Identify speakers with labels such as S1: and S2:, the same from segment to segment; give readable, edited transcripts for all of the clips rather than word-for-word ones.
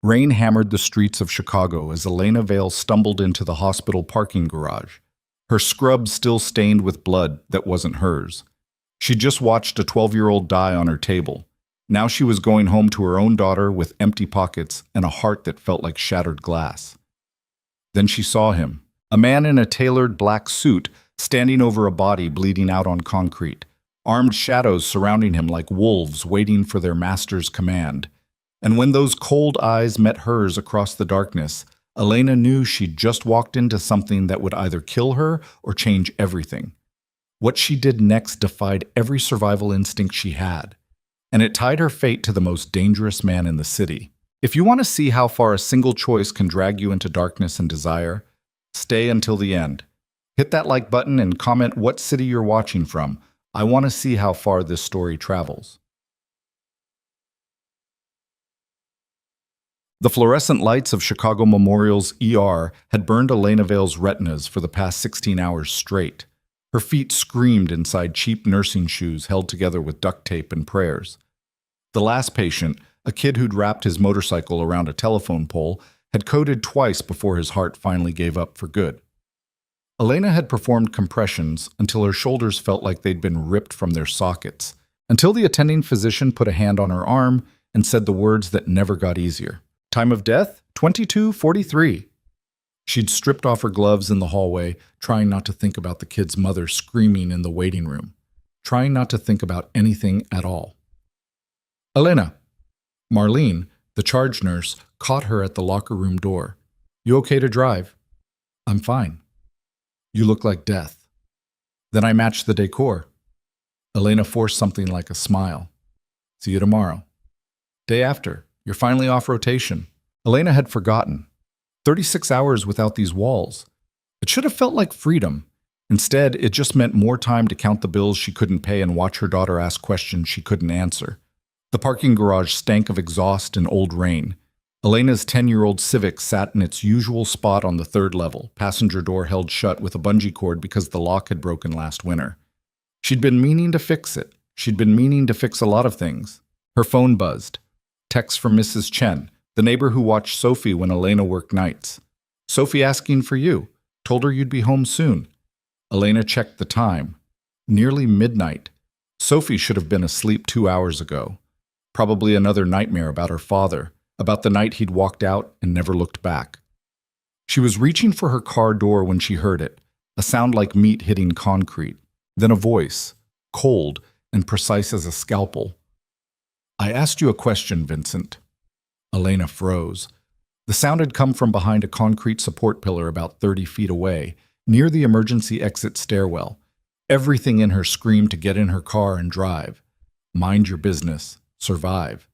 S1: Rain hammered the streets of Chicago as Elena Vale stumbled into the hospital parking garage, her scrub still stained with blood that wasn't hers. She'd just watched a 12-year-old die on her table. Now she was going home to her own daughter with empty pockets and a heart that felt like shattered glass. Then she saw him, a man in a tailored black suit standing over a body bleeding out on concrete, armed shadows surrounding him like wolves waiting for their master's command. And when those cold eyes met hers across the darkness, Elena knew she'd just walked into something that would either kill her or change everything. What she did next defied every survival instinct she had, and it tied her fate to the most dangerous man in the city. If you want to see how far a single choice can drag you into darkness and desire, stay until the end. Hit that like button and comment what city you're watching from. I want to see how far this story travels. The fluorescent lights of Chicago Memorial's ER had burned Elena Vale's retinas for the past 16 hours straight. Her feet screamed inside cheap nursing shoes held together with duct tape and prayers. The last patient, a kid who'd wrapped his motorcycle around a telephone pole, had coded twice before his heart finally gave up for good. Elena had performed compressions until her shoulders felt like they'd been ripped from their sockets, until the attending physician put a hand on her arm and said the words that never got easier. Time of death? 22:43. She'd stripped off her gloves in the hallway, trying not to think about the kid's mother screaming in the waiting room, trying not to think about anything at all. Elena. Marlene, the charge nurse, caught her at the locker room door. You okay to drive? I'm fine. You look like death. Then I matched the decor. Elena forced something like a smile. See you tomorrow. Day after. You're finally off rotation. Elena had forgotten. 36 hours without these walls. It should have felt like freedom. Instead, it just meant more time to count the bills she couldn't pay and watch her daughter ask questions she couldn't answer. The parking garage stank of exhaust and old rain. Elena's 10-year-old Civic sat in its usual spot on the third level, passenger door held shut with a bungee cord because the lock had broken last winter. She'd been meaning to fix it. She'd been meaning to fix a lot of things. Her phone buzzed. Text from Mrs. Chen, the neighbor who watched Sophie when Elena worked nights. Sophie asking for you. Told her you'd be home soon. Elena checked the time. Nearly midnight. Sophie should have been asleep 2 hours ago. Probably another nightmare about her father, about the night he'd walked out and never looked back. She was reaching for her car door when she heard it, a sound like meat hitting concrete. Then a voice, cold and precise as a scalpel. I asked you a question, Vincent. Elena froze. The sound had come from behind a concrete support pillar about 30 feet away, near the emergency exit stairwell. Everything in her screamed to get in her car and drive. Mind your business. Survive.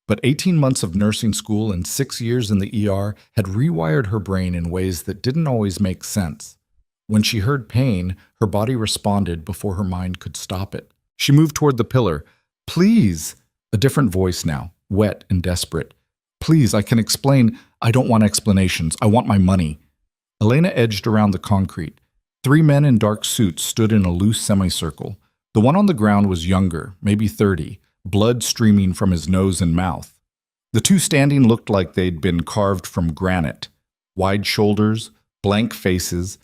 S1: But 18 months of nursing school and 6 years in the ER had rewired her brain in ways that didn't always make sense. When she heard pain, her body responded before her mind could stop it. She moved toward the pillar. Please! A different voice now, wet and desperate. Please, I can explain. I don't want explanations. I want my money. Elena edged around the concrete. 3 men in dark suits stood in a loose semicircle. The one on the ground was younger, maybe 30, blood streaming from his nose and mouth. The 2 standing looked like they'd been carved from granite. Wide shoulders, blank faces,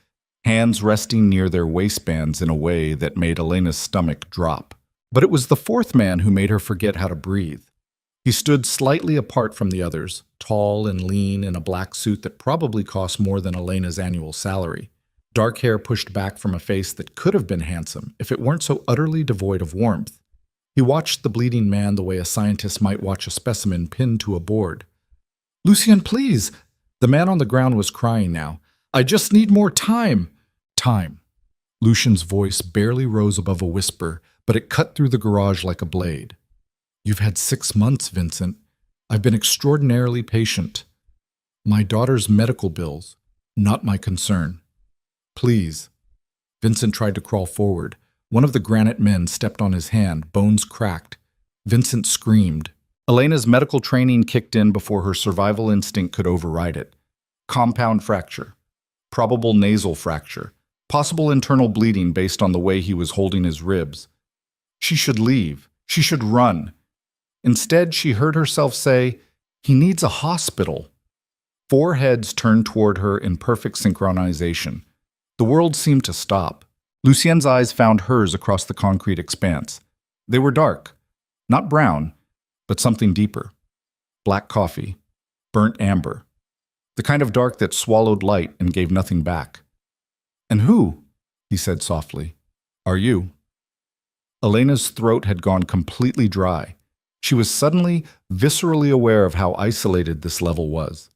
S1: hands resting near their waistbands in a way that made Elena's stomach drop. But it was the 4th man who made her forget how to breathe. He stood slightly apart from the others, tall and lean in a black suit that probably cost more than Elena's annual salary. Dark hair pushed back from a face that could have been handsome if it weren't so utterly devoid of warmth. He watched the bleeding man the way a scientist might watch a specimen pinned to a board. Lucien, please! The man on the ground was crying now. I just need more time! Time. Lucian's voice barely rose above a whisper, but it cut through the garage like a blade. You've had 6 months, Vincent. I've been extraordinarily patient. My daughter's medical bills, not my concern. Please. Vincent tried to crawl forward. One of the granite men stepped on his hand, bones cracked. Vincent screamed. Elena's medical training kicked in before her survival instinct could override it. Compound fracture. Probable nasal fracture. Possible internal bleeding based on the way he was holding his ribs. She should leave. She should run. Instead, she heard herself say, He needs a hospital. Four heads turned toward her in perfect synchronization. The world seemed to stop. Lucienne's eyes found hers across the concrete expanse. They were dark. Not brown, but something deeper. Black coffee. Burnt amber. The kind of dark that swallowed light and gave nothing back. "And who?" he said softly. "Are you?" Elena's throat had gone completely dry. She was suddenly, viscerally aware of how isolated this level was.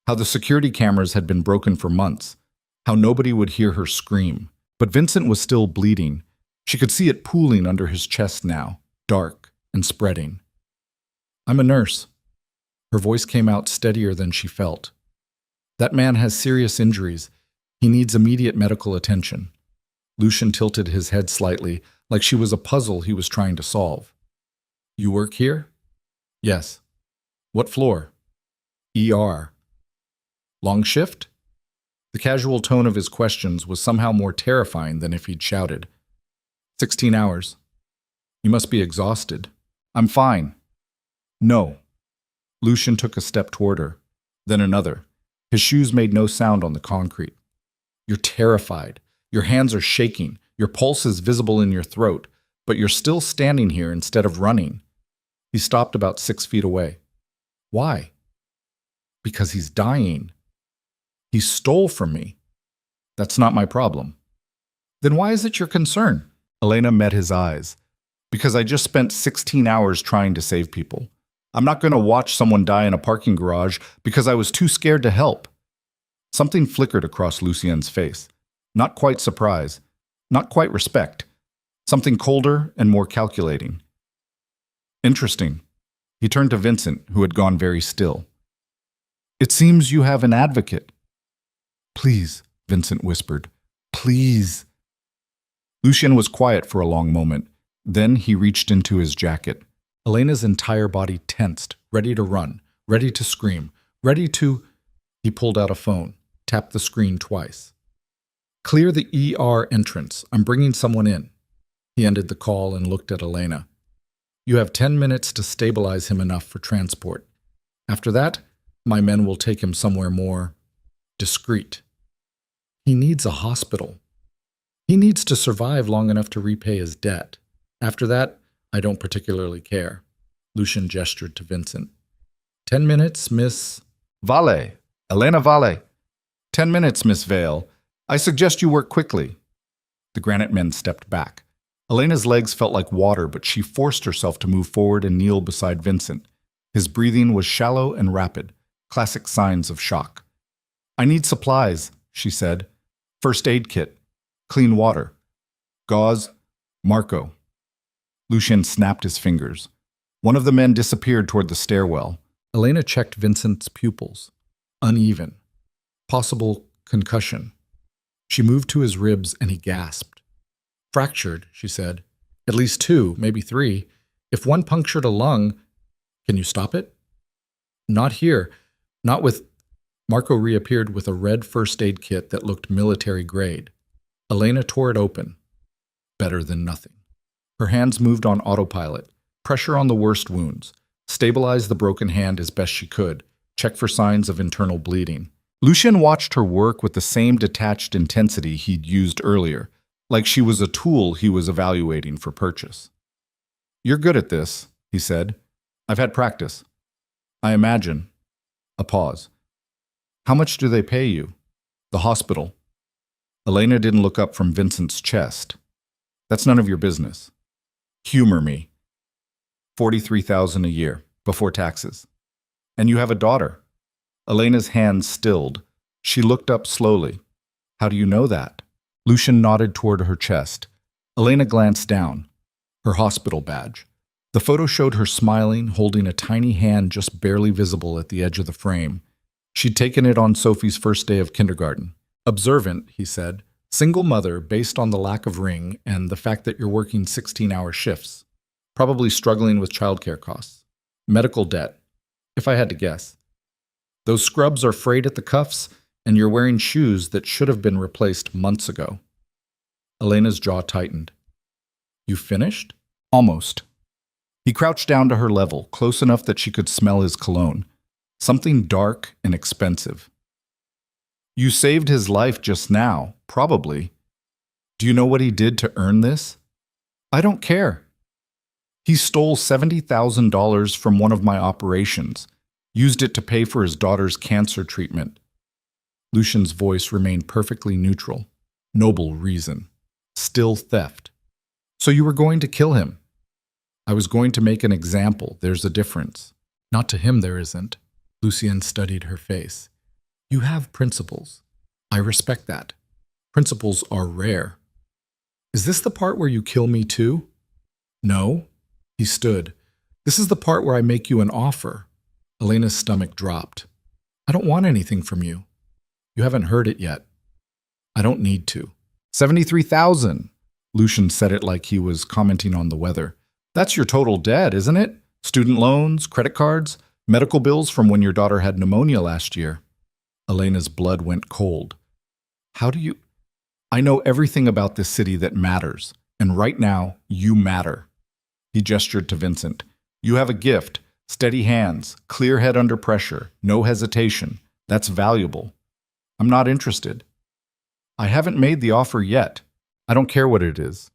S1: How the security cameras had been broken for months. How nobody would hear her scream. But Vincent was still bleeding. She could see it pooling under his chest now, dark and spreading. "I'm a nurse." Her voice came out steadier than she felt. "That man has serious injuries. He needs immediate medical attention." Lucien tilted his head slightly, like she was a puzzle he was trying to solve. "You work here?" "Yes." "What floor?" "ER." "Long shift?" The casual tone of his questions was somehow more terrifying than if he'd shouted. 16 hours. "You must be exhausted." "I'm fine." "No." Lucien took a step toward her, then another. His shoes made no sound on the concrete. "You're terrified. Your hands are shaking. Your pulse is visible in your throat, but you're still standing here instead of running." He stopped about 6 feet away. "Why?" "Because he's dying." "He stole from me." "That's not my problem." "Then why is it your concern?" Elena met his eyes. "Because I just spent 16 hours trying to save people. I'm not going to watch someone die in a parking garage because I was too scared to help." Something flickered across Lucien's face. Not quite surprise. Not quite respect. Something colder and more calculating. "Interesting." He turned to Vincent, who had gone very still. "It seems you have an advocate." "Please," Vincent whispered. "Please." Lucien was quiet for a long moment. Then he reached into his jacket. Elena's entire body tensed, ready to run, ready to scream, ready to... He pulled out a phone, tapped the screen twice. "Clear the ER entrance. I'm bringing someone in." He ended the call and looked at Elena. "You have 10 minutes to stabilize him enough for transport. After that, my men will take him somewhere more discreet. He needs a hospital. He needs to survive long enough to repay his debt. After that, I don't particularly care." Lucien gestured to Vincent. 10 minutes, Miss... "Vale. Elena Vale." 10 minutes, Miss Vale. I suggest you work quickly." The granite men stepped back. Elena's legs felt like water, but she forced herself to move forward and kneel beside Vincent. His breathing was shallow and rapid, classic signs of shock. "I need supplies," she said. "First aid kit. Clean water. Gauze. Marco." Lucien snapped his fingers. One of the men disappeared toward the stairwell. Elena checked Vincent's pupils. Uneven. Possible concussion. She moved to his ribs and he gasped. "Fractured," she said. "At least 2, maybe 3. If one punctured a lung, can you stop it?" "Not here. Not with..." Marco reappeared with a red first aid kit that looked military grade. Elena tore it open. Better than nothing. Her hands moved on autopilot. Pressure on the worst wounds. Stabilize the broken hand as best she could. Check for signs of internal bleeding. Lucien watched her work with the same detached intensity he'd used earlier, like she was a tool he was evaluating for purchase. "You're good at this," he said. "I've had practice." "I imagine." A pause. "How much do they pay you?" "The hospital." Elena didn't look up from Vincent's chest. "That's none of your business." "Humor me." 43,000 a year, before taxes. "And you have a daughter." Elena's hands stilled. She looked up slowly. "How do you know that?" Lucien nodded toward her chest. Elena glanced down. Her hospital badge. The photo showed her smiling, holding a tiny hand just barely visible at the edge of the frame. She'd taken it on Sophie's first day of kindergarten. "Observant," he said. "Single mother based on the lack of ring and the fact that you're working 16-hour shifts. Probably struggling with childcare costs. Medical debt, if I had to guess. Those scrubs are frayed at the cuffs, and you're wearing shoes that should have been replaced months ago." Elena's jaw tightened. "You finished?" "Almost." He crouched down to her level, close enough that she could smell his cologne. Something dark and expensive. You saved his life just now, probably. Do you know what he did to earn this? I don't care. He stole $70,000 from one of my operations, used it to pay for his daughter's cancer treatment. Lucian's voice remained perfectly neutral. Noble reason. Still theft. So you were going to kill him? I was going to make an example. There's a difference. Not to him there isn't. Lucienne studied her face. You have principles. I respect that. Principles are rare. Is this the part where you kill me too? No. He stood. This is the part where I make you an offer. Elena's stomach dropped. I don't want anything from you. You haven't heard it yet. I don't need to. 73,000. Lucian said it like he was commenting on the weather. That's your total debt, isn't it? Student loans, credit cards, medical bills from when your daughter had pneumonia last year. Elena's blood went cold. How do you... I know everything about this city that matters, and right now, you matter. He gestured to Vincent. You have a gift, steady hands, clear head under pressure, no hesitation. That's valuable. I'm not interested. I haven't made the offer yet. I don't care what it is.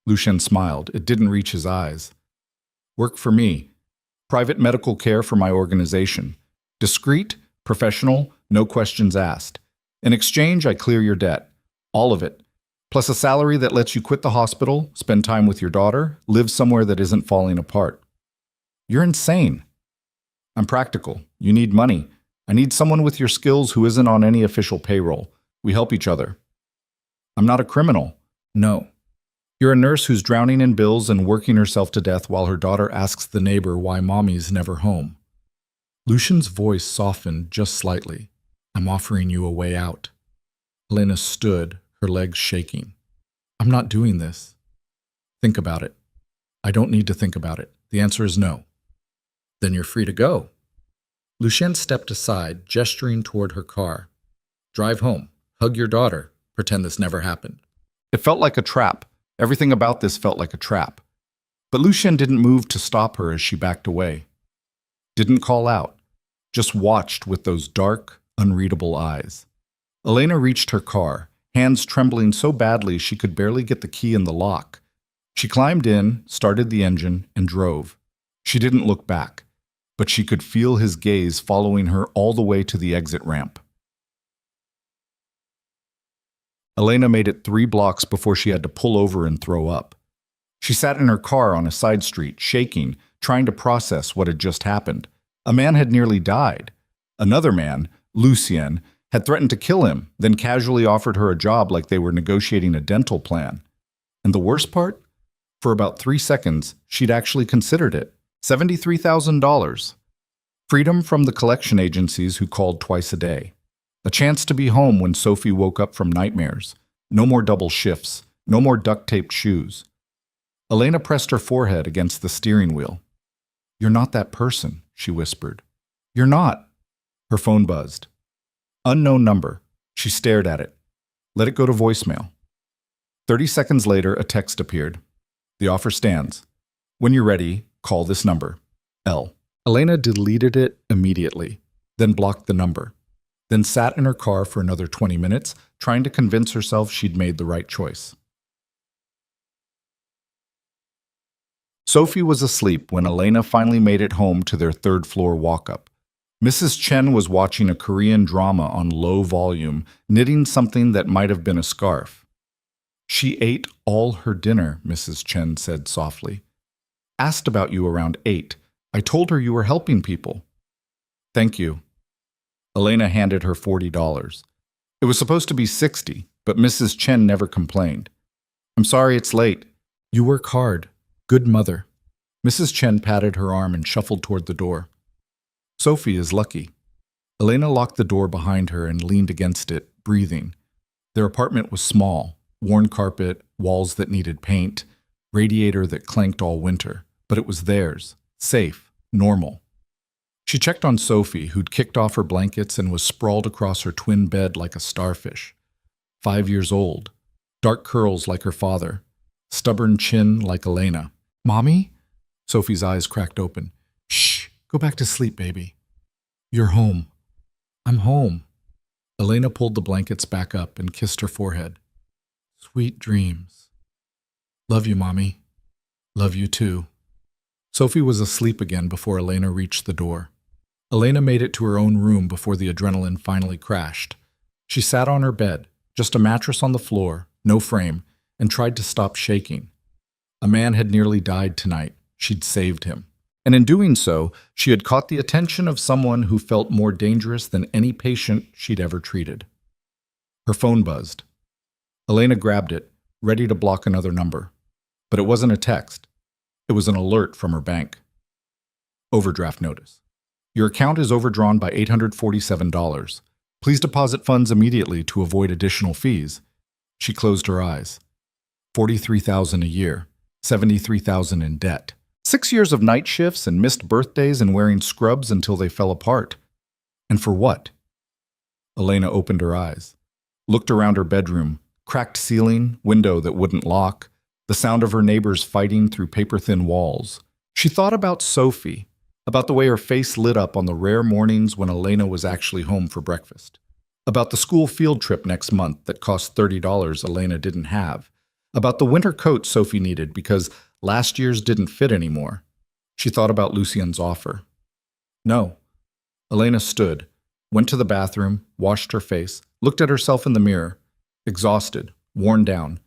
S1: Lucien smiled. It didn't reach his eyes. Work for me. Private medical care for my organization. Discreet, professional, no questions asked. In exchange, I clear your debt. All of it. Plus a salary that lets you quit the hospital, spend time with your daughter, live somewhere that isn't falling apart. You're insane. I'm practical. You need money. I need someone with your skills who isn't on any official payroll. We help each other. I'm not a criminal. No. You're a nurse who's drowning in bills and working herself to death while her daughter asks the neighbor why mommy's never home. Lucian's voice softened just slightly. I'm offering you a way out. Elena stood, her legs shaking. I'm not doing this. Think about it. I don't need to think about it. The answer is no. Then you're free to go. Lucien stepped aside, gesturing toward her car. Drive home. Hug your daughter. Pretend this never happened. It felt like a trap. Everything about this felt like a trap. But Lucien didn't move to stop her as she backed away. Didn't call out. Just watched with those dark, unreadable eyes. Elena reached her car, hands trembling so badly she could barely get the key in the lock. She climbed in, started the engine, and drove. She didn't look back, but she could feel his gaze following her all the way to the exit ramp. Elena made it 3 blocks before she had to pull over and throw up. She sat in her car on a side street, shaking, trying to process what had just happened. A man had nearly died. Another man, Lucien, had threatened to kill him, then casually offered her a job like they were negotiating a dental plan. And the worst part? For about 3 seconds, she'd actually considered it. $73,000. Freedom from the collection agencies who called twice a day. A chance to be home when Sophie woke up from nightmares. No more double shifts. No more duct-taped shoes. Elena pressed her forehead against the steering wheel. You're not that person, she whispered. You're not. Her phone buzzed. Unknown number. She stared at it. Let it go to voicemail. 30 seconds later, a text appeared. The offer stands. When you're ready, call this number. L. Elena deleted it immediately, then blocked the number. Then sat in her car for another 20 minutes, trying to convince herself she'd made the right choice. Sophie was asleep when Elena finally made it home to their third-floor walk-up. Mrs. Chen was watching a Korean drama on low volume, knitting something that might have been a scarf. She ate all her dinner, Mrs. Chen said softly. Asked about you around 8. I told her you were helping people. Thank you. Elena handed her $40. It was supposed to be 60, but Mrs. Chen never complained. I'm sorry it's late. You work hard. Good mother. Mrs. Chen patted her arm and shuffled toward the door. Sophie is lucky. Elena locked the door behind her and leaned against it, breathing. Their apartment was small, worn carpet, walls that needed paint, radiator that clanked all winter, but it was theirs, safe, normal. She checked on Sophie, who'd kicked off her blankets and was sprawled across her twin bed like a starfish. 5 years old, dark curls like her father, stubborn chin like Elena. Mommy? Sophie's eyes cracked open. Shh, go back to sleep, baby. You're home. I'm home. Elena pulled the blankets back up and kissed her forehead. Sweet dreams. Love you, Mommy. Love you too. Sophie was asleep again before Elena reached the door. Elena made it to her own room before the adrenaline finally crashed. She sat on her bed, just a mattress on the floor, no frame, and tried to stop shaking. A man had nearly died tonight. She'd saved him. And in doing so, she had caught the attention of someone who felt more dangerous than any patient she'd ever treated. Her phone buzzed. Elena grabbed it, ready to block another number. But it wasn't a text. It was an alert from her bank. Overdraft notice. Your account is overdrawn by $847. Please deposit funds immediately to avoid additional fees. She closed her eyes. $43,000 a year, $73,000 in debt. 6 years of night shifts and missed birthdays and wearing scrubs until they fell apart. And for what? Elena opened her eyes, looked around her bedroom, cracked ceiling, window that wouldn't lock, the sound of her neighbors fighting through paper-thin walls. She thought about Sophie, about the way her face lit up on the rare mornings when Elena was actually home for breakfast, about the school field trip next month that cost $30 Elena didn't have, about the winter coat Sophie needed because last year's didn't fit anymore. She thought about Lucien's offer. No. Elena stood, went to the bathroom, washed her face, looked at herself in the mirror, exhausted, worn down.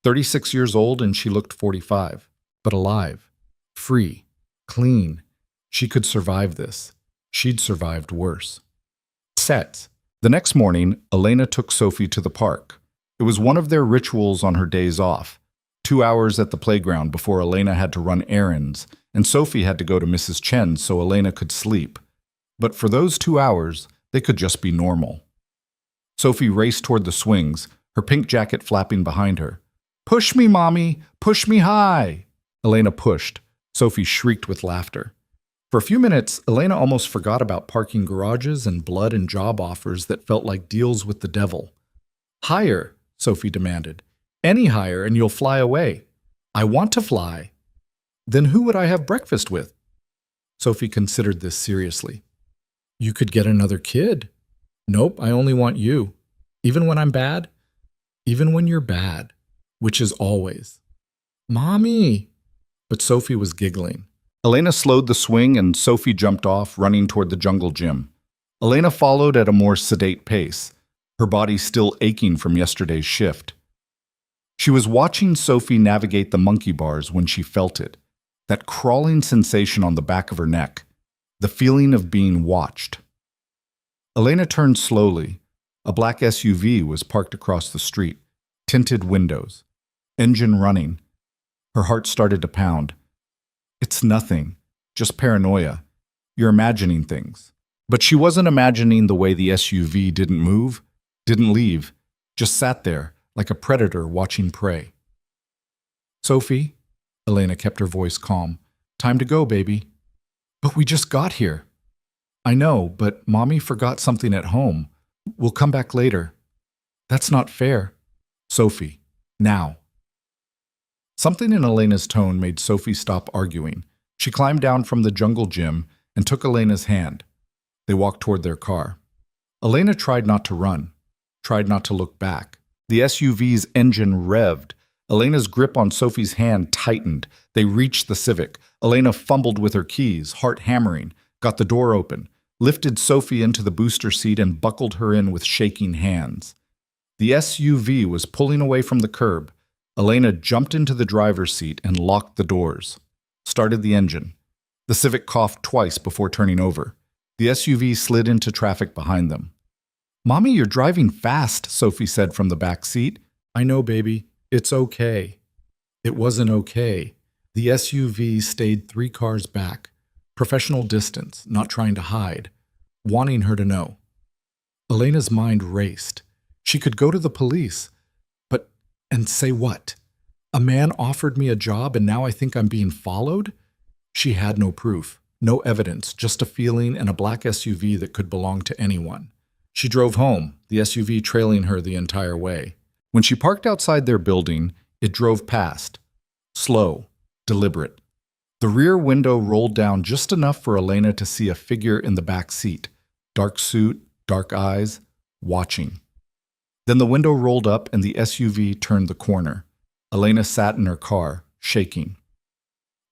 S1: 36 years old and she looked 45, but alive, free, clean. She could survive this. She'd survived worse. Set. The next morning, Elena took Sophie to the park. It was one of their rituals on her days off. 2 hours at the playground before Elena had to run errands, and Sophie had to go to Mrs. Chen's so Elena could sleep. But for those 2 hours, they could just be normal. Sophie raced toward the swings, her pink jacket flapping behind her. Push me, Mommy! Push me high! Elena pushed. Sophie shrieked with laughter. For a few minutes, Elena almost forgot about parking garages and blood and job offers that felt like deals with the devil. Higher, Sophie demanded. Any higher and you'll fly away. I want to fly. Then who would I have breakfast with? Sophie considered this seriously. You could get another kid. Nope, I only want you. Even when I'm bad? Even when you're bad, which is always. Mommy! But Sophie was giggling. Elena slowed the swing and Sophie jumped off, running toward the jungle gym. Elena followed at a more sedate pace, her body still aching from yesterday's shift. She was watching Sophie navigate the monkey bars when she felt it, that crawling sensation on the back of her neck, the feeling of being watched. Elena turned slowly. A black SUV was parked across the street, tinted windows, engine running. Her heart started to pound. It's nothing, just paranoia. You're imagining things. But she wasn't imagining the way the SUV didn't move, didn't leave, just sat there like a predator watching prey. Sophie, Elena kept her voice calm. Time to go, baby. But we just got here. I know, but Mommy forgot something at home. We'll come back later. That's not fair. Sophie, now. Something in Elena's tone made Sophie stop arguing. She climbed down from the jungle gym and took Elena's hand. They walked toward their car. Elena tried not to run, tried not to look back. The SUV's engine revved. Elena's grip on Sophie's hand tightened. They reached the Civic. Elena fumbled with her keys, heart hammering, got the door open, lifted Sophie into the booster seat and buckled her in with shaking hands. The SUV was pulling away from the curb. Elena jumped into the driver's seat and locked the doors. Started the engine. The Civic coughed twice before turning over. The SUV slid into traffic behind them. Mommy, you're driving fast, Sophie said from the back seat. I know, baby. It's okay. It wasn't okay. The SUV stayed 3 cars back. Professional distance, not trying to hide. Wanting her to know. Elena's mind raced. She could go to the police. And say what? A man offered me a job and now I think I'm being followed? She had no proof, no evidence, just a feeling and a black SUV that could belong to anyone. She drove home, the SUV trailing her the entire way. When she parked outside their building, it drove past. Slow, deliberate. The rear window rolled down just enough for Elena to see a figure in the back seat, Dark suit, dark eyes, watching. Then the window rolled up and the SUV turned the corner. Elena sat in her car, shaking.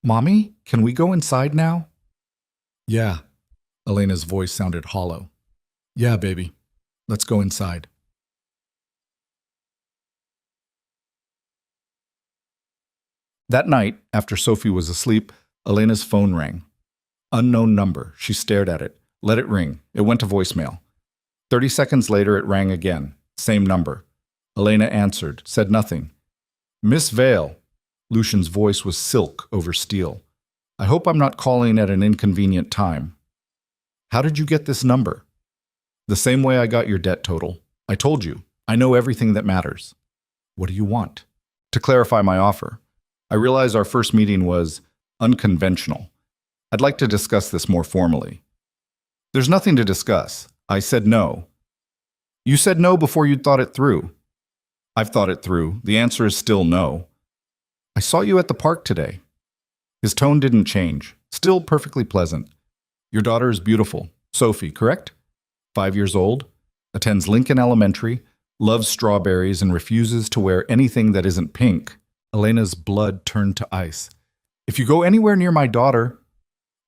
S1: "Mommy, can we go inside now?" "Yeah." Elena's voice sounded hollow. "Yeah, baby. Let's go inside." That night, after Sophie was asleep, Elena's phone rang. Unknown number. She stared at it. Let it ring. It went to voicemail. 30 seconds later, it rang again. Same number. Elena answered, said nothing. "Miss Vale." Lucian's voice was silk over steel. "I hope I'm not calling at an inconvenient time." "How did you get this number?" "The same way I got your debt total. I told you. I know everything that matters." "What do you want?" "To clarify my offer. I realize our first meeting was unconventional. I'd like to discuss this more formally." "There's nothing to discuss. I said no." "You said no before you'd thought it through." "I've thought it through. The answer is still no." "I saw you at the park today." His tone didn't change. Still perfectly pleasant. "Your daughter is beautiful. Sophie, correct? 5 years old. Attends Lincoln Elementary. Loves strawberries and refuses to wear anything that isn't pink." Elena's blood turned to ice. "If you go anywhere near my daughter—"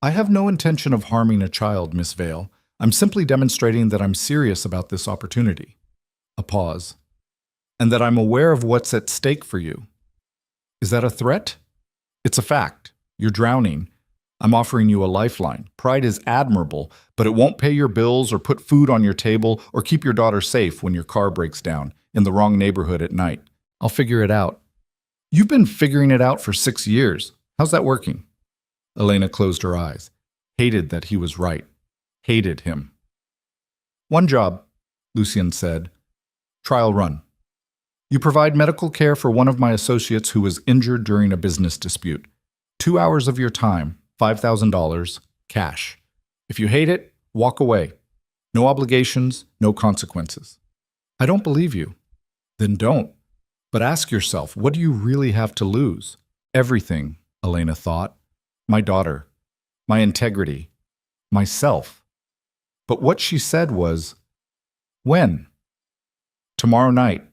S1: "I have no intention of harming a child, Miss Vale. I'm simply demonstrating that I'm serious about this opportunity." A pause. "And that I'm aware of what's at stake for you." "Is that a threat?" "It's a fact. You're drowning. I'm offering you a lifeline. Pride is admirable, but it won't pay your bills or put food on your table or keep your daughter safe when your car breaks down in the wrong neighborhood at night. I'll figure it out." "You've been figuring it out for 6 years. How's that working?" Elena closed her eyes. Hated that he was right. Hated him. "One job," Lucian said. "Trial run. You provide medical care for one of my associates who was injured during a business dispute. 2 hours of your time, $5,000, cash. If you hate it, walk away. No obligations, no consequences." "I don't believe you." "Then don't. But ask yourself, what do you really have to lose?" "Everything," Elena thought. "My daughter. My integrity. Myself." But what she said was, "When?" "Tomorrow night.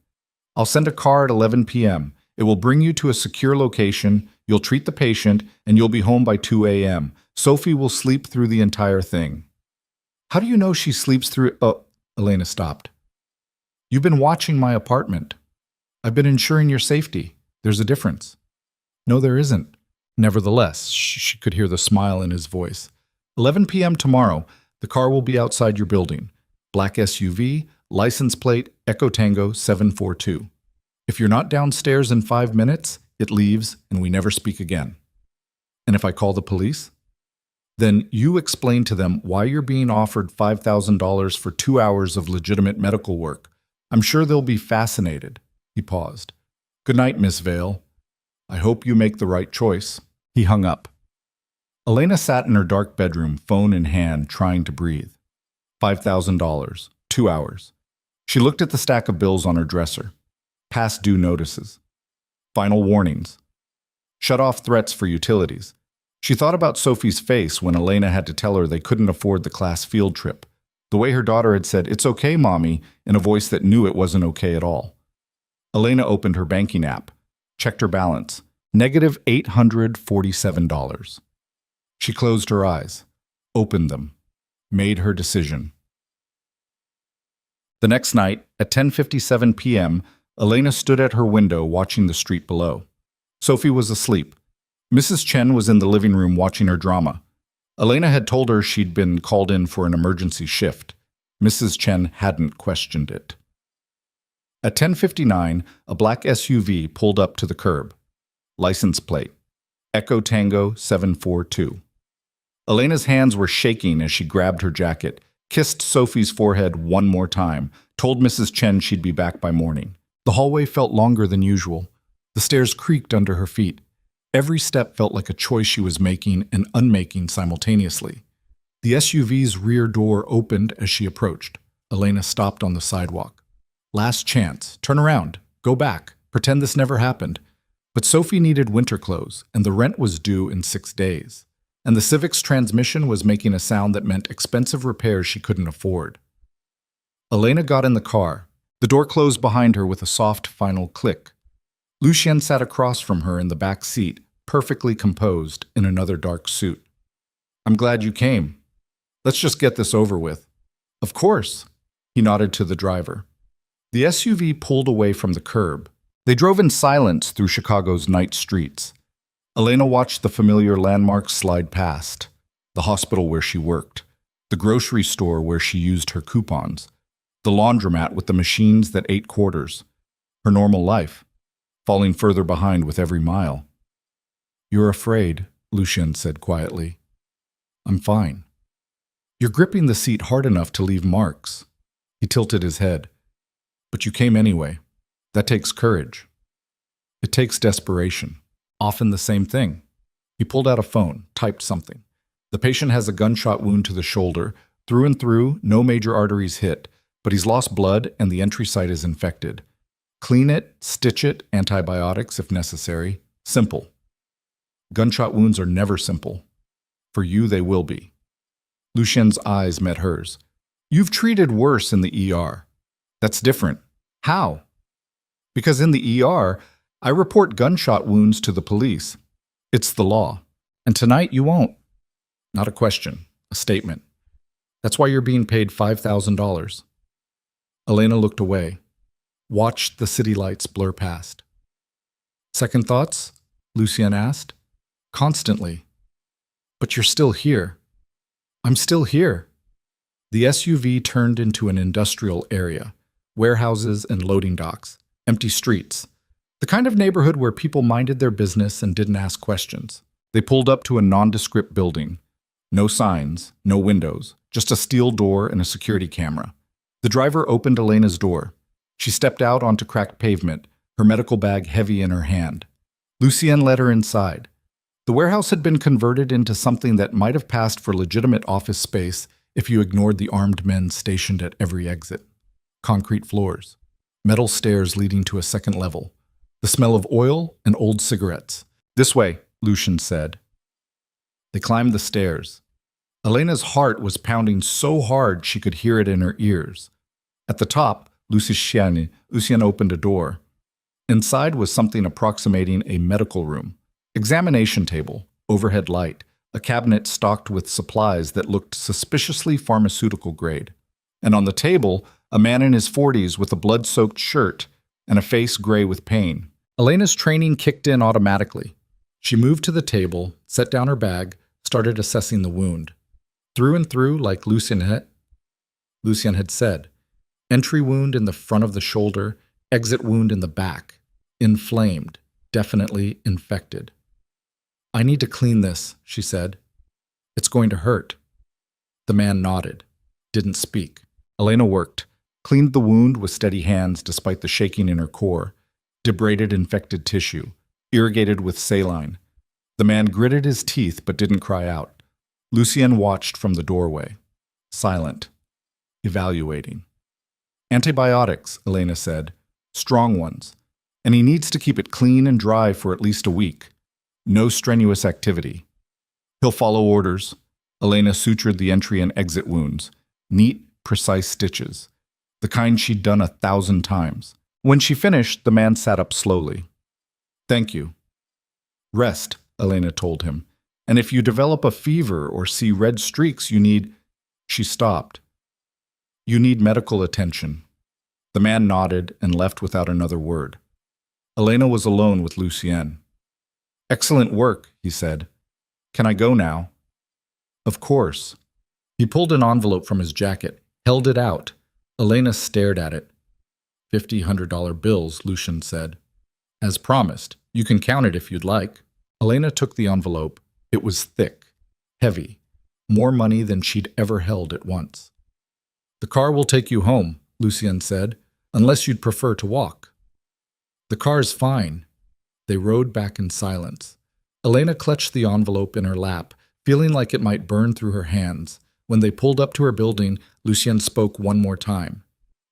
S1: I'll send a car at 11 p.m. It will bring you to a secure location, you'll treat the patient, and you'll be home by 2 a.m. Sophie will sleep through the entire thing." "How do you know she sleeps through it?" "Oh," Elena stopped. "You've been watching my apartment. I've been ensuring your safety. There's a difference." "No, there isn't." Nevertheless, she could hear the smile in his voice. 11 p.m. tomorrow. The car will be outside your building. Black SUV, license plate Echo Tango 742. If you're not downstairs in 5 minutes, it leaves and we never speak again." "And if I call the police?" "Then you explain to them why you're being offered $5,000 for 2 hours of legitimate medical work. I'm sure they'll be fascinated." He paused. "Good night, Miss Vale. I hope you make the right choice." He hung up. Elena sat in her dark bedroom, phone in hand, trying to breathe. $5,000, 2 hours. She looked at the stack of bills on her dresser. Past due notices. Final warnings. Shut-off threats for utilities. She thought about Sophie's face when Elena had to tell her they couldn't afford the class field trip. The way her daughter had said, "It's okay, Mommy," in a voice that knew it wasn't okay at all. Elena opened her banking app, checked her balance. Negative $847. She closed her eyes, opened them, made her decision. The next night, at 10:57 p.m., Elena stood at her window watching the street below. Sophie was asleep. Mrs. Chen was in the living room watching her drama. Elena had told her she'd been called in for an emergency shift. Mrs. Chen hadn't questioned it. At 10:59, a black SUV pulled up to the curb. License plate, Echo Tango 742. Elena's hands were shaking as she grabbed her jacket, kissed Sophie's forehead one more time, told Mrs. Chen she'd be back by morning. The hallway felt longer than usual. The stairs creaked under her feet. Every step felt like a choice she was making and unmaking simultaneously. The SUV's rear door opened as she approached. Elena stopped on the sidewalk. Last chance. Turn around. Go back. Pretend this never happened. But Sophie needed winter clothes, and the rent was due in 6 days. and the Civic's transmission was making a sound that meant expensive repairs she couldn't afford. Elena got in the car. The door closed behind her with a soft final click. Lucien sat across from her in the back seat, perfectly composed in another dark suit. "I'm glad you came. Let's just get this over with." "Of course." He nodded to the driver. The SUV pulled away from the curb. They drove in silence through Chicago's night streets. Elena watched the familiar landmarks slide past: the hospital where she worked, the grocery store where she used her coupons, the laundromat with the machines that ate quarters, her normal life, falling further behind with every mile. "You're afraid," Lucien said quietly. "I'm fine." "You're gripping the seat hard enough to leave marks." He tilted his head. "But you came anyway. That takes courage. It takes desperation. Often the same thing." He pulled out a phone, typed something. "The patient has a gunshot wound to the shoulder. Through and through, no major arteries hit, but he's lost blood and the entry site is infected. Clean it, stitch it, antibiotics if necessary. Simple." "Gunshot wounds are never simple. For you, they will be." Lucien's eyes met hers. "You've treated worse in the ER. That's different." "How?" "Because in the ER, I report gunshot wounds to the police. It's the law. And tonight you won't." "Not a question, a statement. That's why you're being paid $5,000. Elena looked away, watched the city lights blur past. "Second thoughts?" Lucien asked. "Constantly." "But you're still here." "I'm still here." The SUV turned into an industrial area, warehouses and loading docks, empty streets, the kind of neighborhood where people minded their business and didn't ask questions. They pulled up to a nondescript building. No signs, no windows, just a steel door and a security camera. The driver opened Elena's door. She stepped out onto cracked pavement, her medical bag heavy in her hand. Lucien led her inside. The warehouse had been converted into something that might have passed for legitimate office space if you ignored the armed men stationed at every exit. Concrete floors, metal stairs leading to a second level, the smell of oil and old cigarettes. "This way," Lucien said. They climbed the stairs. Elena's heart was pounding so hard she could hear it in her ears. At the top, Lucien opened a door. Inside was something approximating a medical room. Examination table, overhead light, a cabinet stocked with supplies that looked suspiciously pharmaceutical grade. And on the table, a man in his 40s with a blood-soaked shirt and a face gray with pain. Elena's training kicked in automatically. She moved to the table, set down her bag, started assessing the wound. Through and through, like Lucien had said. Entry wound in the front of the shoulder, exit wound in the back. Inflamed, definitely infected. "I need to clean this," she said. "It's going to hurt." The man nodded, didn't speak. Elena worked, cleaned the wound with steady hands despite the shaking in her core, debrided infected tissue, irrigated with saline. The man gritted his teeth but didn't cry out. Lucien watched from the doorway, silent, evaluating. "Antibiotics," Elena said. "Strong ones. And he needs to keep it clean and dry for at least a week. No strenuous activity. He'll follow orders." Elena sutured the entry and exit wounds. Neat, precise stitches. The kind she'd done 1,000 times. When she finished, the man sat up slowly. "Thank you." "Rest," Elena told him. "And if you develop a fever or see red streaks, you need—" She stopped. "You need medical attention." The man nodded and left without another word. Elena was alone with Lucien. "Excellent work," he said. "Can I go now?" "Of course." He pulled an envelope from his jacket, held it out. Elena stared at it. $50 bills, Lucien said. "As promised. You can count it if you'd like." Elena took the envelope. It was thick, heavy, more money than she'd ever held at once. "The car will take you home," Lucien said, "unless you'd prefer to walk." "The car's fine." They rode back in silence. Elena clutched the envelope in her lap, feeling like it might burn through her hands. When they pulled up to her building, Lucien spoke one more time.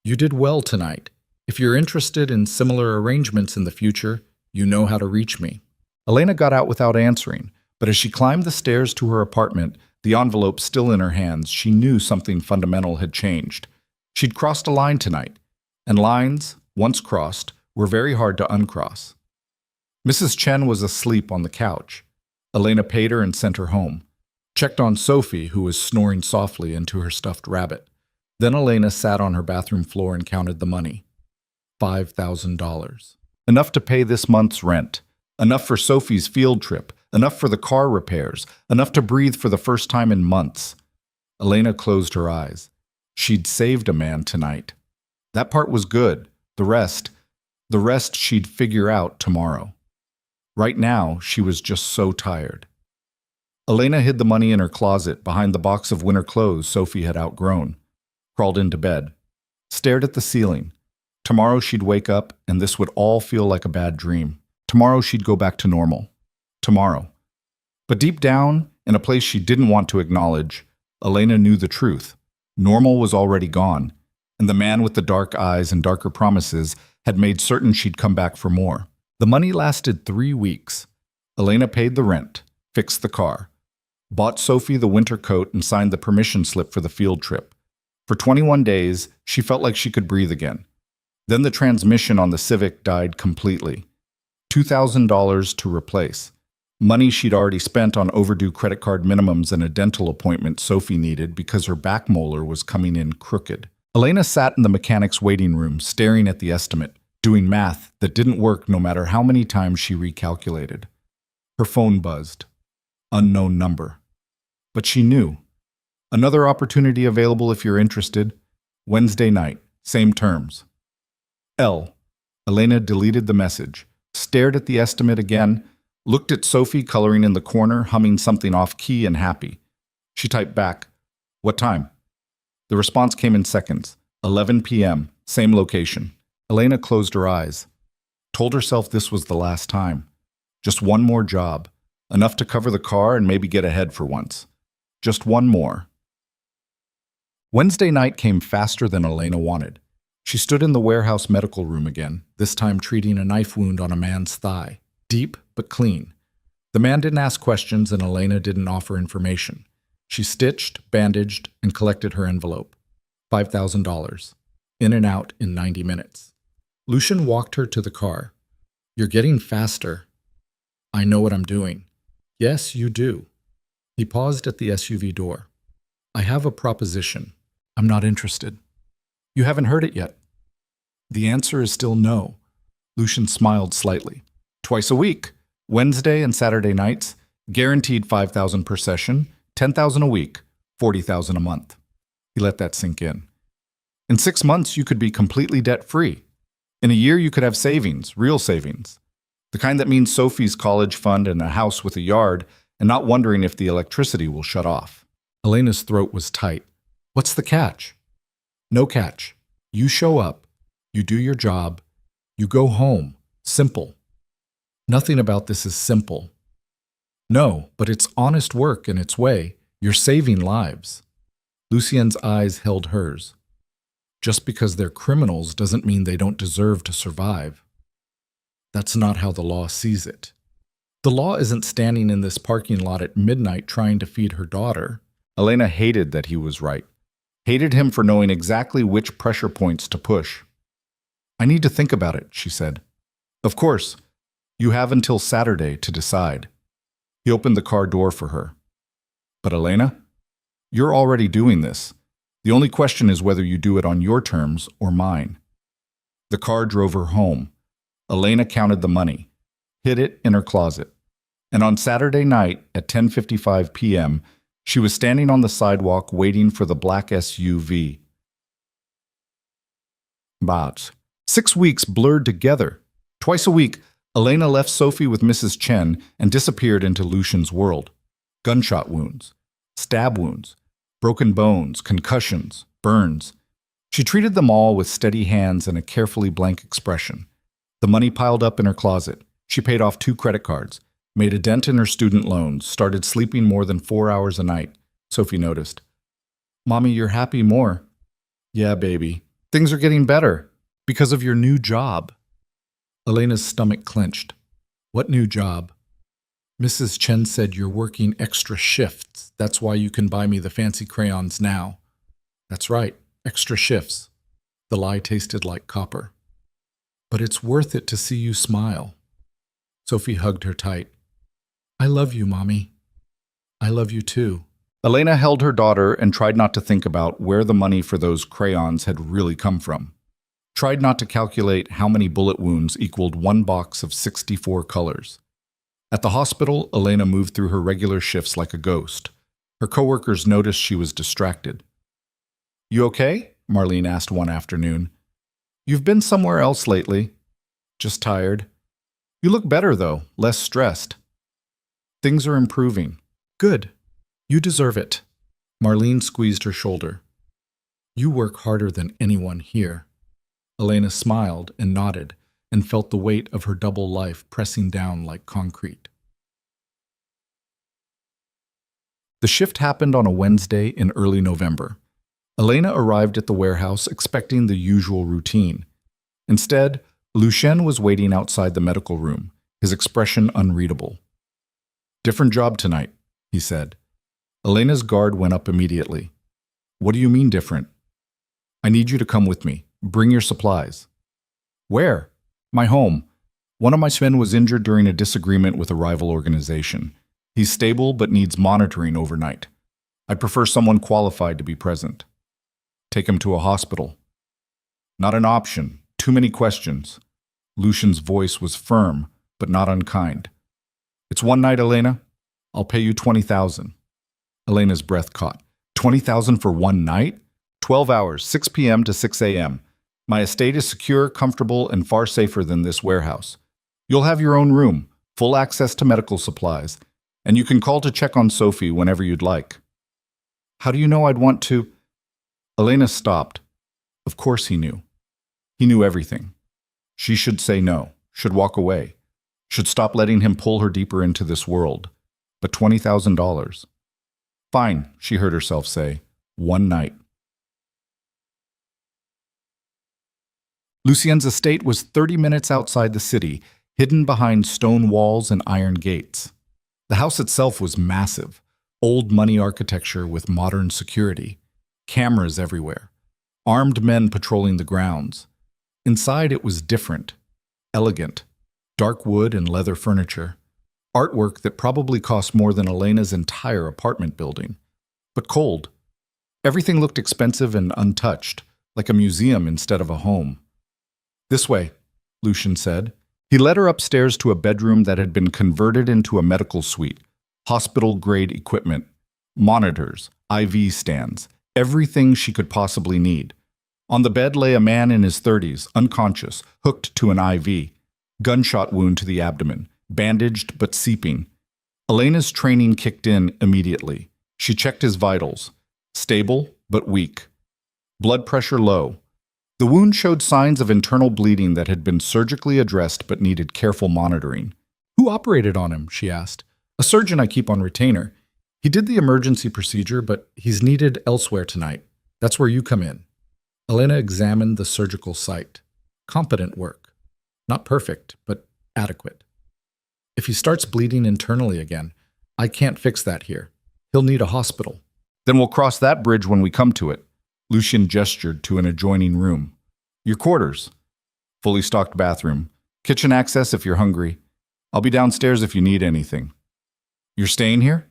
S1: "You did well tonight. If you're interested in similar arrangements in the future, you know how to reach me." Elena got out without answering, But as she climbed the stairs to her apartment, the envelope still in her hands, she knew something fundamental had changed. She'd crossed a line tonight, and lines, once crossed, were very hard to uncross. Mrs. Chen was asleep on the couch. Elena paid her and sent her home. Checked on Sophie, who was snoring softly into her stuffed rabbit. Then Elena sat on her bathroom floor and counted the money. $5,000. Enough to pay this month's rent. Enough for Sophie's field trip. Enough for the car repairs. Enough to breathe for the first time in months. Elena closed her eyes. She'd saved a man tonight. That part was good. The rest she'd figure out tomorrow. Right now, she was just so tired. Elena hid the money in her closet behind the box of winter clothes Sophie had outgrown. Crawled into bed. Stared at the ceiling. Tomorrow she'd wake up and this would all feel like a bad dream. Tomorrow she'd go back to normal. Tomorrow. But deep down, in a place she didn't want to acknowledge, Elena knew the truth. Normal was already gone, and the man with the dark eyes and darker promises had made certain she'd come back for more. The money lasted 3 weeks. Elena paid the rent, fixed the car, bought Sophie the winter coat and signed the permission slip for the field trip. For 21 days, she felt like she could breathe again. Then the transmission on the Civic died completely. $2,000 to replace. Money she'd already spent on overdue credit card minimums and a dental appointment Sophie needed because her back molar was coming in crooked. Elena sat in the mechanic's waiting room, staring at the estimate, doing math that didn't work no matter how many times she recalculated. Her phone buzzed. Unknown number. But she knew. Another opportunity available if you're interested. Wednesday night. Same terms. L. Elena deleted the message, stared at the estimate again, looked at Sophie coloring in the corner, humming something off-key and happy. She typed back, "What time?" The response came in seconds. 11 p.m., same location. Elena closed her eyes. Told herself this was the last time. Just one more job. Enough to cover the car and maybe get ahead for once. Just one more. Wednesday night came faster than Elena wanted. She stood in the warehouse medical room again, this time treating a knife wound on a man's thigh. Deep, but clean. The man didn't ask questions and Elena didn't offer information. She stitched, bandaged, and collected her envelope. $5,000. In and out in 90 minutes. Lucian walked her to the car. "You're getting faster." "I know what I'm doing." "Yes, you do." He paused at the SUV door. "I have a proposition. I'm not interested." "You haven't heard it yet." The answer is still no. Lucian smiled slightly. "Twice a week, Wednesday and Saturday nights, guaranteed $5,000 per session, $10,000 a week, $40,000 a month." He let that sink in. "In 6 months, you could be completely debt-free. In a year, you could have savings, real savings. The kind that means Sophie's college fund and a house with a yard, and not wondering if the electricity will shut off." Elena's throat was tight. "What's the catch?" "No catch. You show up, you do your job, you go home. Simple." "Nothing about this is simple." "No, but it's honest work in its way. You're saving lives." Lucien's eyes held hers. "Just because they're criminals doesn't mean they don't deserve to survive." That's not how the law sees it. The law isn't standing in this parking lot at midnight trying to feed her daughter. Elena hated that he was right. Hated him for knowing exactly which pressure points to push. "I need to think about it," she said. "Of course. You have until Saturday to decide." He opened the car door for her. "But Elena, you're already doing this. The only question is whether you do it on your terms or mine." The car drove her home. Elena counted the money, hid it in her closet. And on Saturday night at 10:55 p.m., she was standing on the sidewalk waiting for the black SUV. But 6 weeks blurred together. Twice a week, Elena left Sophie with Mrs. Chen and disappeared into Lucian's world. Gunshot wounds, stab wounds, broken bones, concussions, burns. She treated them all with steady hands and a carefully blank expression. The money piled up in her closet. She paid off 2 credit cards, made a dent in her student loans, started sleeping more than 4 hours a night. Sophie noticed. "Mommy, you're happy more." "Yeah, baby. Things are getting better. Because of your new job." Elena's stomach clenched. "What new job?" Mrs. Chen said you're working extra shifts. That's why you can buy me the fancy crayons now. That's right, extra shifts. The lie tasted like copper. But it's worth it to see you smile. Sophie hugged her tight. I love you, Mommy. I love you too. Elena held her daughter and tried not to think about where the money for those crayons had really come from. Tried not to calculate how many bullet wounds equaled one box of 64 colors. At the hospital, Elena moved through her regular shifts like a ghost. Her coworkers noticed she was distracted. You okay? Marlene asked one afternoon. You've been somewhere else lately. Just tired. You look better, though, less stressed. Things are improving. Good. You deserve it. Marlene squeezed her shoulder. You work harder than anyone here. Elena smiled and nodded and felt the weight of her double life pressing down like concrete. The shift happened on a Wednesday in early November. Elena arrived at the warehouse expecting the usual routine. Instead, Lucien was waiting outside the medical room, his expression unreadable. Different job tonight, he said. Elena's guard went up immediately. What do you mean different? I need you to come with me. Bring your supplies. Where? My home. One of my men was injured during a disagreement with a rival organization. He's stable but needs monitoring overnight. I'd prefer someone qualified to be present. Take him to a hospital. Not an option. Too many questions. Lucian's voice was firm, but not unkind. It's one night, Elena. I'll pay you 20,000. Elena's breath caught. 20,000 for one night? 12 hours, 6 p.m. to 6 a.m. My estate is secure, comfortable, and far safer than this warehouse. You'll have your own room, full access to medical supplies, and you can call to check on Sophie whenever you'd like. How do you know I'd want to? Elena stopped. Of course he knew. He knew everything. She should say no, should walk away, should stop letting him pull her deeper into this world. But $20,000. Fine, she heard herself say. One night. Lucien's estate was 30 minutes outside the city, hidden behind stone walls and iron gates. The house itself was massive, old money architecture with modern security, cameras everywhere, armed men patrolling the grounds. Inside it was different, elegant, dark wood and leather furniture, artwork that probably cost more than Elena's entire apartment building, but cold. Everything looked expensive and untouched, like a museum instead of a home. This way, Lucien said. He led her upstairs to a bedroom that had been converted into a medical suite, hospital-grade equipment, monitors, IV stands, everything she could possibly need. On the bed lay a man in his 30s, unconscious, hooked to an IV, gunshot wound to the abdomen, bandaged but seeping. Elena's training kicked in immediately. She checked his vitals, stable but weak. Blood pressure low. The wound showed signs of internal bleeding that had been surgically addressed but needed careful monitoring. Who operated on him? She asked. A surgeon I keep on retainer. He did the emergency procedure, but he's needed elsewhere tonight. That's where you come in. Elena examined the surgical site. Competent work. Not perfect, but adequate. If he starts bleeding internally again, I can't fix that here. He'll need a hospital. Then we'll cross that bridge when we come to it. Lucien gestured to an adjoining room. Your quarters. Fully stocked bathroom. Kitchen access if you're hungry. I'll be downstairs if you need anything. You're staying here?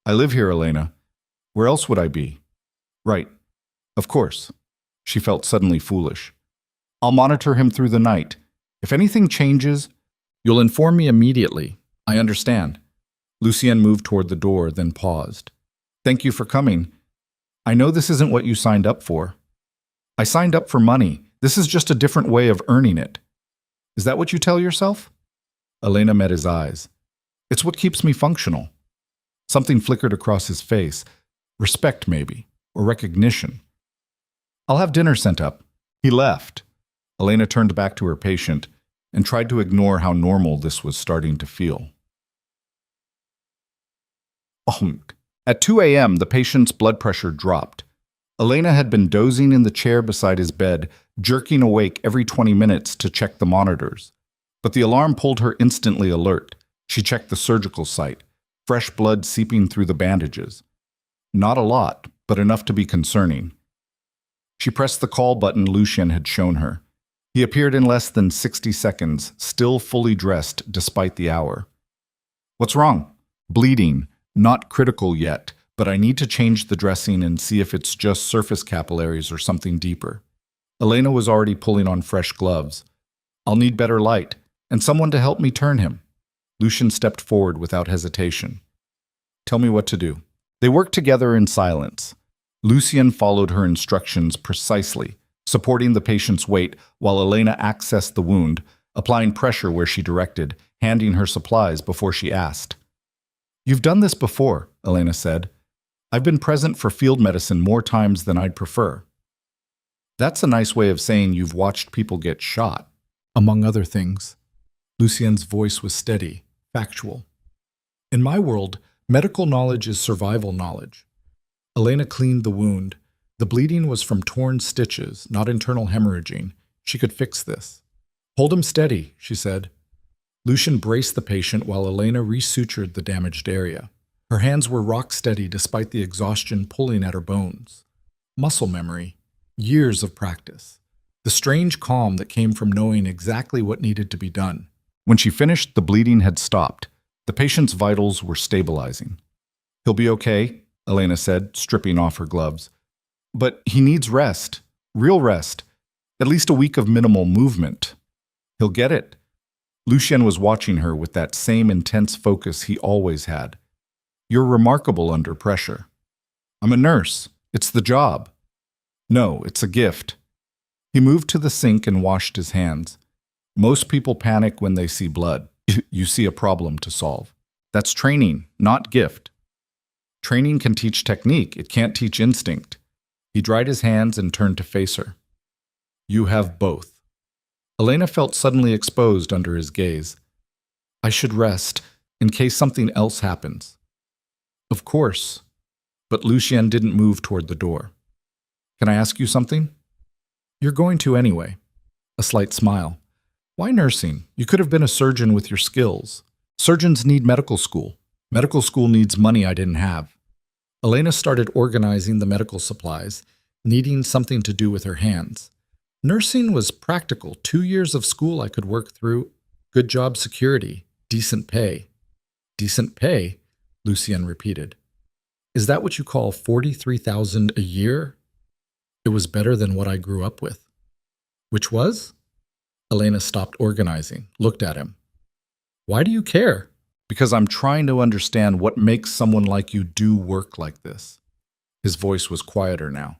S1: I live here, Elena. Where else would I be? Right. Of course. She felt suddenly foolish. I'll monitor him through the night. If anything changes, you'll inform me immediately. I understand. Lucien moved toward the door, then paused. Thank you for coming. I know this isn't what you signed up for. I signed up for money. This is just a different way of earning it. Is that what you tell yourself? Elena met his eyes. It's what keeps me functional. Something flickered across his face. Respect, maybe, or recognition. I'll have dinner sent up. He left. Elena turned back to her patient and tried to ignore how normal this was starting to feel. At 2 a.m., the patient's blood pressure dropped. Elena had been dozing in the chair beside his bed, jerking awake every 20 minutes to check the monitors. But the alarm pulled her instantly alert. She checked the surgical site, fresh blood seeping through the bandages. Not a lot, but enough to be concerning. She pressed the call button Lucien had shown her. He appeared in less than 60 seconds, still fully dressed despite the hour. What's wrong? Bleeding. Not critical yet, but I need to change the dressing and see if it's just surface capillaries or something deeper. Elena was already pulling on fresh gloves. I'll need better light, and someone to help me turn him. Lucien stepped forward without hesitation. Tell me what to do. They worked together in silence. Lucien followed her instructions precisely, supporting the patient's weight while Elena accessed the wound, applying pressure where she directed, handing her supplies before she asked. You've done this before, Elena said. I've been present for field medicine more times than I'd prefer. That's a nice way of saying you've watched people get shot, among other things. Lucien's voice was steady, factual. In my world, medical knowledge is survival knowledge. Elena cleaned the wound. The bleeding was from torn stitches, not internal hemorrhaging. She could fix this. Hold him steady, she said. Lucien braced the patient while Elena resutured the damaged area. Her hands were rock steady despite the exhaustion pulling at her bones. Muscle memory. Years of practice. The strange calm that came from knowing exactly what needed to be done. When she finished, the bleeding had stopped. The patient's vitals were stabilizing. He'll be okay, Elena said, stripping off her gloves. But he needs rest. Real rest. At least a week of minimal movement. He'll get it. Lucien was watching her with that same intense focus he always had. You're remarkable under pressure. I'm a nurse. It's the job. No, it's a gift. He moved to the sink and washed his hands. Most people panic when they see blood. You see a problem to solve. That's training, not gift. Training can teach technique. It can't teach instinct. He dried his hands and turned to face her. You have both. Elena felt suddenly exposed under his gaze. I should rest, in case something else happens. Of course. But Lucien didn't move toward the door. Can I ask you something? You're going to anyway. A slight smile. Why nursing? You could have been a surgeon with your skills. Surgeons need medical school. Medical school needs money I didn't have. Elena started organizing the medical supplies, needing something to do with her hands. Nursing was practical. 2 years of school I could work through. Good job security. Decent pay. Decent pay? Lucien repeated. Is that what you call $43,000 a year? It was better than what I grew up with. Which was? Elena stopped organizing, looked at him. Why do you care? Because I'm trying to understand what makes someone like you do work like this. His voice was quieter now.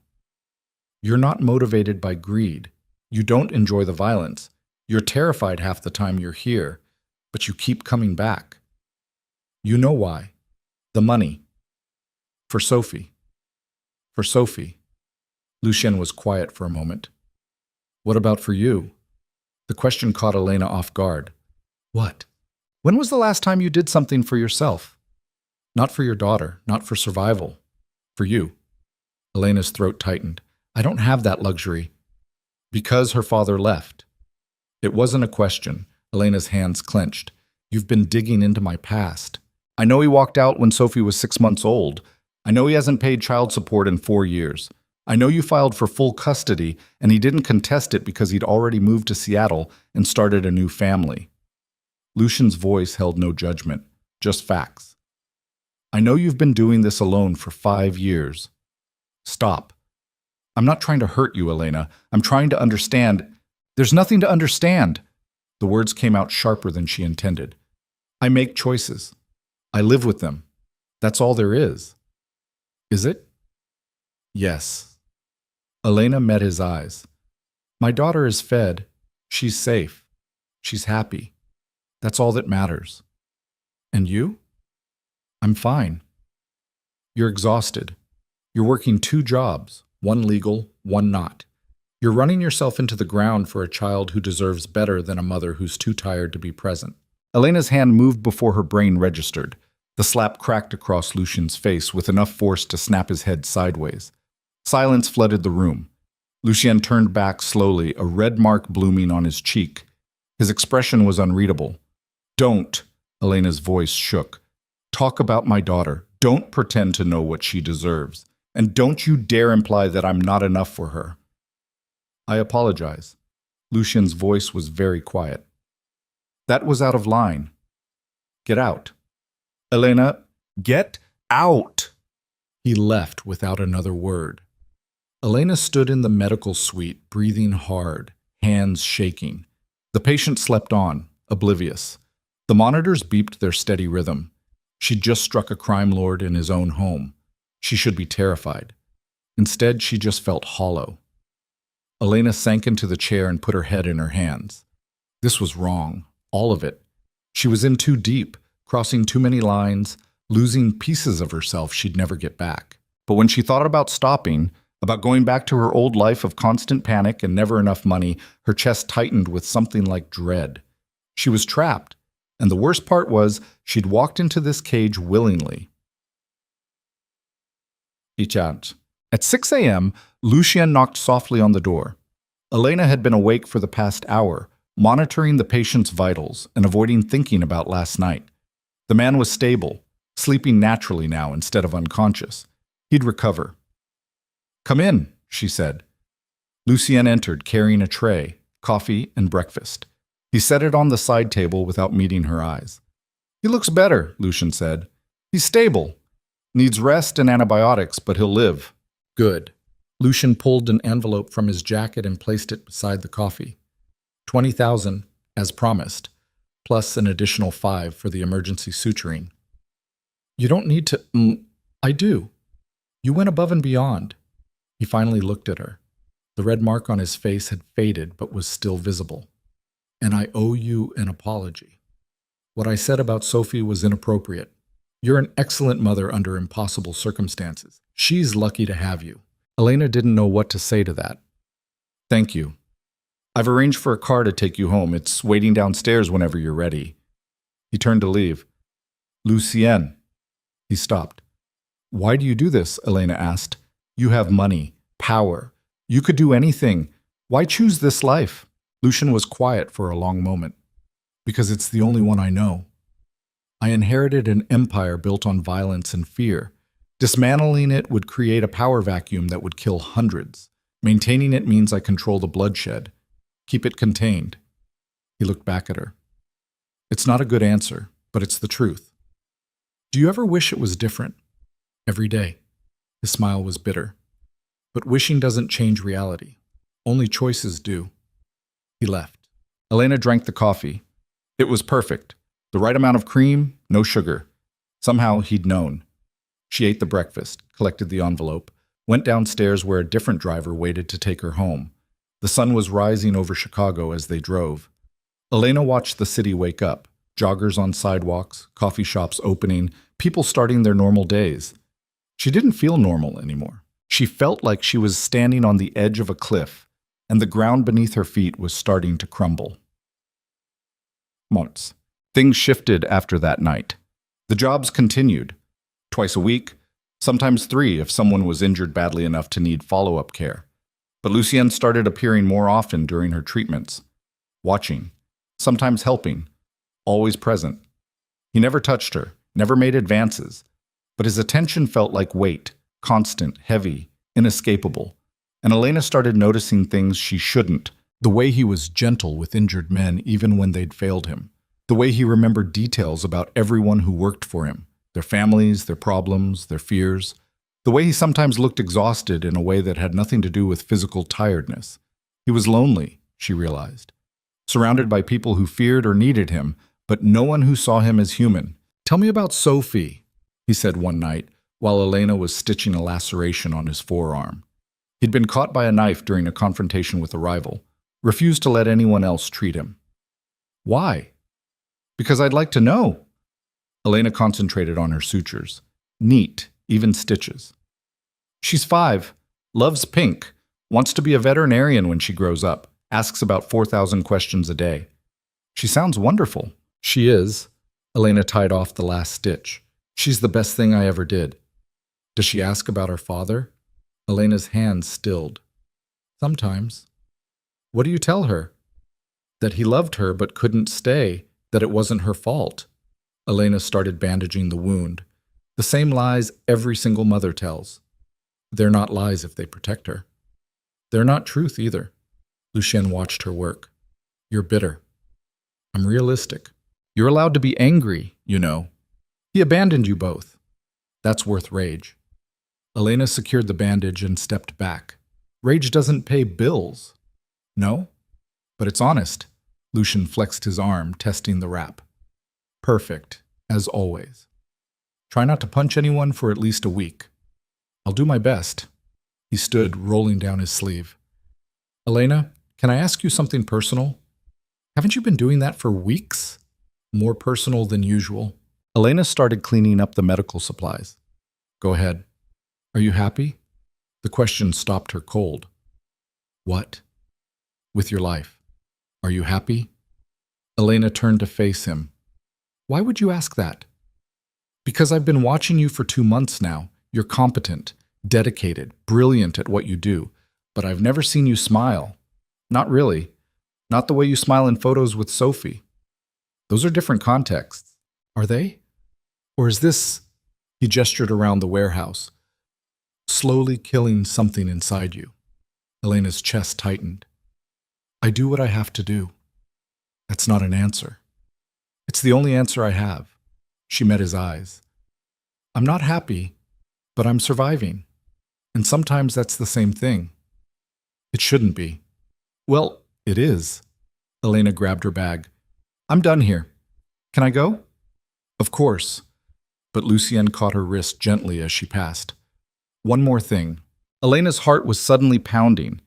S1: You're not motivated by greed. You don't enjoy the violence. You're terrified half the time you're here, but you keep coming back. You know why. The money. For Sophie. For Sophie. Lucien was quiet for a moment. What about for you? The question caught Elena off guard. What? When was the last time you did something for yourself? Not for your daughter, not for survival. For you. Elena's throat tightened. I don't have that luxury. Because her father left. It wasn't a question. Elena's hands clenched. You've been digging into my past. I know he walked out when Sophie was 6 months old. I know he hasn't paid child support in 4 years. I know you filed for full custody, and he didn't contest it because he'd already moved to Seattle and started a new family. Lucien's voice held no judgment, just facts. I know you've been doing this alone for 5 years. Stop. I'm not trying to hurt you, Elena. I'm trying to understand. There's nothing to understand. The words came out sharper than she intended. I make choices. I live with them. That's all there is. Is it? Yes. Elena met his eyes. My daughter is fed. She's safe. She's happy. That's all that matters. And you? I'm fine. You're exhausted. You're working 2 jobs, one legal, one not. You're running yourself into the ground for a child who deserves better than a mother who's too tired to be present. Elena's hand moved before her brain registered. The slap cracked across Lucien's face with enough force to snap his head sideways. Silence flooded the room. Lucien turned back slowly, a red mark blooming on his cheek. His expression was unreadable. Don't, Elena's voice shook. Talk about my daughter. Don't pretend to know what she deserves. And don't you dare imply that I'm not enough for her. I apologize. Lucian's voice was very quiet. That was out of line. Get out. Elena, get out! He left without another word. Elena stood in the medical suite, breathing hard, hands shaking. The patient slept on, oblivious. The monitors beeped their steady rhythm. She'd just struck a crime lord in his own home. She should be terrified. Instead, she just felt hollow. Elena sank into the chair and put her head in her hands. This was wrong, all of it. She was in too deep, crossing too many lines, losing pieces of herself she'd never get back. But when she thought about stopping, about going back to her old life of constant panic and never enough money, her chest tightened with something like dread. She was trapped, and the worst part was she'd walked into this cage willingly. At 6 a.m., Lucien knocked softly on the door. Elena had been awake for the past hour, monitoring the patient's vitals and avoiding thinking about last night. The man was stable, sleeping naturally now instead of unconscious. He'd recover. Come in, she said. Lucien entered, carrying a tray, coffee, and breakfast. He set it on the side table without meeting her eyes. He looks better, Lucien said. He's stable. Needs rest and antibiotics, but he'll live. Good. Lucien pulled an envelope from his jacket and placed it beside the coffee. 20,000, as promised, plus an additional 5 for the emergency suturing. You don't need to. I do. You went above and beyond. He finally looked at her. The red mark on his face had faded but was still visible. And I owe you an apology. What I said about Sophie was inappropriate. You're an excellent mother under impossible circumstances. She's lucky to have you. Elena didn't know what to say to that. Thank you. I've arranged for a car to take you home. It's waiting downstairs whenever you're ready. He turned to leave. Lucien. He stopped. Why do you do this? Elena asked. You have money, power. You could do anything. Why choose this life? Lucien was quiet for a long moment. Because it's the only one I know. I inherited an empire built on violence and fear. Dismantling it would create a power vacuum that would kill hundreds. Maintaining it means I control the bloodshed. Keep it contained. He looked back at her. It's not a good answer, but it's the truth. Do you ever wish it was different? Every day. His smile was bitter. But wishing doesn't change reality. Only choices do. He left. Elena drank the coffee. It was perfect. The right amount of cream, no sugar. Somehow he'd known. She ate the breakfast, collected the envelope, went downstairs where a different driver waited to take her home. The sun was rising over Chicago as they drove. Elena watched the city wake up. Joggers on sidewalks, coffee shops opening, people starting their normal days. She didn't feel normal anymore. She felt like she was standing on the edge of a cliff, and the ground beneath her feet was starting to crumble. Months. Things shifted after that night. The jobs continued. Twice a week, sometimes 3 if someone was injured badly enough to need follow-up care. But Lucien started appearing more often during her treatments. Watching, sometimes helping, always present. He never touched her, never made advances, but his attention felt like weight, constant, heavy, inescapable. And Elena started noticing things she shouldn't. The way he was gentle with injured men even when they'd failed him. The way he remembered details about everyone who worked for him. Their families, their problems, their fears. The way he sometimes looked exhausted in a way that had nothing to do with physical tiredness. He was lonely, she realized. Surrounded by people who feared or needed him, but no one who saw him as human. Tell me about Sophie, he said one night, while Elena was stitching a laceration on his forearm. He'd been caught by a knife during a confrontation with a rival. Refused to let anyone else treat him. Why? Because I'd like to know. Elena concentrated on her sutures. Neat, even stitches. She's 5, loves pink, wants to be a veterinarian when she grows up, asks about 4,000 questions a day. She sounds wonderful. She is. Elena tied off the last stitch. She's the best thing I ever did. Does she ask about her father? Elena's hands stilled. Sometimes. What do you tell her? That he loved her but couldn't stay, that it wasn't her fault. Elena started bandaging the wound. The same lies every single mother tells. They're not lies if they protect her. They're not truth either. Lucien watched her work. You're bitter. I'm realistic. You're allowed to be angry, you know. He abandoned you both. That's worth rage. Elena secured the bandage and stepped back. Rage doesn't pay bills. No? But it's honest. Lucien flexed his arm, testing the wrap. Perfect, as always. Try not to punch anyone for at least a week. I'll do my best. He stood, rolling down his sleeve. Elena, can I ask you something personal? Haven't you been doing that for weeks? More personal than usual. Elena started cleaning up the medical supplies. Go ahead. Are you happy? The question stopped her cold. What? With your life. Are you happy? Elena turned to face him. Why would you ask that? Because I've been watching you for 2 months now. You're competent, dedicated, brilliant at what you do, but I've never seen you smile. Not really. Not the way you smile in photos with Sophie. Those are different contexts. Are they? Or is this, he gestured around the warehouse, slowly killing something inside you? Elena's chest tightened. I do what I have to do. That's not an answer. It's the only answer I have. She met his eyes. I'm not happy, but I'm surviving. And sometimes that's the same thing. It shouldn't be. Well, it is. Elena grabbed her bag. I'm done here. Can I go? Of course. But Lucien caught her wrist gently as she passed. One more thing. Elena's heart was suddenly pounding.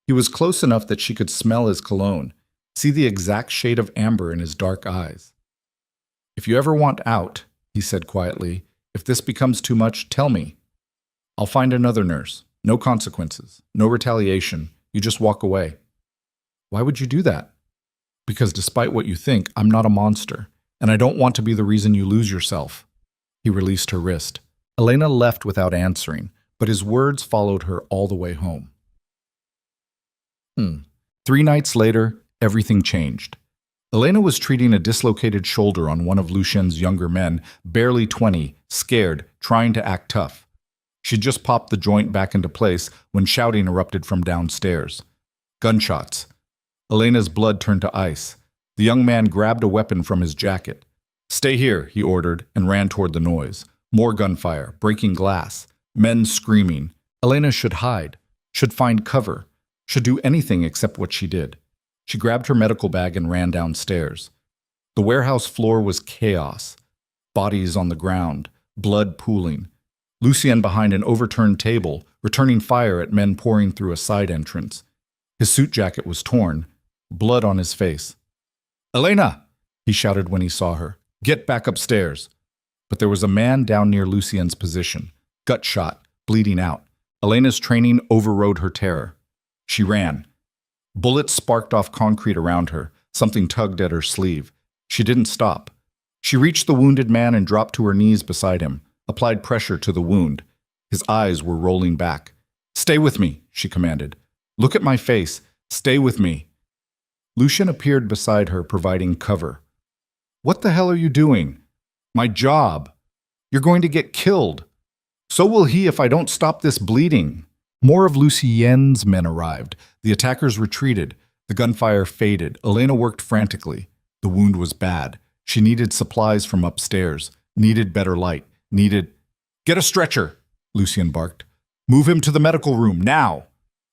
S1: He was close enough that she could smell his cologne, see the exact shade of amber in his dark eyes. If you ever want out, he said quietly, if this becomes too much, tell me. I'll find another nurse. No consequences. No retaliation. You just walk away. Why would you do that? Because despite what you think, I'm not a monster, and I don't want to be the reason you lose yourself. He released her wrist. Elena left without answering, but his words followed her all the way home. 3 nights later, everything changed. Elena was treating a dislocated shoulder on one of Lucien's younger men, barely 20, scared, trying to act tough. She'd just popped the joint back into place when shouting erupted from downstairs. Gunshots. Elena's blood turned to ice. The young man grabbed a weapon from his jacket. Stay here, he ordered, and ran toward the noise. More gunfire, breaking glass, men screaming. Elena should hide, should find cover, should do anything except what she did. She grabbed her medical bag and ran downstairs. The warehouse floor was chaos. Bodies on the ground, blood pooling. Lucien behind an overturned table, returning fire at men pouring through a side entrance. His suit jacket was torn, blood on his face. Elena! He shouted when he saw her. Get back upstairs. But there was a man down near Lucien's position, gut shot, bleeding out. Elena's training overrode her terror. She ran. Bullets sparked off concrete around her. Something tugged at her sleeve. She didn't stop. She reached the wounded man and dropped to her knees beside him, applied pressure to the wound. His eyes were rolling back. Stay with me, she commanded. Look at my face. Stay with me. Lucien appeared beside her, providing cover. What the hell are you doing? My job. You're going to get killed. So will he if I don't stop this bleeding. More of Lucien's men arrived. The attackers retreated. The gunfire faded. Elena worked frantically. The wound was bad. She needed supplies from upstairs. Needed better light. Needed... Get a stretcher, Lucien barked. Move him to the medical room, now.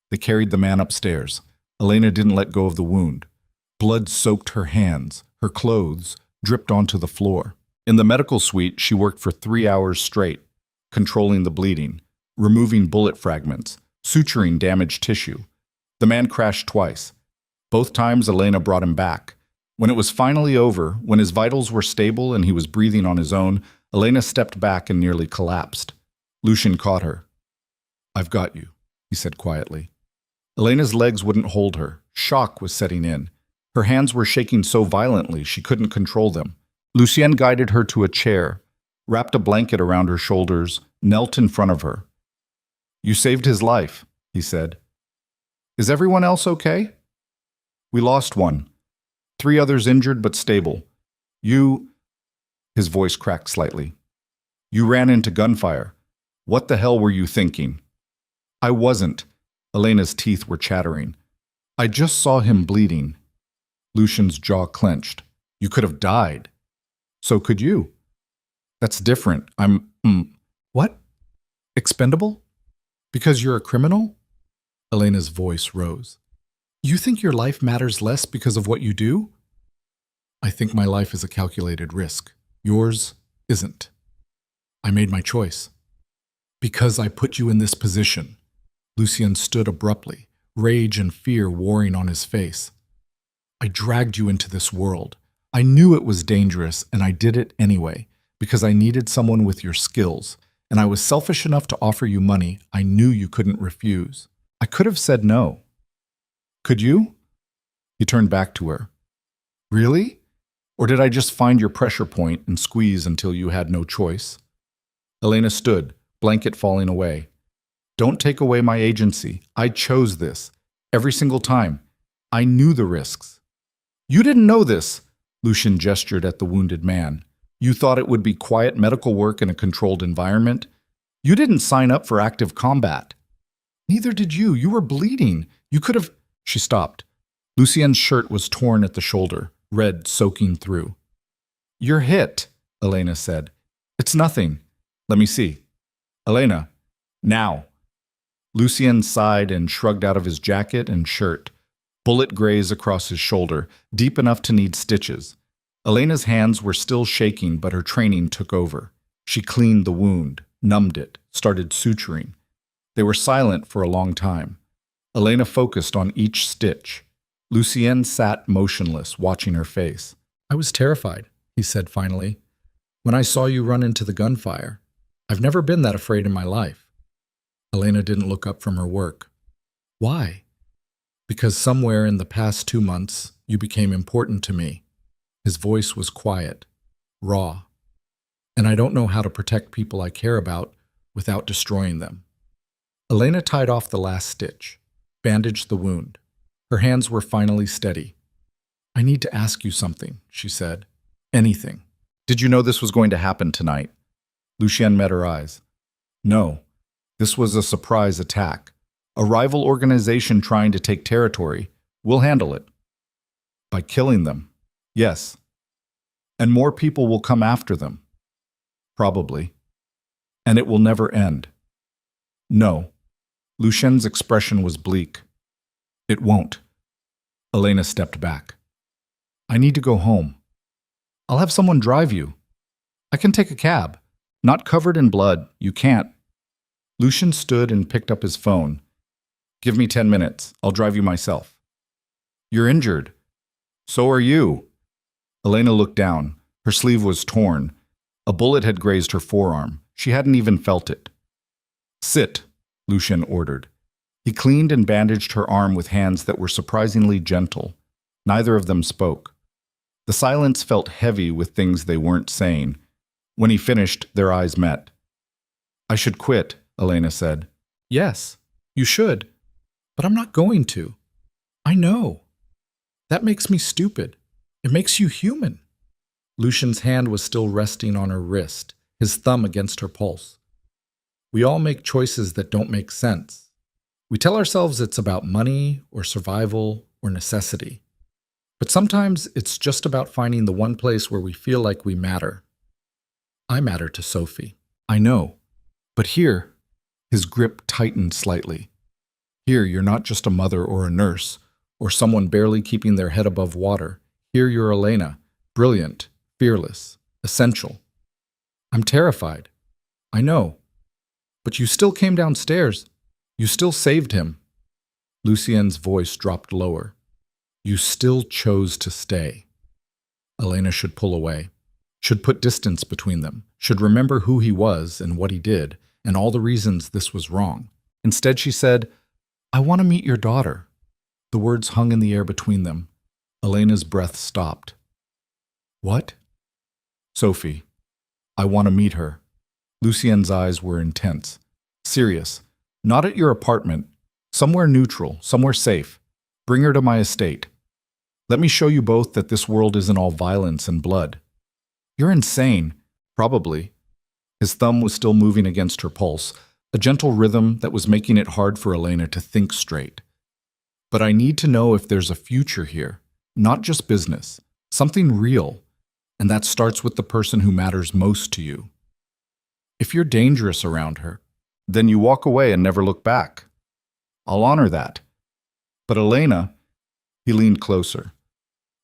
S1: They carried the man upstairs. Elena didn't let go of the wound. Blood soaked her hands. Her clothes dripped onto the floor. In the medical suite, she worked for 3 hours straight, controlling the bleeding, removing bullet fragments, suturing damaged tissue. The man crashed twice. Both times, Elena brought him back. When it was finally over, when his vitals were stable and he was breathing on his own, Elena stepped back and nearly collapsed. Lucien caught her. I've got you, he said quietly. Elena's legs wouldn't hold her. Shock was setting in. Her hands were shaking so violently she couldn't control them. Lucien guided her to a chair, wrapped a blanket around her shoulders, knelt in front of her. You saved his life, he said. Is everyone else okay? We lost one. 3 others injured but stable. You... His voice cracked slightly. You ran into gunfire. What the hell were you thinking? I wasn't. Elena's teeth were chattering. I just saw him bleeding. Lucian's jaw clenched. You could have died. So could you. That's different. What? Expendable? Because you're a criminal? Elena's voice rose. You think your life matters less because of what you do? I think my life is a calculated risk. Yours isn't. I made my choice. Because I put you in this position. Lucian stood abruptly, rage and fear warring on his face. I dragged you into this world. I knew it was dangerous, and I did it anyway, because I needed someone with your skills, and I was selfish enough to offer you money I knew you couldn't refuse. I could have said no. Could you? He turned back to her. Really? Or did I just find your pressure point and squeeze until you had no choice? Elena stood, blanket falling away. Don't take away my agency. I chose this. Every single time. I knew the risks. You didn't know this, Lucian gestured at the wounded man. You thought it would be quiet medical work in a controlled environment. You didn't sign up for active combat. Neither did you. You were bleeding. You could have... She stopped. Lucien's shirt was torn at the shoulder, red soaking through. You're hit, Elena said. It's nothing. Let me see. Elena, now. Lucien sighed and shrugged out of his jacket and shirt. Bullet graze across his shoulder, deep enough to need stitches. Elena's hands were still shaking, but her training took over. She cleaned the wound, numbed it, started suturing. They were silent for a long time. Elena focused on each stitch. Lucien sat motionless, watching her face. I was terrified, he said finally. When I saw you run into the gunfire. I've never been that afraid in my life. Elena didn't look up from her work. Why? Because somewhere in the past 2 months, you became important to me. His voice was quiet, raw. And I don't know how to protect people I care about without destroying them. Elena tied off the last stitch, bandaged the wound. Her hands were finally steady. I need to ask you something, she said. Anything. Did you know this was going to happen tonight? Lucien met her eyes. No. This was a surprise attack. A rival organization trying to take territory. We'll handle it. By killing them. Yes. And more people will come after them. Probably. And it will never end. No. Lucien's expression was bleak. It won't. Elena stepped back. I need to go home. I'll have someone drive you. I can take a cab. Not covered in blood. You can't. Lucien stood and picked up his phone. Give me 10 minutes. I'll drive you myself. You're injured. So are you. Elena looked down. Her sleeve was torn. A bullet had grazed her forearm. She hadn't even felt it. Sit, Lucien ordered. He cleaned and bandaged her arm with hands that were surprisingly gentle. Neither of them spoke. The silence felt heavy with things they weren't saying. When he finished, their eyes met. I should quit, Elena said. Yes, you should. But I'm not going to. I know. That makes me stupid. It makes you human. Lucian's hand was still resting on her wrist, his thumb against her pulse. We all make choices that don't make sense. We tell ourselves it's about money or survival or necessity. But sometimes it's just about finding the one place where we feel like we matter. I matter to Sophie. I know. But here, his grip tightened slightly. Here, you're not just a mother or a nurse, or someone barely keeping their head above water. Here you're Elena, brilliant, fearless, essential. I'm terrified. I know. But you still came downstairs. You still saved him. Lucien's voice dropped lower. You still chose to stay. Elena should pull away, should put distance between them, should remember who he was and what he did, and all the reasons this was wrong. Instead, she said, I want to meet your daughter. The words hung in the air between them. Elena's breath stopped. What? Sophie. I want to meet her. Lucien's eyes were intense, serious. Not at your apartment. Somewhere neutral, somewhere safe. Bring her to my estate. Let me show you both that this world isn't all violence and blood. You're insane. Probably. His thumb was still moving against her pulse, a gentle rhythm that was making it hard for Elena to think straight. But I need to know if there's a future here, not just business, something real, and that starts with the person who matters most to you. If you're dangerous around her, then you walk away and never look back. I'll honor that. But Elena, he leaned closer.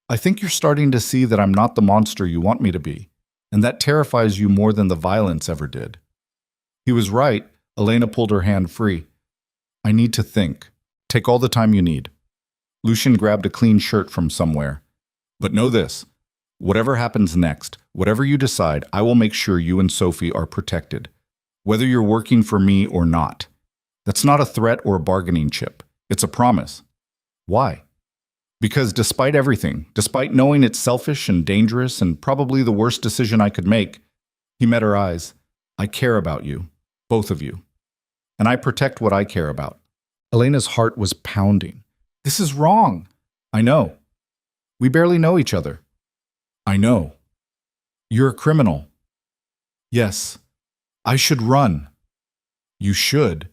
S1: I think you're starting to see that I'm not the monster you want me to be, and that terrifies you more than the violence ever did. He was right. Elena pulled her hand free. I need to think. Take all the time you need. Lucian grabbed a clean shirt from somewhere. But know this. Whatever happens next, whatever you decide, I will make sure you and Sophie are protected, whether you're working for me or not. That's not a threat or a bargaining chip. It's a promise. Why? Because despite everything, despite knowing it's selfish and dangerous and probably the worst decision I could make, he met her eyes. I care about you, both of you. And I protect what I care about. Elena's heart was pounding. This is wrong. I know. We barely know each other. I know. You're a criminal. Yes. I should run. You should.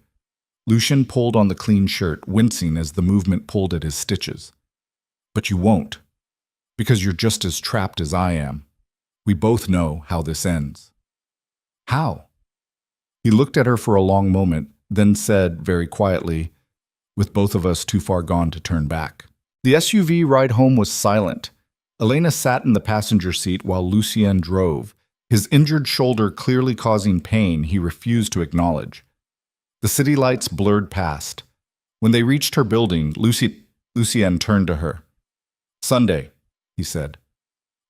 S1: Lucian pulled on the clean shirt, wincing as the movement pulled at his stitches. But you won't, because you're just as trapped as I am. We both know how this ends. How? He looked at her for a long moment, then said very quietly, with both of us too far gone to turn back. The SUV ride home was silent. Elena sat in the passenger seat while Lucien drove, his injured shoulder clearly causing pain he refused to acknowledge. The city lights blurred past. When they reached her building, Lucien turned to her. Sunday, he said.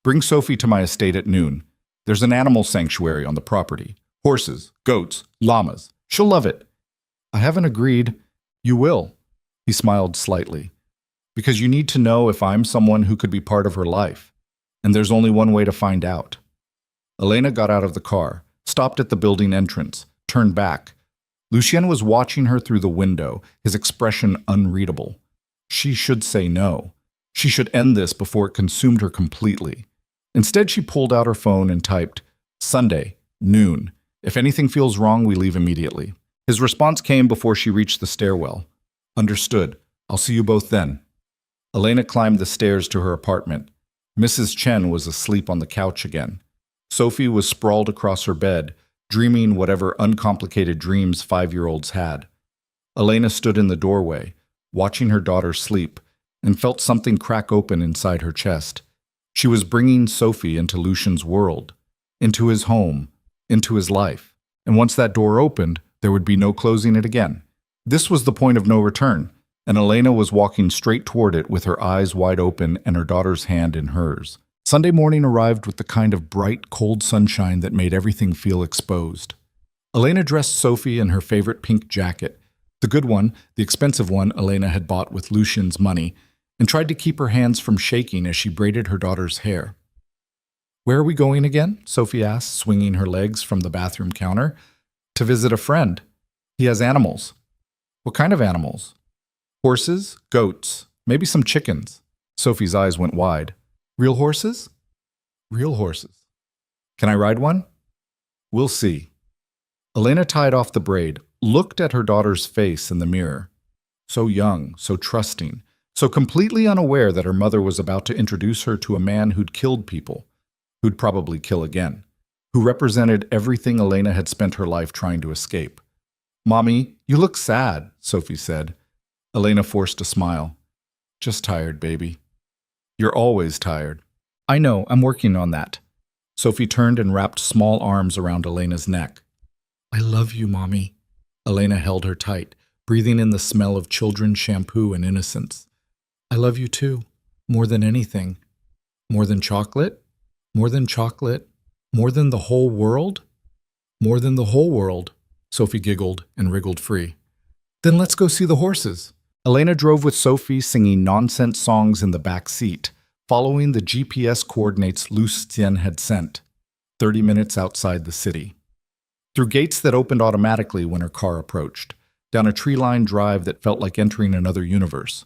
S1: Bring Sophie to my estate at noon. There's an animal sanctuary on the property. Horses, goats, llamas. She'll love it. I haven't agreed. You will. He smiled slightly. Because you need to know if I'm someone who could be part of her life. And there's only one way to find out. Elena got out of the car, stopped at the building entrance, turned back. Lucien was watching her through the window, his expression unreadable. She should say no. She should end this before it consumed her completely. Instead, she pulled out her phone and typed, Sunday, noon. If anything feels wrong, we leave immediately. His response came before she reached the stairwell. Understood. I'll see you both then. Elena climbed the stairs to her apartment. Mrs. Chen was asleep on the couch again. Sophie was sprawled across her bed, dreaming whatever uncomplicated dreams 5-year-olds had. Elena stood in the doorway, watching her daughter sleep, and felt something crack open inside her chest. She was bringing Sophie into Lucian's world, into his home, into his life. And once that door opened, there would be no closing it again. This was the point of no return, and Elena was walking straight toward it with her eyes wide open and her daughter's hand in hers. Sunday morning arrived with the kind of bright, cold sunshine that made everything feel exposed. Elena dressed Sophie in her favorite pink jacket, the good one, the expensive one Elena had bought with Lucian's money, and tried to keep her hands from shaking as she braided her daughter's hair. Where are we going again? Sophie asked, swinging her legs from the bathroom counter. To visit a friend. He has animals. What kind of animals? Horses, goats, maybe some chickens. Sophie's eyes went wide. Real horses? Real horses. Can I ride one? We'll see. Elena tied off the braid, looked at her daughter's face in the mirror. So young, so trusting, so completely unaware that her mother was about to introduce her to a man who'd killed people, who'd probably kill again, who represented everything Elena had spent her life trying to escape. Mommy, you look sad, Sophie said. Elena forced a smile. Just tired, baby. You're always tired. I know, I'm working on that. Sophie turned and wrapped small arms around Elena's neck. I love you, Mommy. Elena held her tight, breathing in the smell of children's shampoo and innocence. I love you too, more than anything. More than chocolate? More than chocolate? More than the whole world? More than the whole world, Sophie giggled and wriggled free. Then let's go see the horses. Elena drove with Sophie, singing nonsense songs in the back seat, following the GPS coordinates Lucien had sent, 30 minutes outside the city. Through gates that opened automatically when her car approached, down a tree-lined drive that felt like entering another universe.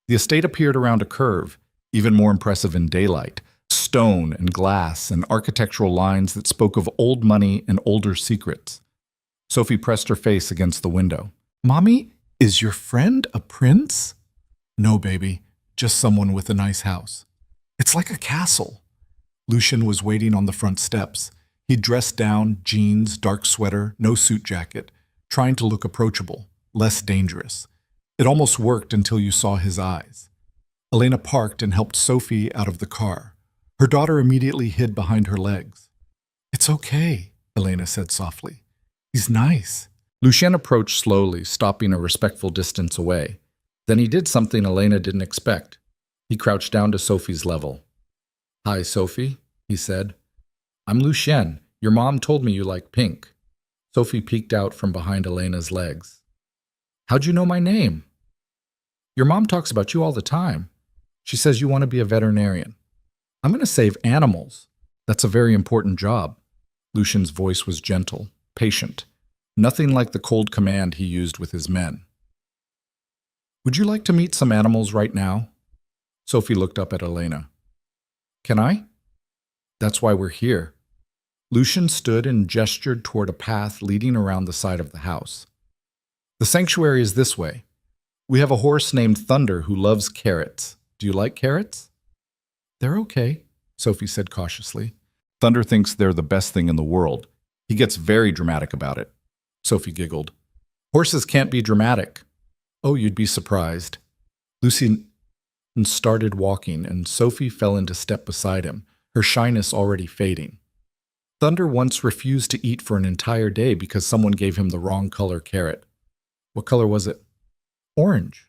S1: The estate appeared around a curve, even more impressive in daylight, stone and glass and architectural lines that spoke of old money and older secrets. Sophie pressed her face against the window. "Mommy, is your friend a prince?" "No, baby, just someone with a nice house." "It's like a castle." Lucien was waiting on the front steps. He'd dressed down, jeans, dark sweater, no suit jacket, trying to look approachable, less dangerous. It almost worked until you saw his eyes. Elena parked and helped Sophie out of the car. Her daughter immediately hid behind her legs. "It's okay," Elena said softly. "He's nice." Lucien approached slowly, stopping a respectful distance away. Then he did something Elena didn't expect. He crouched down to Sophie's level. "Hi, Sophie," he said. "I'm Lucien. Your mom told me you like pink." Sophie peeked out from behind Elena's legs. "How'd you know my name?" "Your mom talks about you all the time. She says you want to be a veterinarian." "I'm going to save animals. That's a very important job." Lucien's voice was gentle, patient, nothing like the cold command he used with his men. "Would you like to meet some animals right now?" Sophie looked up at Elena. "Can I?" "That's why we're here." Lucien stood and gestured toward a path leading around the side of the house. "The sanctuary is this way. We have a horse named Thunder who loves carrots. Do you like carrots?" "They're okay," Sophie said cautiously. "Thunder thinks they're the best thing in the world. He gets very dramatic about it." Sophie giggled. "Horses can't be dramatic." "Oh, you'd be surprised." Lucien started walking, and Sophie fell into step beside him, her shyness already fading. Thunder once refused to eat for an entire day because someone gave him the wrong color carrot. "What color was it?" "Orange.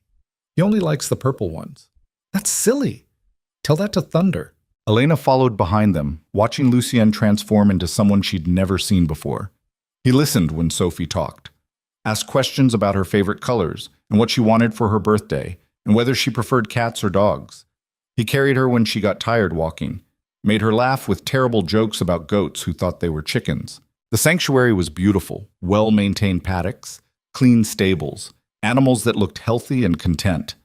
S1: He only likes the purple ones." "That's silly. Tell that to Thunder." Elena followed behind them, watching Lucien transform into someone she'd never seen before. He listened when Sophie talked, asked questions about her favorite colors and what she wanted for her birthday, and whether she preferred cats or dogs. He carried her when she got tired walking, made her laugh with terrible jokes about goats who thought they were chickens. The sanctuary was beautiful, well-maintained paddocks, clean stables, animals that looked healthy and content.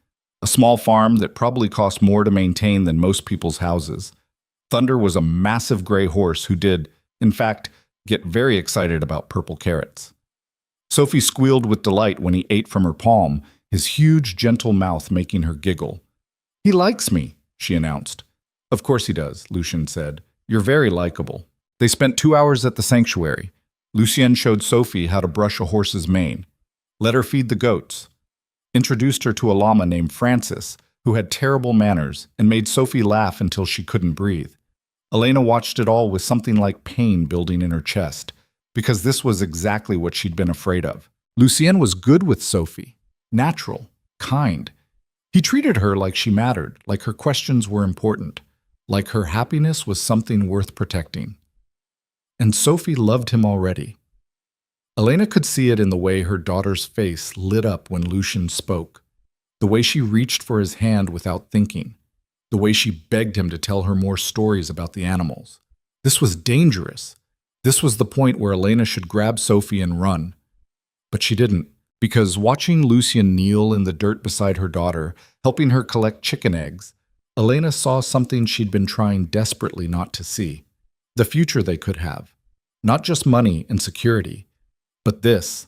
S1: A small farm that probably cost more to maintain than most people's houses. Thunder was a massive gray horse who did, in fact, get very excited about purple carrots. Sophie squealed with delight when he ate from her palm, his huge, gentle mouth making her giggle. "He likes me," she announced. "Of course he does," Lucien said. "You're very likable." They spent 2 hours at the sanctuary. Lucien showed Sophie how to brush a horse's mane, let her feed the goats, introduced her to a llama named Francis, who had terrible manners, and made Sophie laugh until she couldn't breathe. Elena watched it all with something like pain building in her chest, because this was exactly what she'd been afraid of. Lucien was good with Sophie, natural, kind. He treated her like she mattered, like her questions were important, like her happiness was something worth protecting. And Sophie loved him already. Elena could see it in the way her daughter's face lit up when Lucien spoke, the way she reached for his hand without thinking, the way she begged him to tell her more stories about the animals. This was dangerous. This was the point where Elena should grab Sophie and run. But she didn't, because watching Lucien kneel in the dirt beside her daughter, helping her collect chicken eggs, Elena saw something she'd been trying desperately not to see. The future they could have. Not just money and security, but this,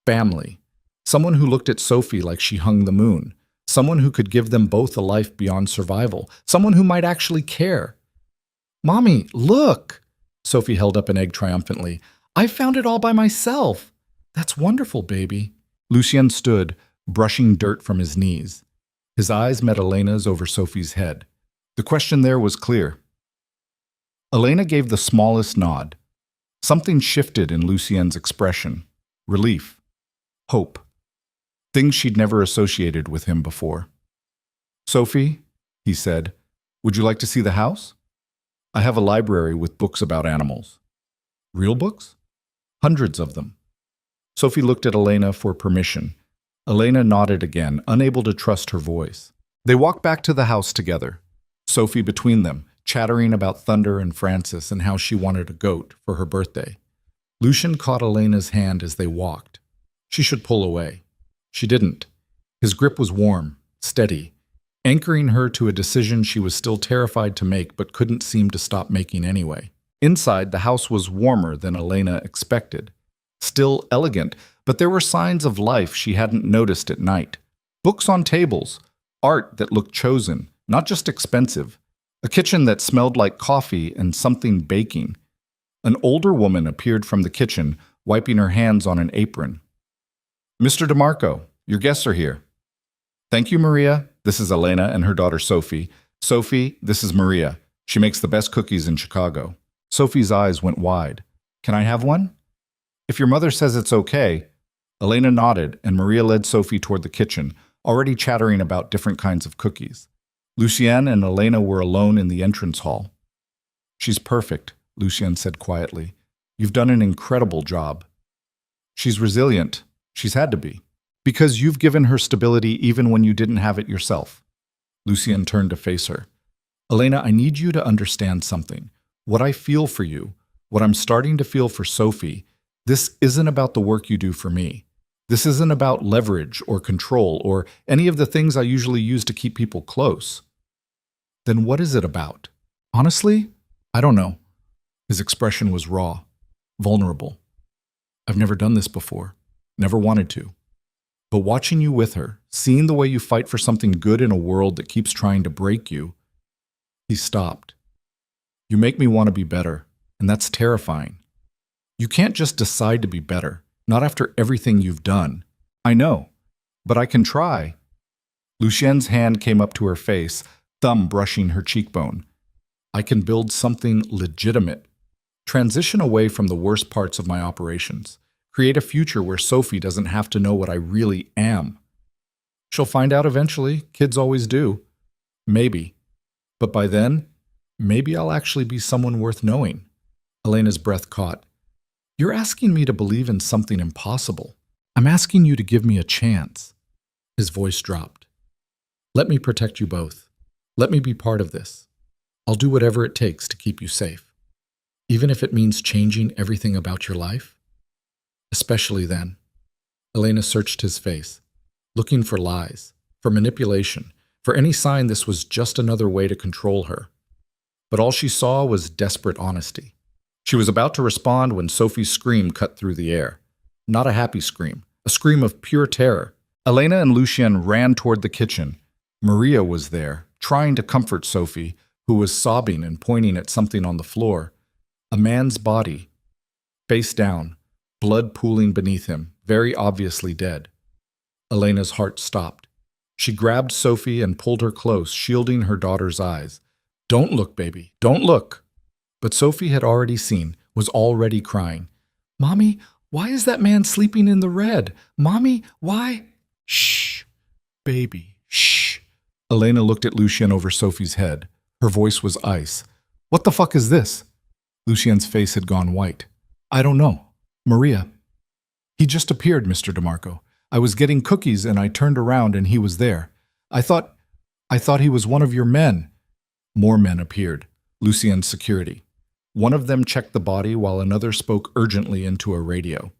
S1: family. Someone who looked at Sophie like she hung the moon. Someone who could give them both a life beyond survival. Someone who might actually care. "Mommy, look!" Sophie held up an egg triumphantly. "I found it all by myself." "That's wonderful, baby." Lucien stood, brushing dirt from his knees. His eyes met Elena's over Sophie's head. The question there was clear. Elena gave the smallest nod. Something shifted in Lucien's expression. Relief. Hope. Things she'd never associated with him before. "Sophie," he said, "would you like to see the house? I have a library with books about animals." "Real books?" "Hundreds of them." Sophie looked at Elena for permission. Elena nodded again, unable to trust her voice. They walked back to the house together, Sophie between them, chattering about Thunder and Francis and how she wanted a goat for her birthday. Lucien caught Elena's hand as they walked. She should pull away. She didn't. His grip was warm, steady, anchoring her to a decision she was still terrified to make but couldn't seem to stop making anyway. Inside, the house was warmer than Elena expected. Still elegant, but there were signs of life she hadn't noticed at night. Books on tables, art that looked chosen, not just expensive, a kitchen that smelled like coffee and something baking. An older woman appeared from the kitchen, wiping her hands on an apron. "Mr. DeMarco, your guests are here." "Thank you, Maria. This is Elena and her daughter Sophie. Sophie, this is Maria. She makes the best cookies in Chicago." Sophie's eyes went wide. "Can I have one?" "If your mother says it's okay." Elena nodded, and Maria led Sophie toward the kitchen, already chattering about different kinds of cookies. Lucienne and Elena were alone in the entrance hall. "She's perfect," Lucienne said quietly. "You've done an incredible job." "She's resilient. She's had to be. Because you've given her stability even when you didn't have it yourself." Lucienne turned to face her. "Elena, I need you to understand something. What I feel for you, what I'm starting to feel for Sophie, this isn't about the work you do for me. This isn't about leverage or control or any of the things I usually use to keep people close." "Then what is it about?" "Honestly, I don't know." His expression was raw, vulnerable. "I've never done this before, never wanted to. But watching you with her, seeing the way you fight for something good in a world that keeps trying to break you." He stopped. "You make me want to be better, and that's terrifying. You can't just decide to be better, not after everything you've done." "I know, but I can try." Lucienne's hand came up to her face, thumb brushing her cheekbone. "I can build something legitimate. Transition away from the worst parts of my operations. Create a future where Sophie doesn't have to know what I really am. She'll find out eventually, kids always do. Maybe. But by then, maybe I'll actually be someone worth knowing." Elena's breath caught. "You're asking me to believe in something impossible. I'm asking you to give me a chance." His voice dropped. "Let me protect you both. Let me be part of this. I'll do whatever it takes to keep you safe. Even if it means changing everything about your life. Especially then." Elena searched his face, looking for lies, for manipulation, for any sign this was just another way to control her. But all she saw was desperate honesty. She was about to respond when Sophie's scream cut through the air. Not a happy scream, a scream of pure terror. Elena and Lucienne ran toward the kitchen. Maria was there, trying to comfort Sophie, who was sobbing and pointing at something on the floor. A man's body, face down, blood pooling beneath him, very obviously dead. Elena's heart stopped. She grabbed Sophie and pulled her close, shielding her daughter's eyes. "Don't look, baby, don't look." But Sophie had already seen, was already crying. "Mommy, why is that man sleeping in the red? Mommy, why?" "Shh, baby, shh." Elena looked at Lucienne over Sophie's head. Her voice was ice. "What the fuck is this?" Lucienne's face had gone white. "I don't know. Maria. He just appeared, Mr. DeMarco. I was getting cookies and I turned around and he was there. I thought he was one of your men." More men appeared. Lucienne's security. One of them checked the body while another spoke urgently into a radio.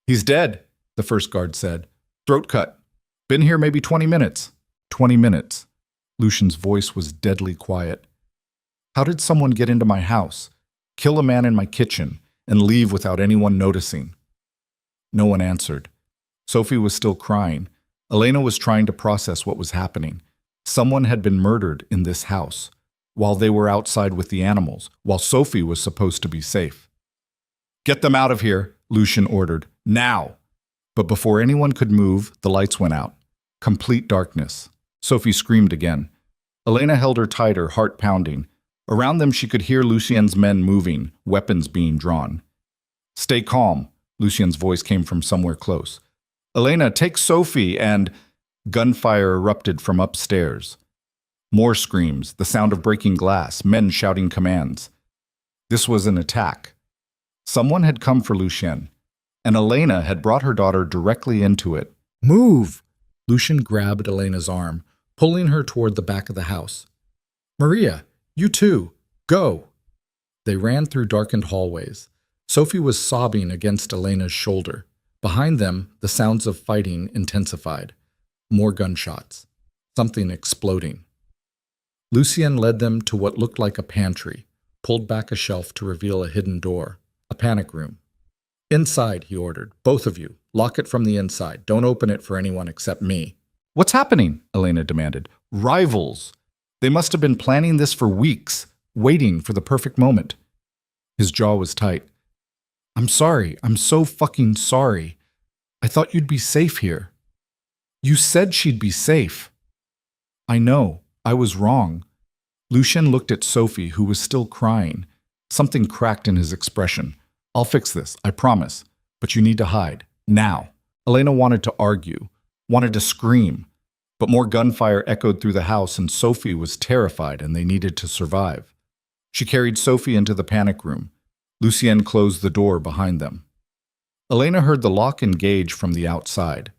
S1: "He's dead," the first guard said. "Throat cut. Been here maybe 20 minutes. 20 minutes. Lucienne's voice was deadly quiet. "How did someone get into my house, kill a man in my kitchen, and leave without anyone noticing?" No one answered. Sophie was still crying. Elena was trying to process what was happening. Someone had been murdered in this house, while they were outside with the animals, while Sophie was supposed to be safe. "Get them out of here," Lucienne ordered. "Now!" But before anyone could move, the lights went out. Complete darkness. Sophie screamed again. Elena held her tighter, heart pounding. Around them she could hear Lucienne's men moving, weapons being drawn. "Stay calm," Lucienne's voice came from somewhere close. "Elena, take Sophie and—" Gunfire erupted from upstairs. More screams, the sound of breaking glass, men shouting commands. This was an attack. Someone had come for Lucienne, and Elena had brought her daughter directly into it. "Move!" Lucienne grabbed Elena's arm, pulling her toward the back of the house. "Maria, you too. Go!" They ran through darkened hallways. Sophie was sobbing against Elena's shoulder. Behind them, the sounds of fighting intensified. More gunshots. Something exploding. Lucien led them to what looked like a pantry, pulled back a shelf to reveal a hidden door. A panic room. Inside, he ordered. Both of you. Lock it from the inside. Don't open it for anyone except me. What's happening? Elena demanded. Rivals. They must have been planning this for weeks, waiting for the perfect moment. His jaw was tight. I'm sorry. I'm so fucking sorry. I thought you'd be safe here. You said she'd be safe. I know. I was wrong. Lucien looked at Sophie, who was still crying. Something cracked in his expression. I'll fix this, I promise. But you need to hide. Now. Elena wanted to argue, wanted to scream. But more gunfire echoed through the house, and Sophie was terrified, and they needed to survive. She carried Sophie into the panic room. Lucien closed the door behind them. Elena heard the lock engage from the outside.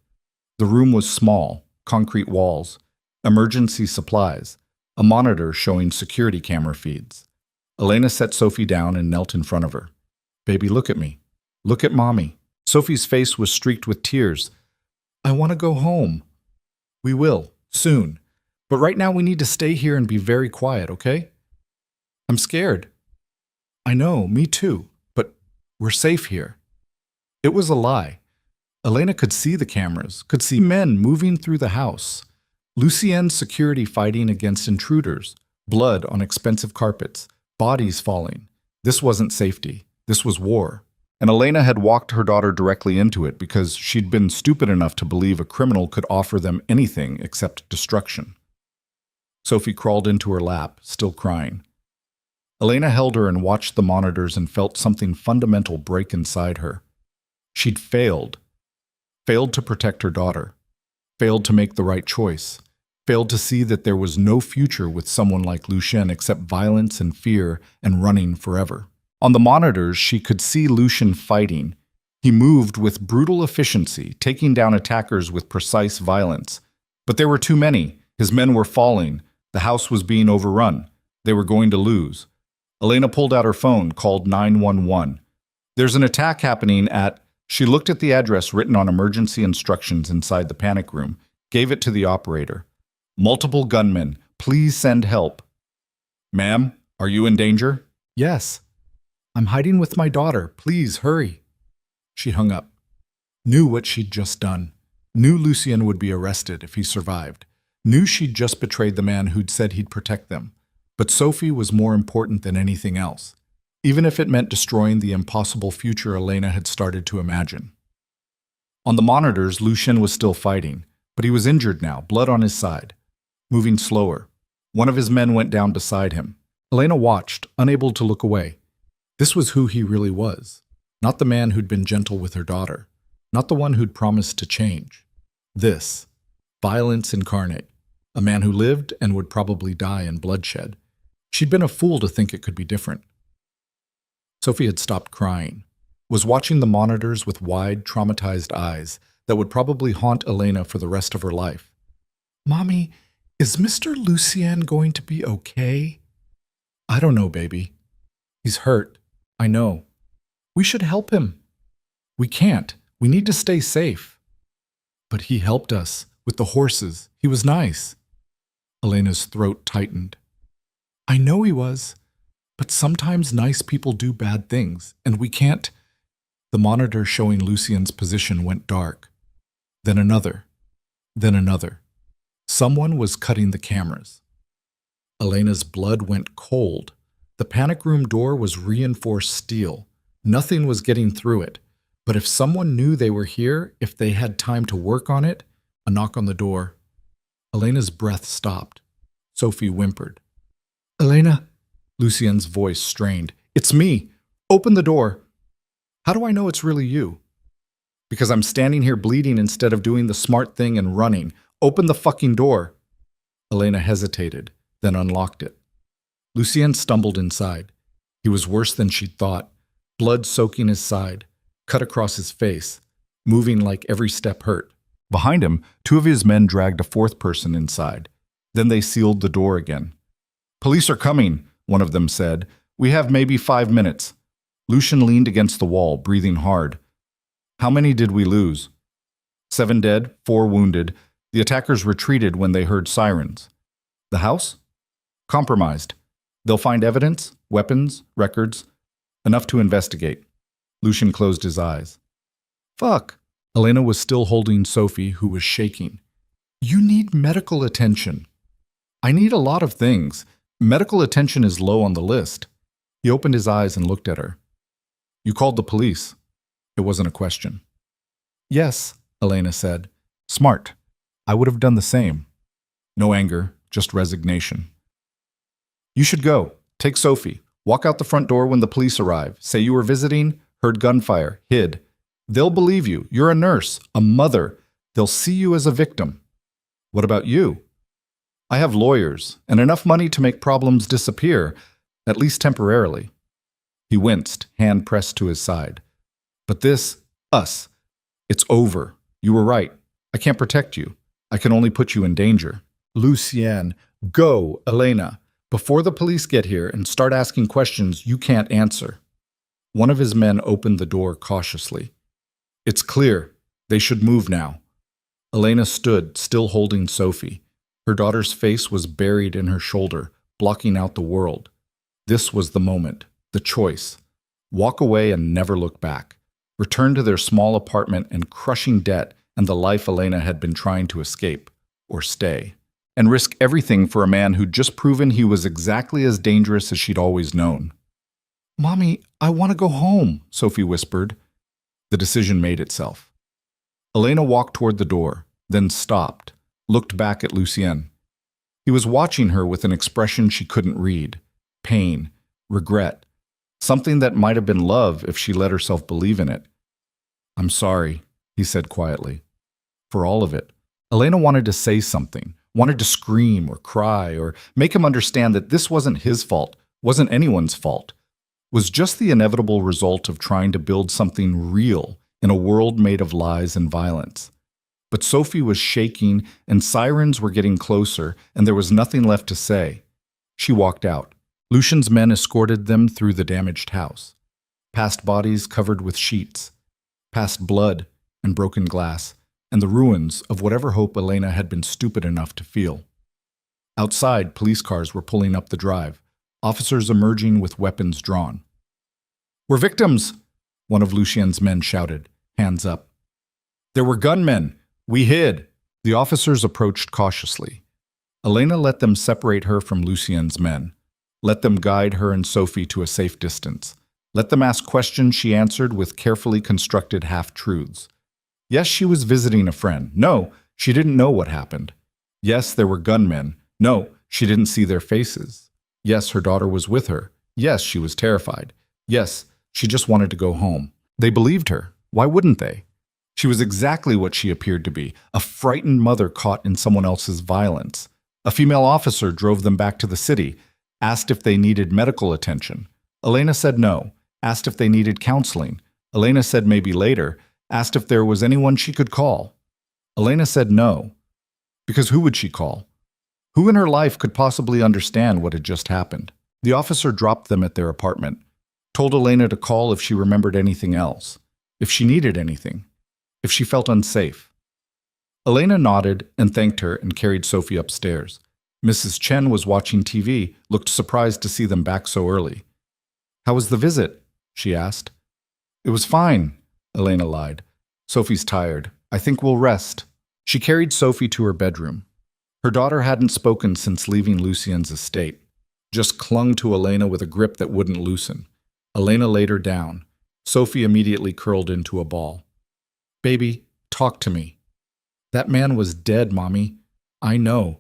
S1: The room was small, concrete walls, emergency supplies, a monitor showing security camera feeds. Elena set Sophie down and knelt in front of her. Baby, look at me. Look at Mommy. Sophie's face was streaked with tears. I want to go home. We will, soon. But right now we need to stay here and be very quiet, okay? I'm scared. I know, me too. But we're safe here. It was a lie. Elena could see the cameras, could see men moving through the house. Lucien's security fighting against intruders, blood on expensive carpets, bodies falling. This wasn't safety. This was war. And Elena had walked her daughter directly into it because she'd been stupid enough to believe a criminal could offer them anything except destruction. Sophie crawled into her lap, still crying. Elena held her and watched the monitors and felt something fundamental break inside her. She'd failed. Failed to protect her daughter. Failed to make the right choice. Failed to see that there was no future with someone like Lucien except violence and fear and running forever. On the monitors, she could see Lucien fighting. He moved with brutal efficiency, taking down attackers with precise violence. But there were too many. His men were falling. The house was being overrun. They were going to lose. Elena pulled out her phone, called 911. There's an attack happening at... She looked at the address written on emergency instructions inside the panic room, gave it to the operator. Multiple gunmen. Please send help. Ma'am, are you in danger? Yes. I'm hiding with my daughter. Please, hurry. She hung up. Knew what she'd just done. Knew Lucien would be arrested if he survived. Knew she'd just betrayed the man who'd said he'd protect them. But Sophie was more important than anything else, even if it meant destroying the impossible future Elena had started to imagine. On the monitors, Lucien was still fighting, but he was injured now, blood on his side. Moving slower. One of his men went down beside him. Elena watched, unable to look away. This was who he really was. Not the man who'd been gentle with her daughter. Not the one who'd promised to change. This. Violence incarnate. A man who lived and would probably die in bloodshed. She'd been a fool to think it could be different. Sophie had stopped crying, was watching the monitors with wide, traumatized eyes that would probably haunt Elena for the rest of her life. Mommy, is Mr. Lucien going to be okay? I don't know, baby. He's hurt. I know. We should help him. We can't. We need to stay safe. But he helped us with the horses. He was nice. Elena's throat tightened. I know he was. But sometimes nice people do bad things, and we can't... The monitor showing Lucien's position went dark. Then another. Then another. Someone was cutting the cameras. Elena's blood went cold. The panic room door was reinforced steel. Nothing was getting through it. But if someone knew they were here, if they had time to work on it, a knock on the door. Elena's breath stopped. Sophie whimpered. Elena... Lucien's voice strained. It's me. Open the door. How do I know it's really you? Because I'm standing here bleeding instead of doing the smart thing and running. Open the fucking door. Elena hesitated, then unlocked it. Lucien stumbled inside. He was worse than she'd thought. Blood soaking his side, cut across his face, moving like every step hurt. Behind him, two of his men dragged a fourth person inside. Then they sealed the door again. Police are coming, one of them said. We have maybe 5 minutes. Lucien leaned against the wall, breathing hard. How many did we lose? 7 dead, 4 wounded. The attackers retreated when they heard sirens. The house? Compromised. They'll find evidence, weapons, records, enough to investigate. Lucian closed his eyes. Fuck. Elena was still holding Sophie, who was shaking. You need medical attention. I need a lot of things. Medical attention is low on the list. He opened his eyes and looked at her. You called the police. It wasn't a question. Yes, Elena said. Smart. I would have done the same. No anger, just resignation. You should go. Take Sophie. Walk out the front door when the police arrive. Say you were visiting, heard gunfire, hid. They'll believe you. You're a nurse, a mother. They'll see you as a victim. What about you? I have lawyers and enough money to make problems disappear, at least temporarily. He winced, hand pressed to his side. But us, it's over. You were right. I can't protect you. I can only put you in danger. Lucien, go, Elena. Before the police get here and start asking questions you can't answer. One of his men opened the door cautiously. It's clear. They should move now. Elena stood, still holding Sophie. Her daughter's face was buried in her shoulder, blocking out the world. This was the moment, the choice. Walk away and never look back. Return to their small apartment and crushing debt and the life Elena had been trying to escape, or stay. And risk everything for a man who'd just proven he was exactly as dangerous as she'd always known. Mommy, I want to go home, Sophie whispered. The decision made itself. Elena walked toward the door, then stopped, looked back at Lucien. He was watching her with an expression she couldn't read. Pain, regret, something that might have been love if she let herself believe in it. I'm sorry, he said quietly. For all of it. Elena wanted to say something, wanted to scream or cry or make him understand that this wasn't his fault, wasn't anyone's fault, was just the inevitable result of trying to build something real in a world made of lies and violence. But Sophie was shaking and sirens were getting closer and there was nothing left to say. She walked out. Lucian's men escorted them through the damaged house, past bodies covered with sheets, past blood and broken glass, and the ruins of whatever hope Elena had been stupid enough to feel. Outside, police cars were pulling up the drive, officers emerging with weapons drawn. We're victims, one of Lucien's men shouted, hands up. There were gunmen. We hid. The officers approached cautiously. Elena let them separate her from Lucien's men. Let them guide her and Sophie to a safe distance. Let them ask questions she answered with carefully constructed half-truths. Yes, she was visiting a friend. No, she didn't know what happened. Yes, there were gunmen. No, she didn't see their faces. Yes, her daughter was with her. Yes, she was terrified. Yes, she just wanted to go home. They believed her. Why wouldn't they? She was exactly what she appeared to be, a frightened mother caught in someone else's violence. A female officer drove them back to the city, asked if they needed medical attention. Elena said no, asked if they needed counseling. Elena said maybe later, asked if there was anyone she could call. Elena said no, because who would she call? Who in her life could possibly understand what had just happened? The officer dropped them at their apartment, told Elena to call if she remembered anything else, if she needed anything, if she felt unsafe. Elena nodded and thanked her and carried Sophie upstairs. Mrs. Chen was watching TV, looked surprised to see them back so early. How was the visit? She asked. It was fine, Elena lied. Sophie's tired. I think we'll rest. She carried Sophie to her bedroom. Her daughter hadn't spoken since leaving Lucien's estate, just clung to Elena with a grip that wouldn't loosen. Elena laid her down. Sophie immediately curled into a ball. Baby, talk to me. That man was dead, Mommy. I know.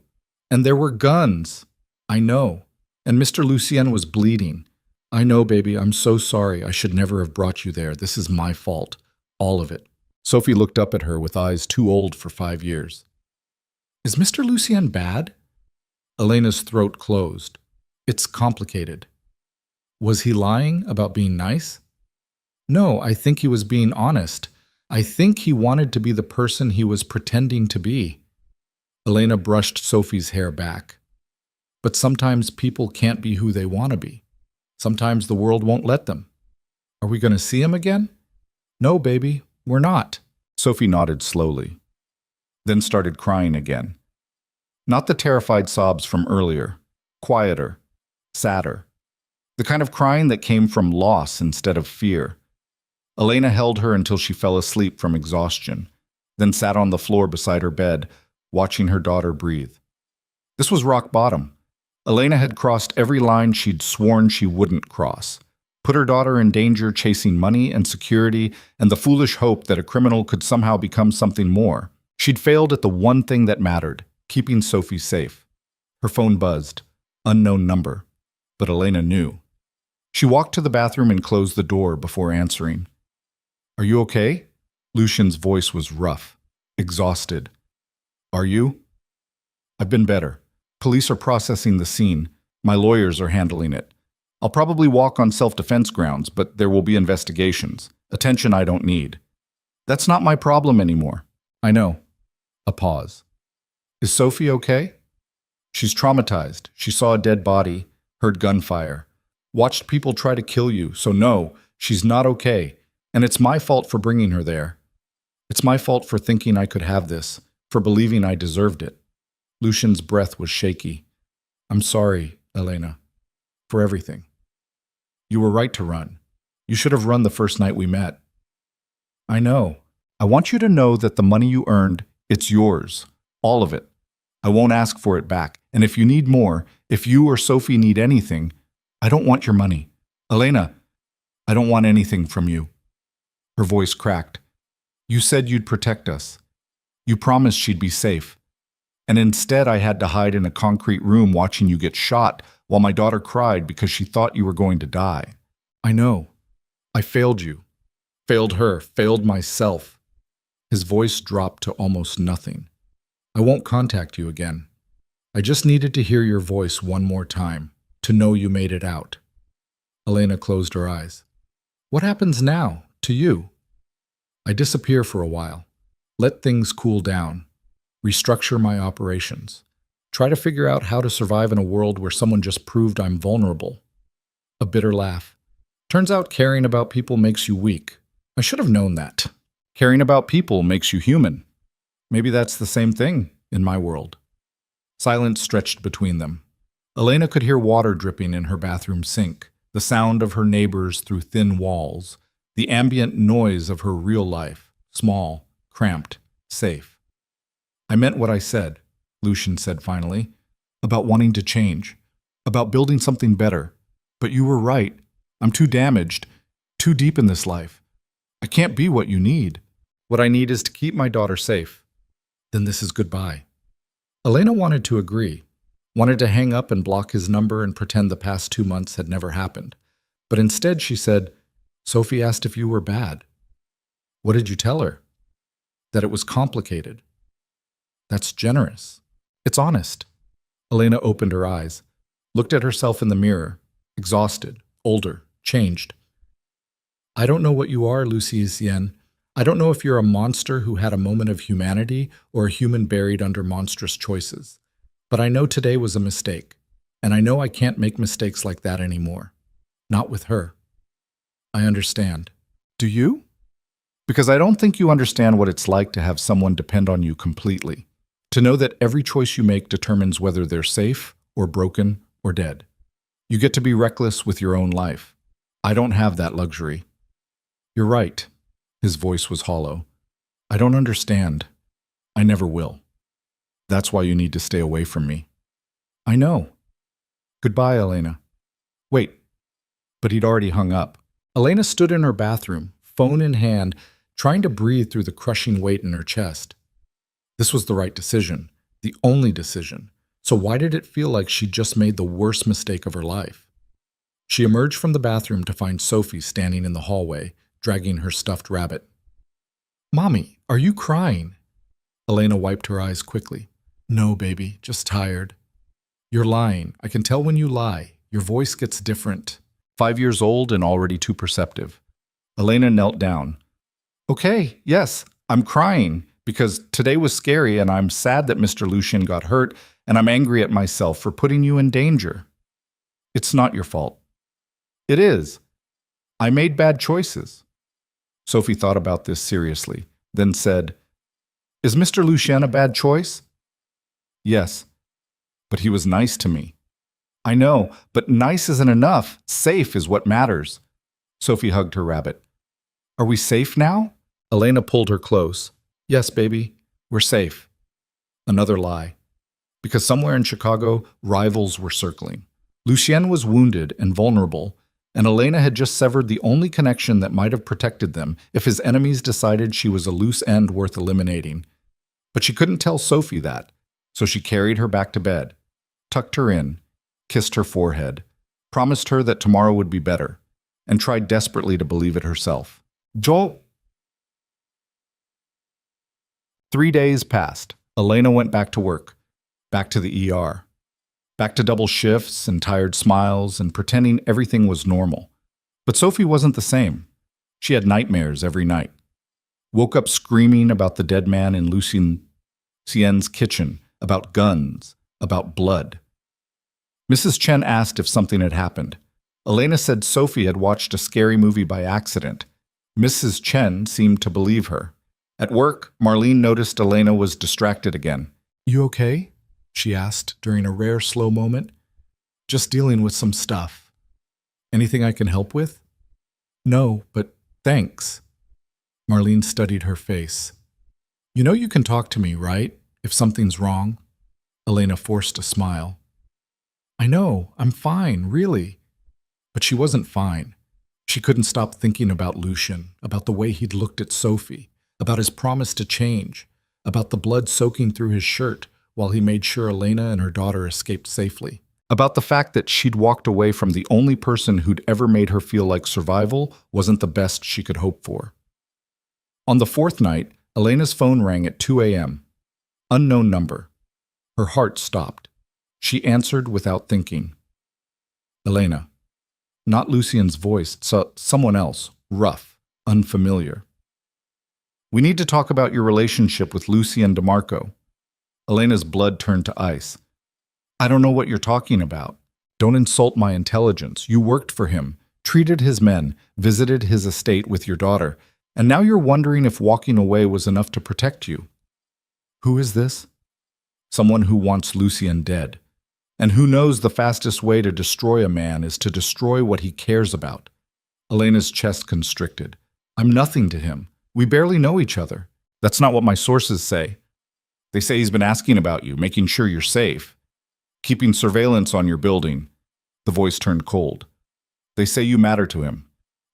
S1: And there were guns. I know. And Mr. Lucien was bleeding. I know, baby. I'm so sorry. I should never have brought you there. This is my fault. All of it. Sophie looked up at her with eyes too old for 5 years. Is Mr. Lucien bad? Elena's throat closed. It's complicated. Was he lying about being nice? No, I think he was being honest. I think he wanted to be the person he was pretending to be. Elena brushed Sophie's hair back. But sometimes people can't be who they want to be. Sometimes the world won't let them. Are we going to see him again? No, baby, we're not. Sophie nodded slowly, then started crying again. Not the terrified sobs from earlier, quieter, sadder. The kind of crying that came from loss instead of fear. Elena held her until she fell asleep from exhaustion, then sat on the floor beside her bed, watching her daughter breathe. This was rock bottom. Elena had crossed every line she'd sworn she wouldn't cross. Put her daughter in danger chasing money and security and the foolish hope that a criminal could somehow become something more. She'd failed at the one thing that mattered, keeping Sophie safe. Her phone buzzed. Unknown number. But Elena knew. She walked to the bathroom and closed the door before answering. "Are you okay?" Lucian's voice was rough, exhausted. "Are you?" "I've been better. Police are processing the scene. My lawyers are handling it. I'll probably walk on self-defense grounds, but there will be investigations. Attention I don't need. That's not my problem anymore." "I know." A pause. "Is Sophie okay?" "She's traumatized. She saw a dead body, heard gunfire, watched people try to kill you, so no, she's not okay. And it's my fault for bringing her there. It's my fault for thinking I could have this, for believing I deserved it." Lucian's breath was shaky. "I'm sorry, Elena, for everything. You were right to run. You should have run the first night we met." "I know. I want you to know that the money you earned, it's yours. All of it. I won't ask for it back. And if you need more, if you or Sophie need anything, I don't want your money. Elena, I don't want anything from you." Her voice cracked. "You said you'd protect us. You promised she'd be safe. And instead I had to hide in a concrete room watching you get shot while my daughter cried because she thought you were going to die. I know. I failed you. Failed her. Failed myself." His voice dropped to almost nothing. "I won't contact you again. I just needed to hear your voice one more time, to know you made it out." Elena closed her eyes. "What happens now, to you?" "I disappear for a while. Let things cool down. Restructure my operations. Try to figure out how to survive in a world where someone just proved I'm vulnerable." A bitter laugh. "Turns out caring about people makes you weak. I should have known that. Caring about people makes you human. Maybe that's the same thing in my world." Silence stretched between them. Elena could hear water dripping in her bathroom sink, the sound of her neighbors through thin walls, the ambient noise of her real life, small, cramped, safe. "I meant what I said," Lucian said finally, "about wanting to change, about building something better. But you were right. I'm too damaged, too deep in this life. I can't be what you need. What I need is to keep my daughter safe." "Then this is goodbye." Elena wanted to agree, wanted to hang up and block his number and pretend the past 2 months had never happened. But instead she said, "Sophie asked if you were bad." "What did you tell her?" "That it was complicated." "That's generous. It's honest." Elena opened her eyes, looked at herself in the mirror, exhausted, older, changed. "I don't know what you are, Lucienne. I don't know if you're a monster who had a moment of humanity or a human buried under monstrous choices. But I know today was a mistake, and I know I can't make mistakes like that anymore. Not with her." "I understand." "Do you?" "Because I don't think you understand what it's like to have someone depend on you completely. To know that every choice you make determines whether they're safe or broken or dead. You get to be reckless with your own life. I don't have that luxury." "You're right." His voice was hollow. "I don't understand. I never will. That's why you need to stay away from me." "I know." "Goodbye, Elena." "Wait." But he'd already hung up. Elena stood in her bathroom, phone in hand, trying to breathe through the crushing weight in her chest. This was the right decision, the only decision. So why did it feel like she'd just made the worst mistake of her life? She emerged from the bathroom to find Sophie standing in the hallway, dragging her stuffed rabbit. "Mommy, are you crying?" Elena wiped her eyes quickly. "No, baby, just tired." "You're lying. I can tell when you lie. Your voice gets different." 5 years old and already too perceptive. Elena knelt down. "Okay, yes, I'm crying because today was scary and I'm sad that Mr. Lucian got hurt and I'm angry at myself for putting you in danger." "It's not your fault." "It is. I made bad choices." Sophie thought about this seriously, then said, "Is Mr. Lucian a bad choice?" "Yes, but he was nice to me." I know, but nice isn't enough. Safe is what matters. Sophie hugged her rabbit. Are we safe now? Elena pulled her close. Yes, baby, we're safe. Another lie. Because somewhere in Chicago, rivals were circling. Lucien was wounded and vulnerable, and Elena had just severed the only connection that might have protected them if his enemies decided she was a loose end worth eliminating. But she couldn't tell Sophie that, so she carried her back to bed, tucked her in, kissed her forehead, promised her that tomorrow would be better, and tried desperately to believe it herself. Joel. 3 days passed. Elena went back to work, back to the ER, back to double shifts and tired smiles and pretending everything was normal. But Sophie wasn't the same. She had nightmares every night. Woke up screaming about the dead man in Lucien's kitchen, about guns, about blood. Mrs. Chen asked if something had happened. Elena said Sophie had watched a scary movie by accident. Mrs. Chen seemed to believe her. At work, Marlene noticed Elena was distracted again. You okay? She asked during a rare slow moment. Just dealing with some stuff. Anything I can help with? No, but thanks. Marlene studied her face. You know you can talk to me, right? If something's wrong? Elena forced a smile. I know, I'm fine, really. But she wasn't fine. She couldn't stop thinking about Lucien, about the way he'd looked at Sophie, about his promise to change, about the blood soaking through his shirt while he made sure Elena and her daughter escaped safely, about the fact that she'd walked away from the only person who'd ever made her feel like survival wasn't the best she could hope for. On the fourth night, Elena's phone rang at 2 a.m. Unknown number. Her heart stopped. She answered without thinking. Elena. Not Lucien's voice, someone else, rough, unfamiliar. We need to talk about your relationship with Lucien DeMarco. Elena's blood turned to ice. I don't know what you're talking about. Don't insult my intelligence. You worked for him, treated his men, visited his estate with your daughter, and now you're wondering if walking away was enough to protect you. Who is this? Someone who wants Lucien dead, and who knows the fastest way to destroy a man is to destroy what he cares about. Elena's chest constricted. I'm nothing to him. We barely know each other. That's not what my sources say. They say he's been asking about you, making sure you're safe, keeping surveillance on your building. The voice turned cold. They say you matter to him,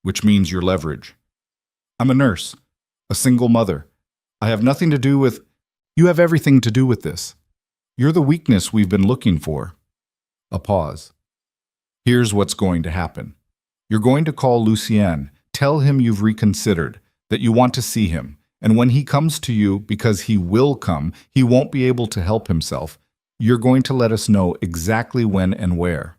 S1: which means you're leverage. I'm a nurse, a single mother. I have nothing to do with... You have everything to do with this. You're the weakness we've been looking for. A pause. Here's what's going to happen. You're going to call Lucien, tell him you've reconsidered, that you want to see him, and when he comes to you, because he will come, he won't be able to help himself. You're going to let us know exactly when and where.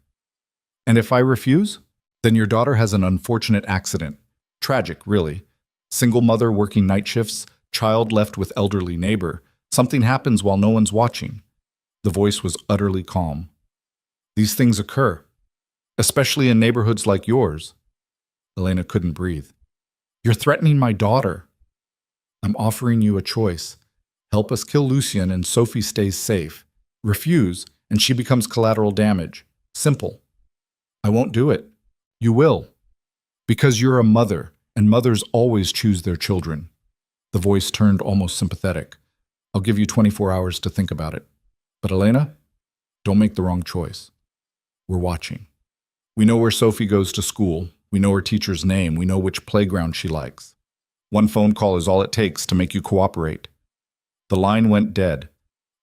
S1: And if I refuse, then your daughter has an unfortunate accident. Tragic, really. Single mother working night shifts, child left with elderly neighbor. Something happens while no one's watching. The voice was utterly calm. These things occur, especially in neighborhoods like yours. Elena couldn't breathe. You're threatening my daughter. I'm offering you a choice. Help us kill Lucien and Sophie stays safe. Refuse, and she becomes collateral damage. Simple. I won't do it. You will. Because you're a mother, and mothers always choose their children. The voice turned almost sympathetic. I'll give you 24 hours to think about it. But Elena, don't make the wrong choice. We're watching. We know where Sophie goes to school. We know her teacher's name. We know which playground she likes. One phone call is all it takes to make you cooperate. The line went dead.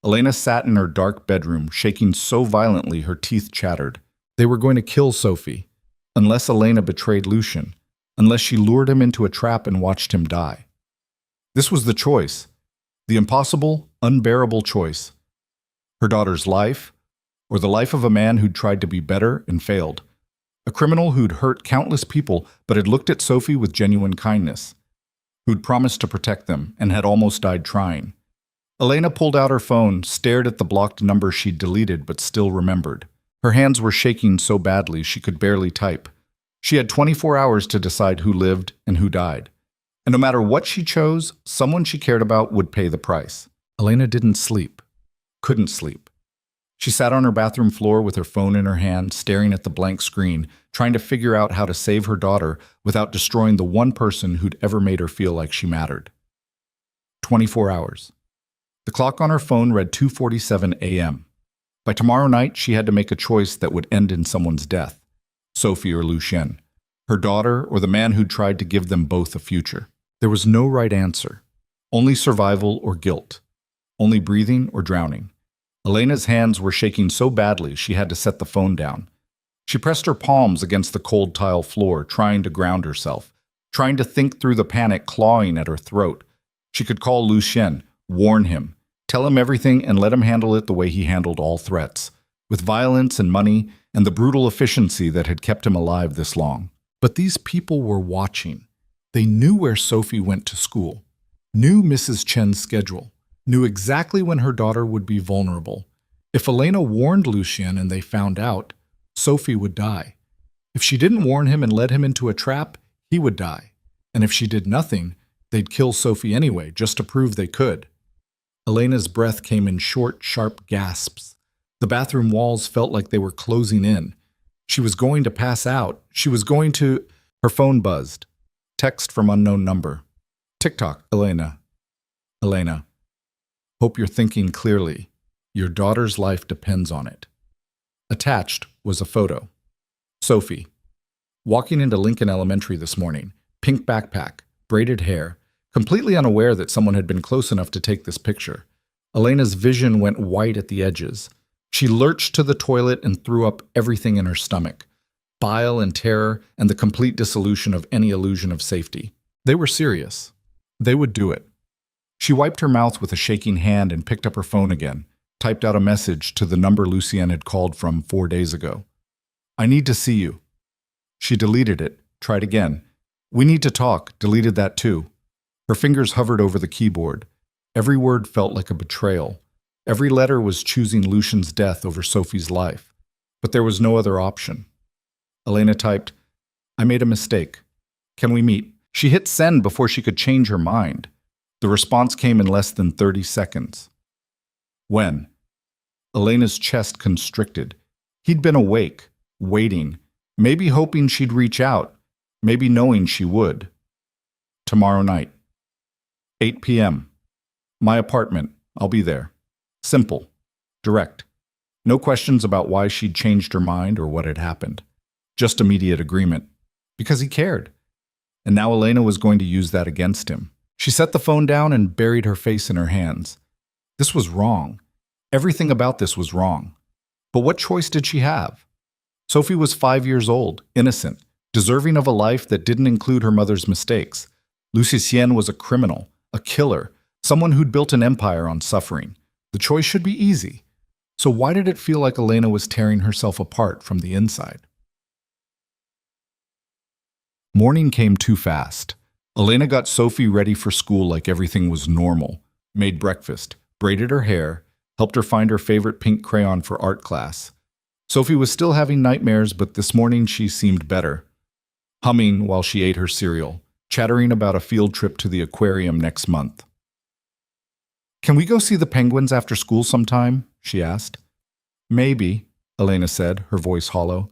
S1: Elena sat in her dark bedroom, shaking so violently her teeth chattered. They were going to kill Sophie, unless Elena betrayed Lucien, unless she lured him into a trap and watched him die. This was the choice, the impossible, unbearable choice. Her daughter's life, or the life of a man who'd tried to be better and failed. A criminal who'd hurt countless people but had looked at Sophie with genuine kindness, who'd promised to protect them and had almost died trying. Elena pulled out her phone, stared at the blocked number she'd deleted but still remembered. Her hands were shaking so badly she could barely type. She had 24 hours to decide who lived and who died. And no matter what she chose, someone she cared about would pay the price. Elena didn't sleep. Couldn't sleep. She sat on her bathroom floor with her phone in her hand, staring at the blank screen, trying to figure out how to save her daughter without destroying the one person who'd ever made her feel like she mattered. 24 hours. The clock on her phone read 2:47 a.m. By tomorrow night, she had to make a choice that would end in someone's death. Sophie or Lucien. Her daughter or the man who'd tried to give them both a future. There was no right answer. Only survival or guilt. Only breathing or drowning. Elena's hands were shaking so badly she had to set the phone down. She pressed her palms against the cold tile floor, trying to ground herself, trying to think through the panic clawing at her throat. She could call Lucien, warn him, tell him everything and let him handle it the way he handled all threats, with violence and money and the brutal efficiency that had kept him alive this long. But these people were watching. They knew where Sophie went to school, knew Mrs. Chen's schedule, knew exactly when her daughter would be vulnerable. If Elena warned Lucien and they found out, Sophie would die. If she didn't warn him and led him into a trap, he would die. And if she did nothing, they'd kill Sophie anyway, just to prove they could. Elena's breath came in short, sharp gasps. The bathroom walls felt like they were closing in. She was going to pass out. She was going to... Her phone buzzed. Text from unknown number. TikTok, Elena. Elena. Hope you're thinking clearly. Your daughter's life depends on it. Attached was a photo. Sophie. Walking into Lincoln Elementary this morning. Pink backpack, braided hair, completely unaware that someone had been close enough to take this picture. Elena's vision went white at the edges. She lurched to the toilet and threw up everything in her stomach. Bile and terror and the complete dissolution of any illusion of safety. They were serious. They would do it. She wiped her mouth with a shaking hand and picked up her phone again, typed out a message to the number Lucien had called from 4 days ago. I need to see you. She deleted it, tried again. We need to talk, deleted that too. Her fingers hovered over the keyboard. Every word felt like a betrayal. Every letter was choosing Lucien's death over Sophie's life. But there was no other option. Elena typed, I made a mistake. Can we meet? She hit send before she could change her mind. The response came in less than 30 seconds. When? Elena's chest constricted. He'd been awake, waiting, maybe hoping she'd reach out, maybe knowing she would. Tomorrow night. 8 p.m. My apartment. I'll be there. Simple. Direct. No questions about why she'd changed her mind or what had happened. Just immediate agreement. Because he cared. And now Elena was going to use that against him. She set the phone down and buried her face in her hands. This was wrong. Everything about this was wrong. But what choice did she have? Sophie was 5 years old, innocent, deserving of a life that didn't include her mother's mistakes. Lucien was a criminal, a killer, someone who'd built an empire on suffering. The choice should be easy. So why did it feel like Elena was tearing herself apart from the inside? Morning came too fast. Elena got Sophie ready for school like everything was normal, made breakfast, braided her hair, helped her find her favorite pink crayon for art class. Sophie was still having nightmares, but this morning she seemed better, humming while she ate her cereal, chattering about a field trip to the aquarium next month. Can we go see the penguins after school sometime? She asked. Maybe, Elena said, her voice hollow.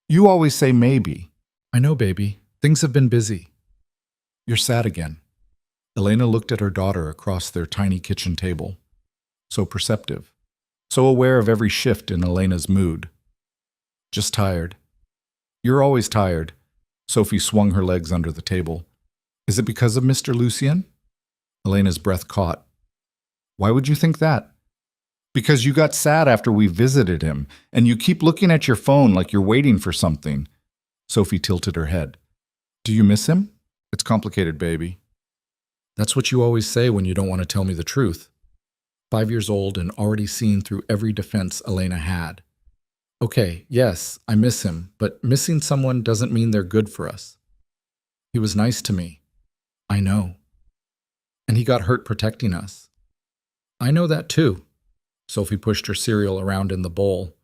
S1: You always say maybe. I know, baby. Things have been busy. You're sad again. Elena looked at her daughter across their tiny kitchen table. So perceptive. So aware of every shift in Elena's mood. Just tired. You're always tired. Sophie swung her legs under the table. Is it because of Mr. Lucien? Elena's breath caught. Why would you think that? Because you got sad after we visited him, and you keep looking at your phone like you're waiting for something. Sophie tilted her head. Do you miss him? It's complicated, baby. That's what you always say when you don't want to tell me the truth. 5 years old and already seen through every defense Elena had. Okay, yes, I miss him, but missing someone doesn't mean they're good for us. He was nice to me. I know. And he got hurt protecting us. I know that too. Sophie pushed her cereal around in the bowl.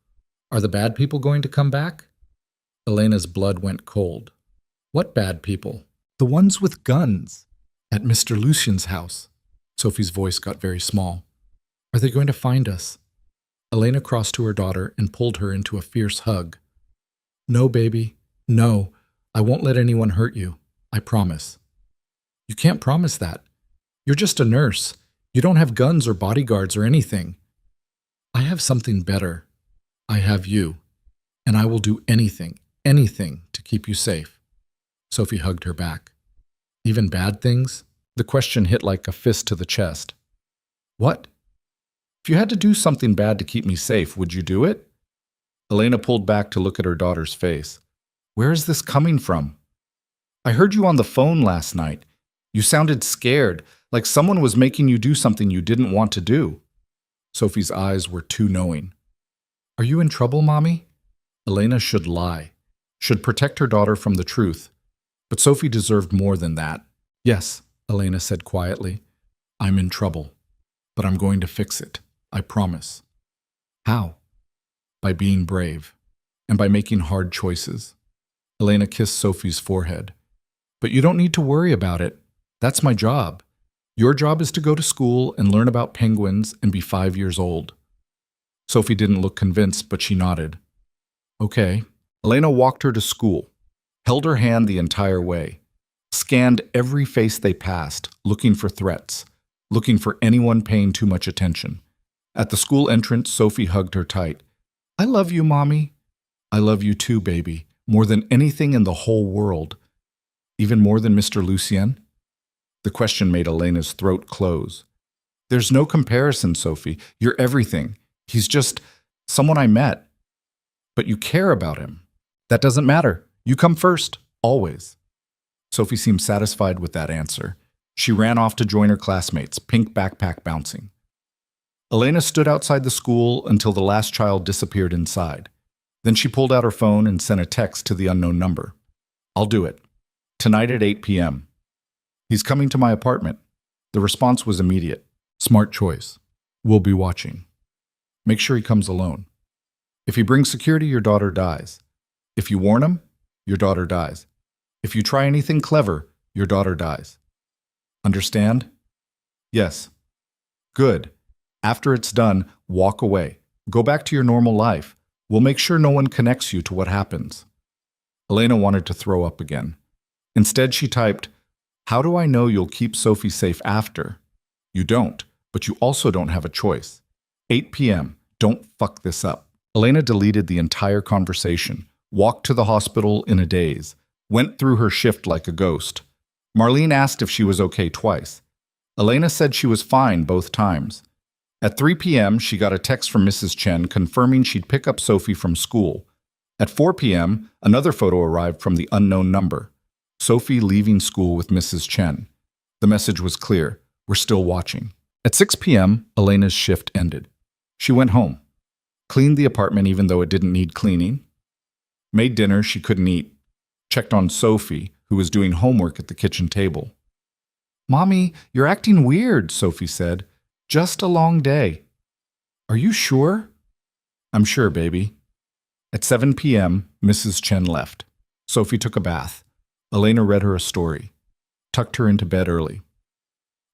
S1: Are the bad people going to come back? Elena's blood went cold. What bad people? The ones with guns. At Mr. Lucien's house. Sophie's voice got very small. Are they going to find us? Elena crossed to her daughter and pulled her into a fierce hug. No, baby. No, I won't let anyone hurt you. I promise. You can't promise that. You're just a nurse. You don't have guns or bodyguards or anything. I have something better. I have you. And I will do anything to keep you safe. Sophie hugged her back. Even bad things? The question hit like a fist to the chest. What? If you had to do something bad to keep me safe, would you do it? Elena pulled back to look at her daughter's face. Where is this coming from? I heard you on the phone last night. You sounded scared, like someone was making you do something you didn't want to do. Sophie's eyes were too knowing. Are you in trouble, Mommy? Elena should lie, should protect her daughter from the truth. But Sophie deserved more than that. Yes, Elena said quietly. I'm in trouble, but I'm going to fix it. I promise. How? By being brave, and by making hard choices. Elena kissed Sophie's forehead. But you don't need to worry about it. That's my job. Your job is to go to school and learn about penguins and be 5 years old. Sophie didn't look convinced, but she nodded. Okay. Elena walked her to school, held her hand the entire way, scanned every face they passed, looking for threats, looking for anyone paying too much attention. At the school entrance, Sophie hugged her tight. I love you, Mommy. I love you too, baby, more than anything in the whole world. Even more than Mr. Lucien? The question made Elena's throat close. There's no comparison, Sophie. You're everything. He's just someone I met. But you care about him. That doesn't matter. You come first, always. Sophie seemed satisfied with that answer. She ran off to join her classmates, pink backpack bouncing. Elena stood outside the school until the last child disappeared inside. Then she pulled out her phone and sent a text to the unknown number. I'll do it. Tonight at 8 p.m. He's coming to my apartment. The response was immediate. Smart choice. We'll be watching. Make sure he comes alone. If he brings security, your daughter dies. If you warn him, your daughter dies. If you try anything clever, your daughter dies. Understand? Yes. Good. After it's done, walk away. Go back to your normal life. We'll make sure no one connects you to what happens. Elena wanted to throw up again. Instead, she typed, How do I know you'll keep Sophie safe after? You don't, but you also don't have a choice. 8 p.m. Don't fuck this up. Elena deleted the entire conversation, walked to the hospital in a daze, went through her shift like a ghost. Marlene asked if she was okay twice. Elena said she was fine both times. At 3 p.m., she got a text from Mrs. Chen confirming she'd pick up Sophie from school. At 4 p.m., another photo arrived from the unknown number. Sophie leaving school with Mrs. Chen. The message was clear. We're still watching. At 6 p.m., Elena's shift ended. She went home. Cleaned the apartment even though it didn't need cleaning. Made dinner she couldn't eat. Checked on Sophie, who was doing homework at the kitchen table. Mommy, you're acting weird, Sophie said. Just a long day. Are you sure? I'm sure, baby. At 7 p.m., Mrs. Chen left. Sophie took a bath. Elena read her a story. Tucked her into bed early.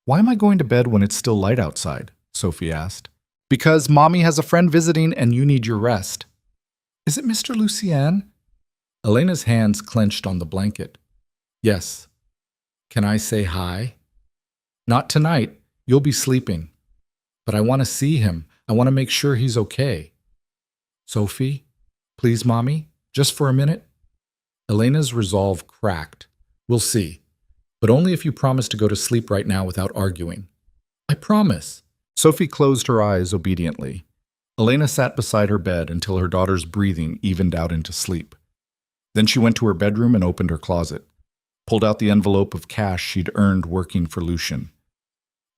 S1: Why am I going to bed when it's still light outside? Sophie asked. Because Mommy has a friend visiting and you need your rest. Is it Mr. Lucien? Elena's hands clenched on the blanket. Yes. Can I say hi? Not tonight. You'll be sleeping. But I want to see him. I want to make sure he's okay. Sophie, please, Mommy, just for a minute. Elena's resolve cracked. We'll see. But only if you promise to go to sleep right now without arguing. I promise. Sophie closed her eyes obediently. Elena sat beside her bed until her daughter's breathing evened out into sleep. Then she went to her bedroom and opened her closet. Pulled out the envelope of cash she'd earned working for Lucien.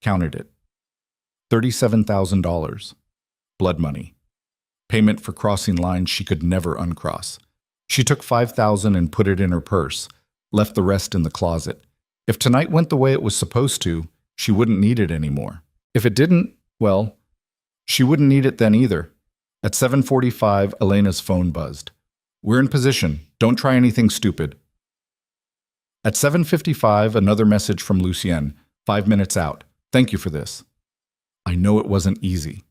S1: Counted it. $37,000. Blood money. Payment for crossing lines she could never uncross. She took $5,000 and put it in her purse, left the rest in the closet. If tonight went the way it was supposed to, she wouldn't need it anymore. If it didn't, well, she wouldn't need it then either. At 7:45, Elena's phone buzzed. We're in position. Don't try anything stupid. At 7:55, another message from Lucien, 5 minutes out. Thank you for this. I know it wasn't easy.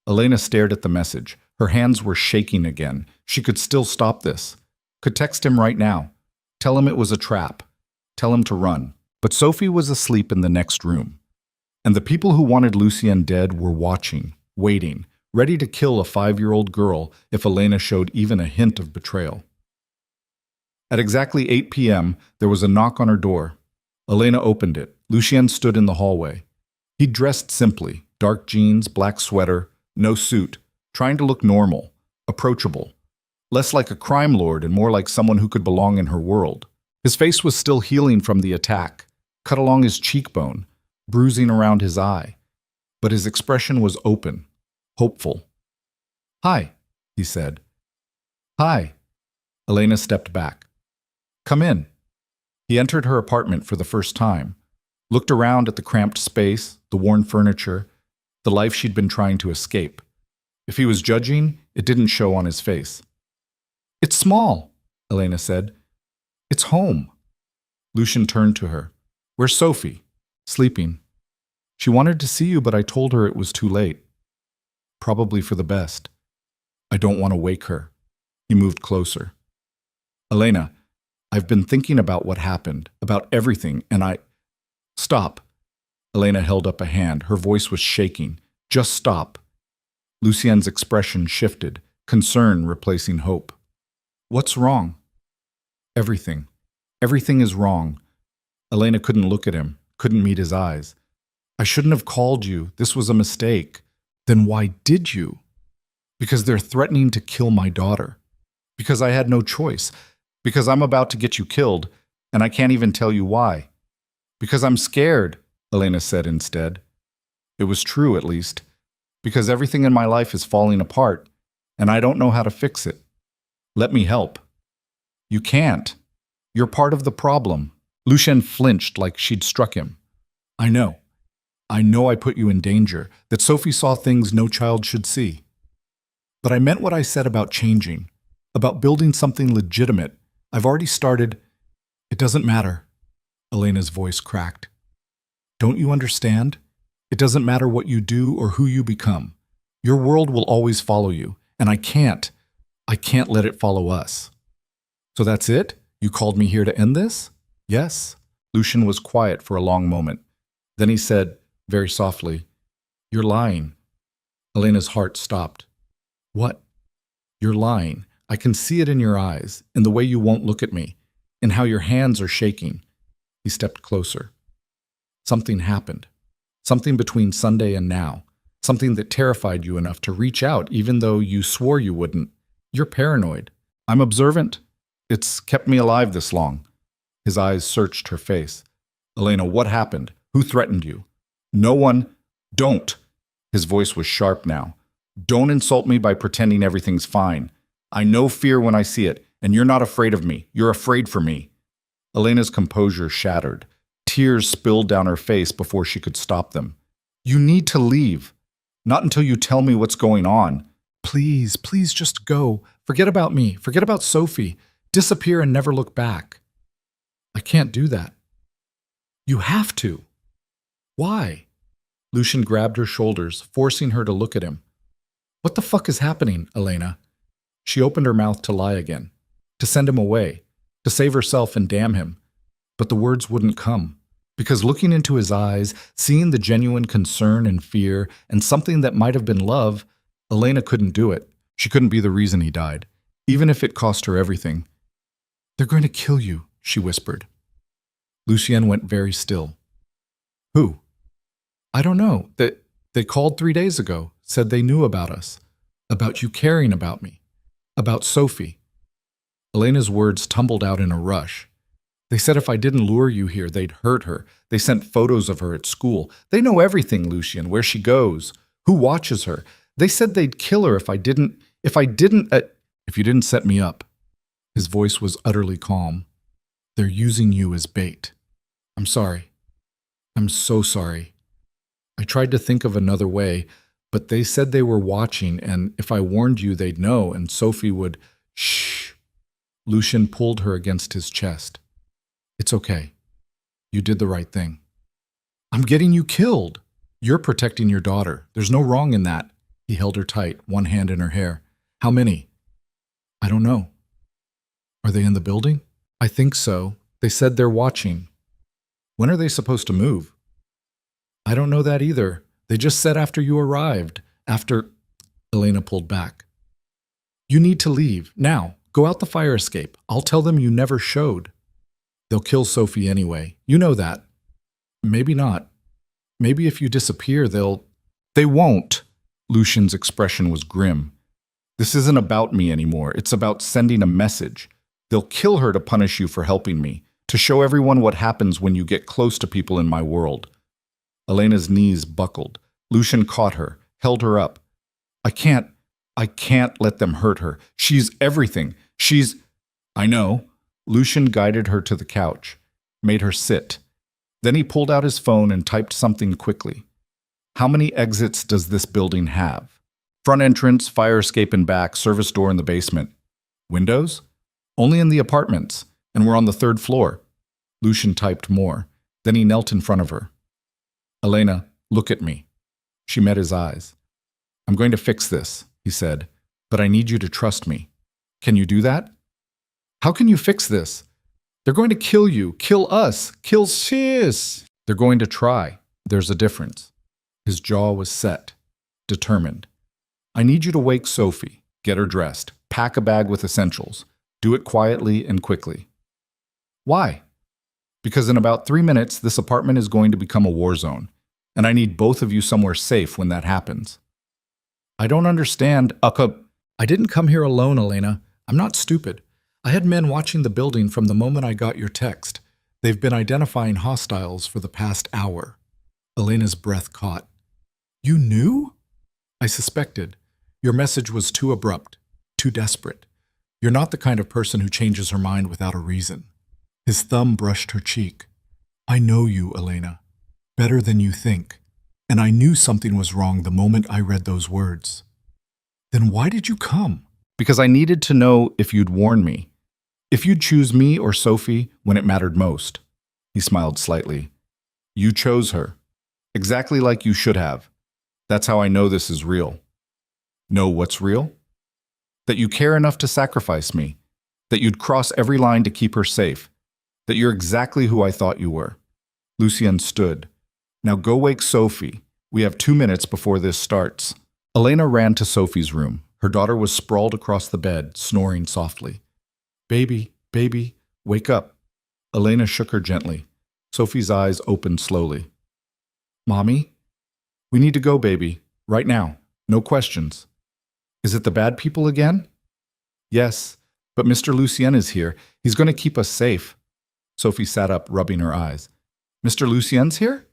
S1: Elena stared at the message. Her hands were shaking again. She could still stop this. Could text him right now. Tell him it was a trap. Tell him to run. But Sophie was asleep in the next room. And the people who wanted Lucien dead were watching, waiting, ready to kill a 5-year-old girl if Elena showed even a hint of betrayal. At exactly 8 p.m., there was a knock on her door. Elena opened it. Lucien stood in the hallway. He dressed simply, dark jeans, black sweater, no suit, trying to look normal, approachable, less like a crime lord and more like someone who could belong in her world. His face was still healing from the attack, cut along his cheekbone, bruising around his eye. But his expression was open, hopeful. "Hi," he said. "Hi." Elena stepped back. "Come in." He entered her apartment for the first time, looked around at the cramped space, the worn furniture, the life she'd been trying to escape. If he was judging, it didn't show on his face. "It's small," Elena said. "It's home." Lucien turned to her. "Where's Sophie?" "Sleeping." "She wanted to see you, but I told her it was too late." "Probably for the best." "I don't want to wake her." He moved closer. "Elena, I've been thinking about what happened, about everything, and I—" "Stop." Elena held up a hand. Her voice was shaking. "Just stop." Lucien's expression shifted, concern replacing hope. "What's wrong?" "Everything. Everything is wrong." Elena couldn't look at him, couldn't meet his eyes. "I shouldn't have called you. This was a mistake." "Then why did you?" "Because they're threatening to kill my daughter. Because I had no choice. Because I'm about to get you killed, and I can't even tell you why. Because I'm scared," Elena said instead. It was true, at least. Because everything in my life is falling apart, and I don't know how to fix it. Let me help." "You can't. You're part of the problem." Lucien flinched like she'd struck him. "I know. I know I put you in danger, that Sophie saw things no child should see. But I meant what I said about changing, about building something legitimate. I've already started—" "It doesn't matter." Elena's voice cracked. "Don't you understand? It doesn't matter what you do or who you become. Your world will always follow you, and I can't let it follow us." "So that's it? You called me here to end this?" "Yes." Lucien was quiet for a long moment. Then he said, very softly, "You're lying." Elena's heart stopped. "What?" "You're lying. I can see it in your eyes, in the way you won't look at me, in how your hands are shaking." He stepped closer. "Something happened. Something between Sunday and now. Something that terrified you enough to reach out even though you swore you wouldn't. You're paranoid. I'm observant. It's kept me alive this long." His eyes searched her face. "Elena, what happened? Who threatened you?" "No one—" "Don't!" His voice was sharp now. "Don't insult me by pretending everything's fine. I know fear when I see it, and you're not afraid of me. You're afraid for me." Elena's composure shattered. Tears spilled down her face before she could stop them. "You need to leave. Not until you tell me what's going on. Please, please just go. Forget about me. Forget about Sophie. Disappear and never look back." "I can't do that." "You have to." "Why?" Lucien grabbed her shoulders, forcing her to look at him. "What the fuck is happening, Elena?" She opened her mouth to lie again, to send him away, to save herself and damn him. But the words wouldn't come, because looking into his eyes, seeing the genuine concern and fear, and something that might have been love, Elena couldn't do it. She couldn't be the reason he died, even if it cost her everything. "They're going to kill you," she whispered. Lucien went very still. "Who?" "I don't know. They called 3 days ago, said they knew about us, about you caring about me, about Sophie." Elena's words tumbled out in a rush. "They said if I didn't lure you here, they'd hurt her. They sent photos of her at school. They know everything, Lucien, where she goes, who watches her. They said they'd kill her if you didn't set me up." His voice was utterly calm. "They're using you as bait. I'm sorry. I'm so sorry. I tried to think of another way, but they said they were watching, and if I warned you, they'd know, and Sophie would—" "Shh." Lucien pulled her against his chest. "It's okay. You did the right thing." "I'm getting you killed." "You're protecting your daughter. There's no wrong in that." He held her tight, one hand in her hair. How many? I don't know. Are they in the building? I think so. They said they're watching. When are they supposed to move? I don't know that either. They just said after you arrived. After... Elena pulled back. You need to leave. Now. Go out the fire escape. I'll tell them you never showed. They'll kill Sophie anyway. You know that. Maybe not. Maybe if you disappear, they'll... They won't. Lucian's expression was grim. This isn't about me anymore. It's about sending a message. They'll kill her to punish you for helping me, to show everyone what happens when you get close to people in my world. Elena's knees buckled. Lucian caught her, held her up. I can't let them hurt her. She's everything. I know. Lucian guided her to the couch, made her sit. Then he pulled out his phone and typed something quickly. How many exits does this building have? Front entrance, fire escape in back, service door in the basement. Windows? Only in the apartments, and we're on the 3rd floor. Lucian typed more. Then he knelt in front of her. Elena, look at me. She met his eyes. I'm going to fix this, he said, but I need you to trust me. Can you do that? How can you fix this? They're going to kill you, kill us, kill sis. They're going to try. There's a difference. His jaw was set, determined. I need you to wake Sophie, get her dressed, pack a bag with essentials. Do it quietly and quickly. Why? Because in about 3 minutes, this apartment is going to become a war zone, and I need both of you somewhere safe when that happens. I don't understand, I didn't come here alone, Elena. I'm not stupid. I had men watching the building from the moment I got your text. They've been identifying hostiles for the past hour. Elena's breath caught. You knew? I suspected. Your message was too abrupt, too desperate. You're not the kind of person who changes her mind without a reason. His thumb brushed her cheek. I know you, Elena. Better than you think. And I knew something was wrong the moment I read those words. Then why did you come? Because I needed to know if you'd warn me. If you'd choose me or Sophie when it mattered most. He smiled slightly. You chose her. Exactly like you should have. That's how I know this is real. Know what's real? That you care enough to sacrifice me. That you'd cross every line to keep her safe. That you're exactly who I thought you were. Lucien stood. Now go wake Sophie. We have 2 minutes before this starts. Elena ran to Sophie's room. Her daughter was sprawled across the bed, snoring softly. Baby, baby, wake up. Elena shook her gently. Sophie's eyes opened slowly. Mommy? We need to go, baby. Right now. No questions. Is it the bad people again? Yes, but Mr. Lucien is here. He's going to keep us safe. Sophie sat up, rubbing her eyes. Mr. Lucien's here?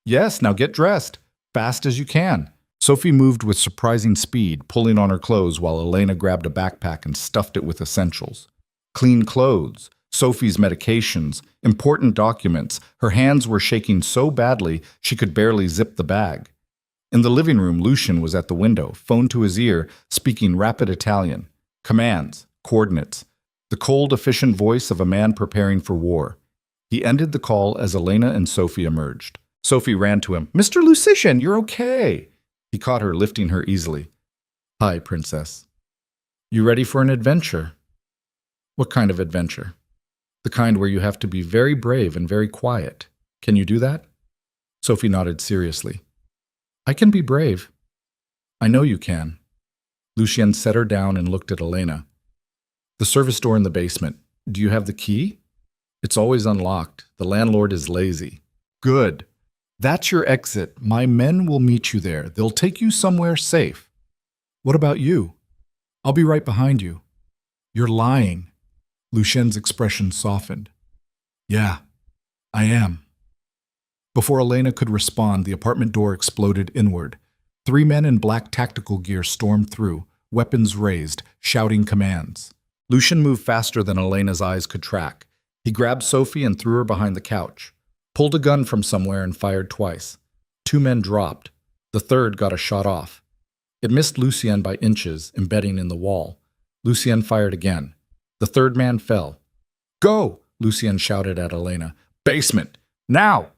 S1: Yes, now get dressed. Fast as you can. Sophie moved with surprising speed, pulling on her clothes while Elena grabbed a backpack and stuffed it with essentials. Clean clothes, Sophie's medications, important documents. Her hands were shaking so badly she could barely zip the bag. In the living room, Lucian was at the window, phone to his ear, speaking rapid Italian. Commands, coordinates. The cold, efficient voice of a man preparing for war. He ended the call as Elena and Sophie emerged. Sophie ran to him. Mr. Lucien, you're okay. He caught her, lifting her easily. Hi, princess. You ready for an adventure? What kind of adventure? The kind where you have to be very brave and very quiet. Can you do that? Sophie nodded seriously. I can be brave. I know you can. Lucien set her down and looked at Elena. The service door in the basement. Do you have the key? It's always unlocked. The landlord is lazy. Good. That's your exit. My men will meet you there. They'll take you somewhere safe. What about you? I'll be right behind you. You're lying. Lucien's expression softened. Yeah, I am. Before Elena could respond, the apartment door exploded inward. 3 men in black tactical gear stormed through, weapons raised, shouting commands. Lucian moved faster than Elena's eyes could track. He grabbed Sophie and threw her behind the couch, pulled a gun from somewhere and fired twice. 2 men dropped. The third got a shot off. It missed Lucien by inches, embedding in the wall. Lucien fired again. The third man fell. Go! Lucien shouted at Elena. Basement! Now!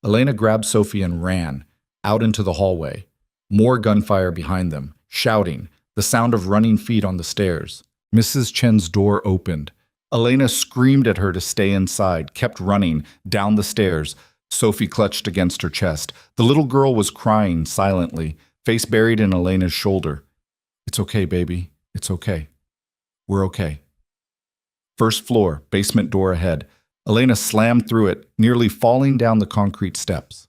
S1: Elena grabbed Sophie and ran, out into the hallway. More gunfire behind them, shouting, the sound of running feet on the stairs. Mrs. Chen's door opened. Elena screamed at her to stay inside, kept running, down the stairs. Sophie clutched against her chest. The little girl was crying silently, face buried in Elena's shoulder. It's okay, baby. It's okay. We're okay. First floor, basement door ahead. Elena slammed through it, nearly falling down the concrete steps.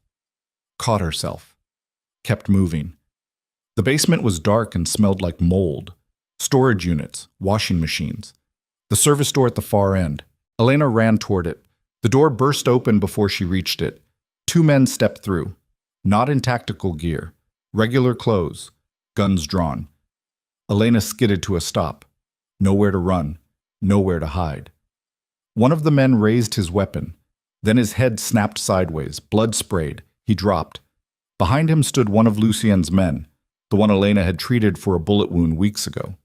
S1: Caught herself. Kept moving. The basement was dark and smelled like mold. Storage units, washing machines. The service door at the far end. Elena ran toward it. The door burst open before she reached it. Two men stepped through. Not in tactical gear. Regular clothes. Guns drawn. Elena skidded to a stop. Nowhere to run. Nowhere to hide. One of the men raised his weapon. Then his head snapped sideways, blood sprayed. He dropped. Behind him stood one of Lucien's men, the one Elena had treated for a bullet wound weeks ago.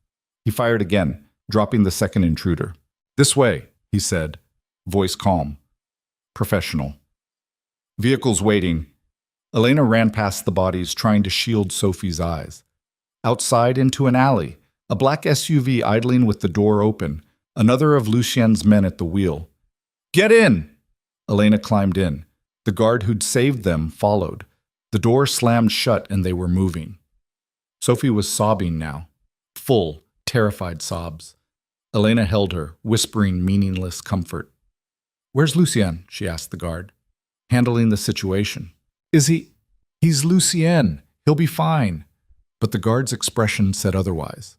S1: He fired again, dropping the second intruder. This way, he said, voice calm. Professional. Vehicles waiting. Elena ran past the bodies, trying to shield Sophie's eyes. Outside into an alley, a black SUV idling with the door open, another of Lucien's men at the wheel. Get in! Elena climbed in. The guard who'd saved them followed. The door slammed shut and they were moving. Sophie was sobbing now. Full, terrified sobs. Elena held her, whispering meaningless comfort. Where's Lucien? She asked the guard. Handling the situation. Is he? He's Lucien. He'll be fine. But the guard's expression said otherwise.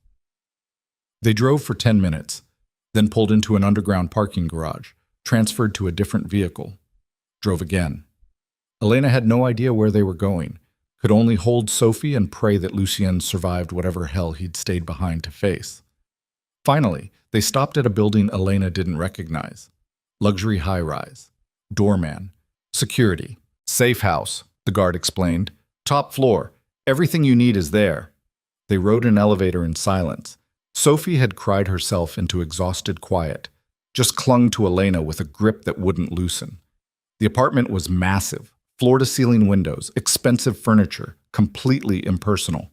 S1: They drove for 10 minutes, then pulled into an underground parking garage, transferred to a different vehicle. Drove again. Elena had no idea where they were going, could only hold Sophie and pray that Lucien survived whatever hell he'd stayed behind to face. Finally, they stopped at a building Elena didn't recognize. Luxury high-rise. Doorman. Security. Safe house, the guard explained. Top floor. Everything you need is there. They rode an elevator in silence. Sophie had cried herself into exhausted quiet, just clung to Elena with a grip that wouldn't loosen. The apartment was massive, floor-to-ceiling windows, expensive furniture, completely impersonal.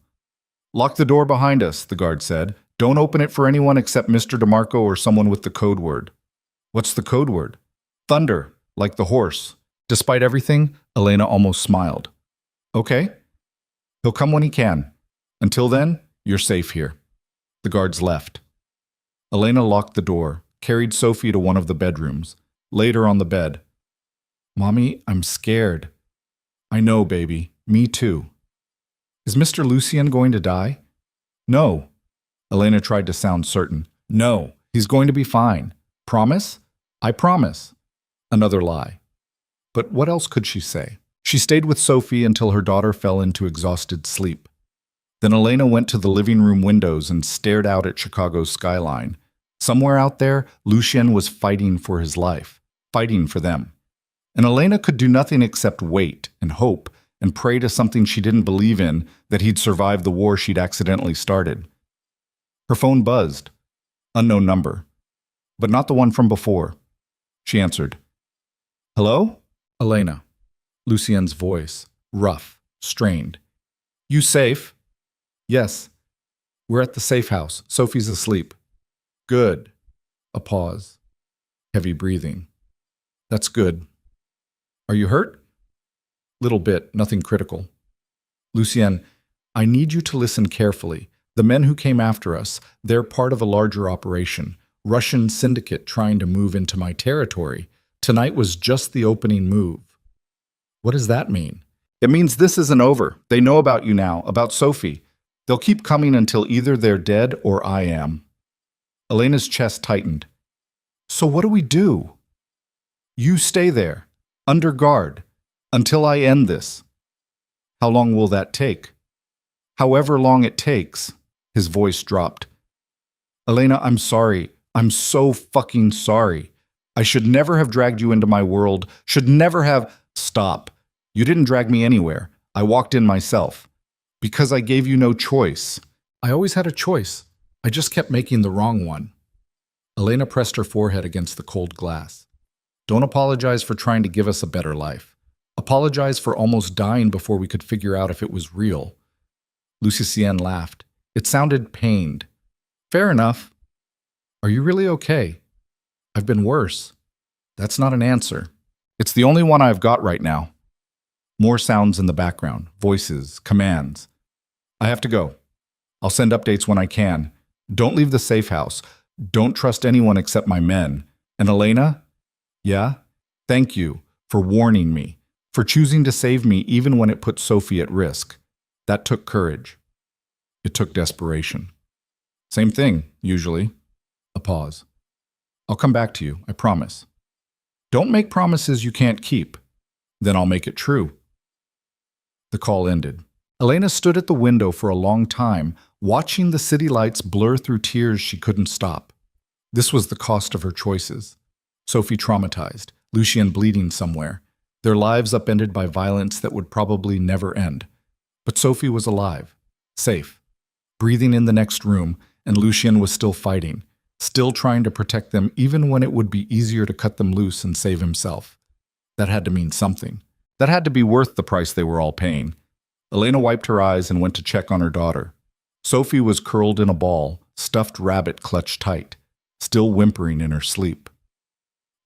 S1: Lock the door behind us, the guard said. Don't open it for anyone except Mr. DeMarco or someone with the code word. What's the code word? Thunder, like the horse. Despite everything, Elena almost smiled. Okay. He'll come when he can. Until then, you're safe here. The guards left. Elena locked the door, carried Sophie to one of the bedrooms, laid her on the bed. Mommy, I'm scared. I know, baby. Me too. Is Mr. Lucien going to die? No. Elena tried to sound certain. No, he's going to be fine. Promise? I promise. Another lie. But what else could she say? She stayed with Sophie until her daughter fell into exhausted sleep. Then Elena went to the living room windows and stared out at Chicago's skyline. Somewhere out there, Lucien was fighting for his life, fighting for them. And Elena could do nothing except wait and hope and pray to something she didn't believe in that he'd survive the war she'd accidentally started. Her phone buzzed. Unknown number. But not the one from before. She answered. Hello? Elena. Lucien's voice, rough, strained. You safe? Yes. We're at the safe house. Sophie's asleep. Good. A pause. Heavy breathing. That's good. Are you hurt? Little bit, nothing critical. Lucien, I need you to listen carefully. The men who came after us, they're part of a larger operation. Russian syndicate trying to move into my territory. Tonight was just the opening move. What does that mean? It means this isn't over. They know about you now, about Sophie. They'll keep coming until either they're dead or I am. Elena's chest tightened. So what do we do? You stay there, under guard, until I end this. How long will that take? However long it takes. His voice dropped. Elena, I'm sorry. I'm so fucking sorry. I should never have dragged you into my world, should never have… Stop. You didn't drag me anywhere. I walked in myself. Because I gave you no choice. I always had a choice. I just kept making the wrong one. Elena pressed her forehead against the cold glass. Don't apologize for trying to give us a better life. Apologize for almost dying before we could figure out if it was real. Lucien laughed. It sounded pained. Fair enough. Are you really okay? I've been worse. That's not an answer. It's the only one I've got right now. More sounds in the background, voices, commands. I have to go. I'll send updates when I can. Don't leave the safe house. Don't trust anyone except my men. And Elena? Yeah? Thank you for warning me, for choosing to save me even when it put Sophie at risk. That took courage. It took desperation. Same thing, usually. A pause. I'll come back to you, I promise. Don't make promises you can't keep. Then I'll make it true. The call ended. Elena stood at the window for a long time, watching the city lights blur through tears she couldn't stop. This was the cost of her choices. Sophie traumatized, Lucien bleeding somewhere, their lives upended by violence that would probably never end. But Sophie was alive, safe, breathing in the next room, and Lucien was still fighting, still trying to protect them even when it would be easier to cut them loose and save himself. That had to mean something. That had to be worth the price they were all paying. Elena wiped her eyes and went to check on her daughter. Sophie was curled in a ball, stuffed rabbit clutched tight, still whimpering in her sleep.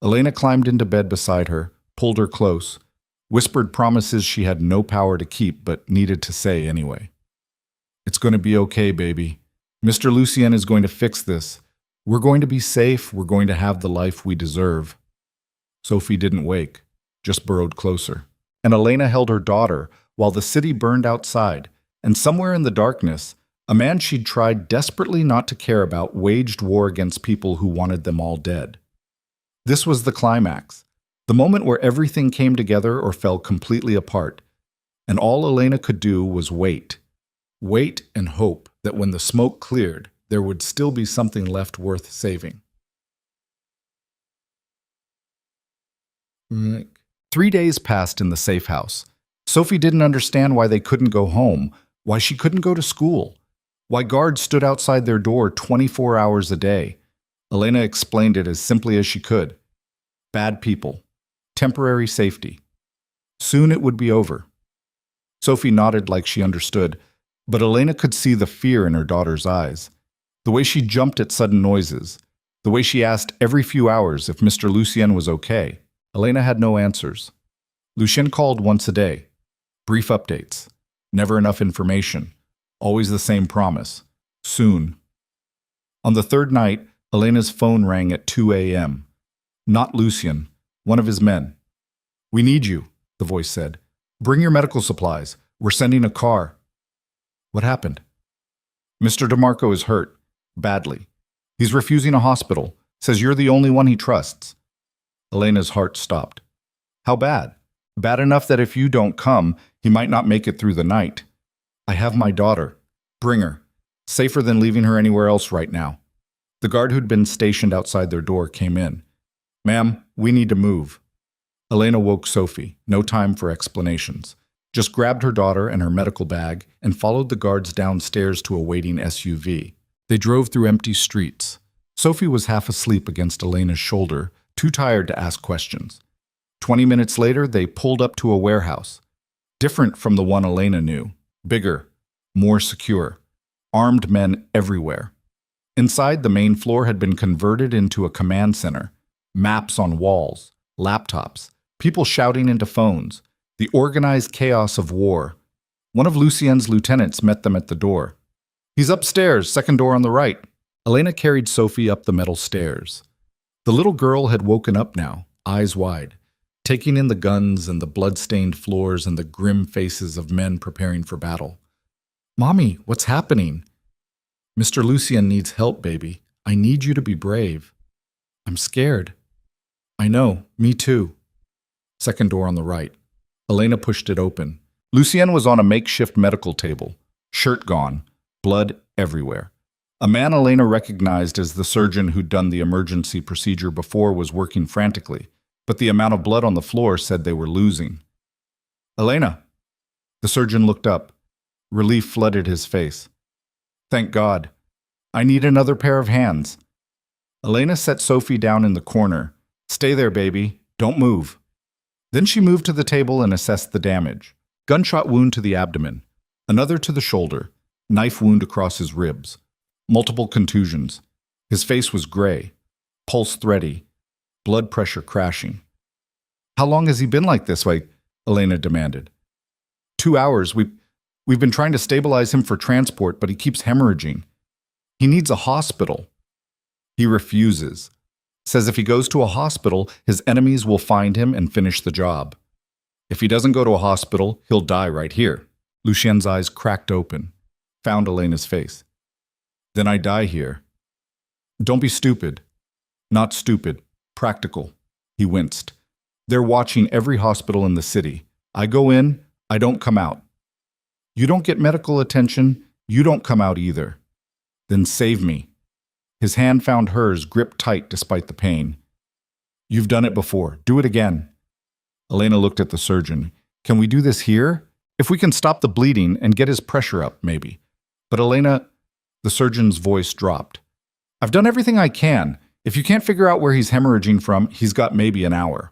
S1: Elena climbed into bed beside her, pulled her close, whispered promises she had no power to keep but needed to say anyway. It's going to be okay, baby. Mr. Lucien is going to fix this. We're going to be safe. We're going to have the life we deserve. Sophie didn't wake, just burrowed closer. And Elena held her daughter while the city burned outside, and somewhere in the darkness, a man she'd tried desperately not to care about waged war against people who wanted them all dead. This was the climax, the moment where everything came together or fell completely apart, and all Elena could do was wait. Wait and hope that when the smoke cleared, there would still be something left worth saving. 3 days passed in the safe house. Sophie didn't understand why they couldn't go home, why she couldn't go to school, why guards stood outside their door 24 hours a day. Elena explained it as simply as she could. Bad people. Temporary safety. Soon it would be over. Sophie nodded like she understood, but Elena could see the fear in her daughter's eyes. The way she jumped at sudden noises. The way she asked every few hours if Mr. Lucien was okay. Elena had no answers. Lucien called once a day. Brief updates. Never enough information. Always the same promise. Soon. On the third night, Elena's phone rang at 2 a.m. Not Lucien, one of his men. We need you, the voice said. Bring your medical supplies. We're sending a car. What happened? Mr. DeMarco is hurt. Badly. He's refusing a hospital. Says you're the only one he trusts. Elena's heart stopped. How bad? Bad enough that if you don't come, he might not make it through the night. I have my daughter. Bring her. Safer than leaving her anywhere else right now. The guard who'd been stationed outside their door came in. Ma'am, we need to move. Elena woke Sophie. No time for explanations. Just grabbed her daughter and her medical bag and followed the guards downstairs to a waiting SUV. They drove through empty streets. Sophie was half asleep against Elena's shoulder, too tired to ask questions. 20 minutes later, they pulled up to a warehouse. Different from the one Elena knew. Bigger. More secure. Armed men everywhere. Inside, the main floor had been converted into a command center. Maps on walls. Laptops. People shouting into phones. The organized chaos of war. One of Lucien's lieutenants met them at the door. He's upstairs, second door on the right. Elena carried Sophie up the metal stairs. The little girl had woken up now, eyes wide, taking in the guns and the blood-stained floors and the grim faces of men preparing for battle. Mommy, what's happening? Mr. Lucien needs help, baby. I need you to be brave. I'm scared. I know, me too. Second door on the right. Elena pushed it open. Lucien was on a makeshift medical table, shirt gone, blood everywhere. A man Elena recognized as the surgeon who'd done the emergency procedure before was working frantically, but the amount of blood on the floor said they were losing. Elena. The surgeon looked up. Relief flooded his face. Thank God. I need another pair of hands. Elena set Sophie down in the corner. Stay there, baby. Don't move. Then she moved to the table and assessed the damage. Gunshot wound to the abdomen. Another to the shoulder. Knife wound across his ribs. Multiple contusions. His face was gray. Pulse thready. Blood pressure crashing. How long has he been like this way? Elena demanded. 2 hours. We've been trying to stabilize him for transport, but he keeps hemorrhaging. He needs a hospital. He refuses. Says if he goes to a hospital, his enemies will find him and finish the job. If he doesn't go to a hospital, he'll die right here. Lucien's eyes cracked open, found Elena's face. Then I die here. Don't be stupid. Not stupid. Practical. He winced. They're watching every hospital in the city. I go in, I don't come out. You don't get medical attention, you don't come out either. Then save me. His hand found hers, gripped tight despite the pain. You've done it before. Do it again. Elena looked at the surgeon. Can we do this here? If we can stop the bleeding and get his pressure up, maybe. But Elena, the surgeon's voice dropped. I've done everything I can. If you can't figure out where he's hemorrhaging from, he's got maybe an hour.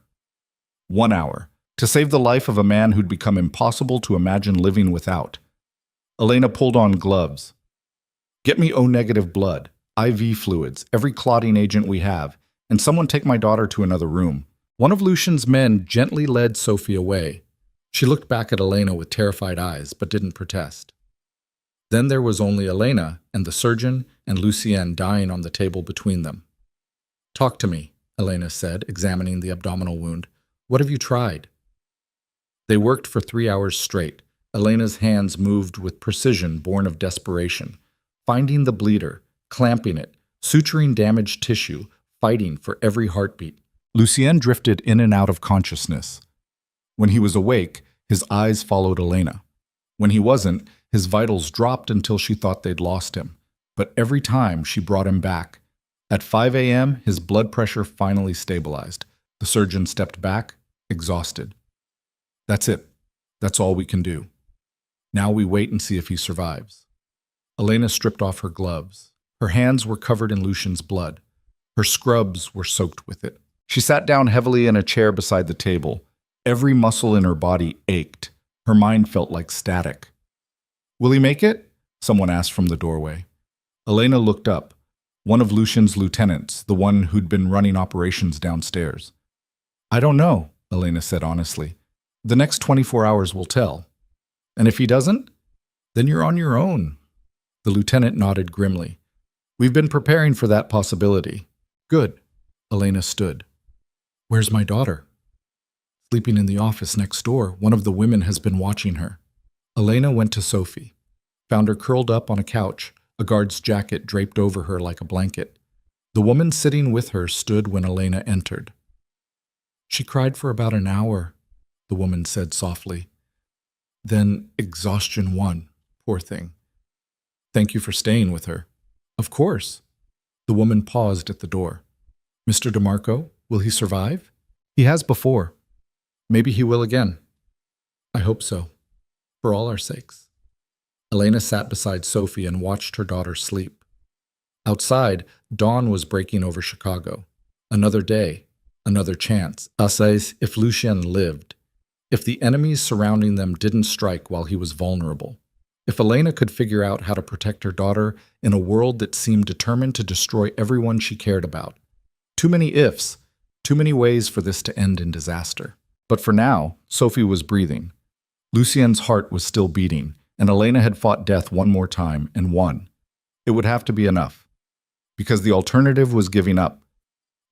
S1: 1 hour. To save the life of a man who'd become impossible to imagine living without. Elena pulled on gloves. Get me O-negative blood, IV fluids, every clotting agent we have, and someone take my daughter to another room. One of Lucien's men gently led Sophie away. She looked back at Elena with terrified eyes, but didn't protest. Then there was only Elena and the surgeon and Lucien dying on the table between them. Talk to me, Elena said, examining the abdominal wound. What have you tried? They worked for 3 hours straight. Elena's hands moved with precision born of desperation, finding the bleeder, clamping it, suturing damaged tissue, fighting for every heartbeat. Lucien drifted in and out of consciousness. When he was awake, his eyes followed Elena. When he wasn't, his vitals dropped until she thought they'd lost him. But every time she brought him back. At 5 a.m., his blood pressure finally stabilized. The surgeon stepped back, exhausted. That's it. That's all we can do. Now we wait and see if he survives. Elena stripped off her gloves. Her hands were covered in Lucien's blood. Her scrubs were soaked with it. She sat down heavily in a chair beside the table. Every muscle in her body ached. Her mind felt like static. Will he make it? Someone asked from the doorway. Elena looked up. One of Lucien's lieutenants, the one who'd been running operations downstairs. I don't know, Elena said honestly. The next 24 hours will tell. And if he doesn't, then you're on your own. The lieutenant nodded grimly. We've been preparing for that possibility. Good. Elena stood. Where's my daughter? Sleeping in the office next door. One of the women has been watching her. Elena went to Sophie, found her curled up on a couch, a guard's jacket draped over her like a blanket. The woman sitting with her stood when Elena entered. She cried for about an hour, the woman said softly. Then exhaustion won, poor thing. Thank you for staying with her. Of course. The woman paused at the door. Mr. DeMarco, will he survive? He has before. Maybe he will again. I hope so. For all our sakes. Elena sat beside Sophie and watched her daughter sleep. Outside, dawn was breaking over Chicago. Another day, another chance. Assays if Lucien lived. If the enemies surrounding them didn't strike while he was vulnerable. If Elena could figure out how to protect her daughter in a world that seemed determined to destroy everyone she cared about. Too many ifs, too many ways for this to end in disaster. But for now, Sophie was breathing. Lucien's heart was still beating, and Elena had fought death one more time and won. It would have to be enough. Because the alternative was giving up.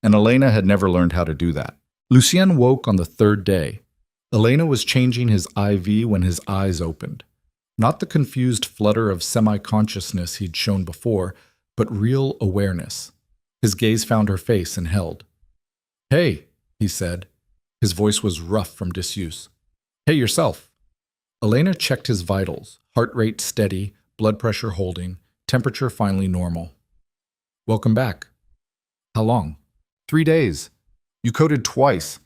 S1: And Elena had never learned how to do that. Lucien woke on the third day. Elena was changing his IV when his eyes opened. Not the confused flutter of semi-consciousness he'd shown before, but real awareness. His gaze found her face and held. Hey, he said. His voice was rough from disuse. Hey, yourself. Elena checked his vitals, heart rate steady, blood pressure holding, temperature finally normal. Welcome back. How long? 3 days. You coded twice.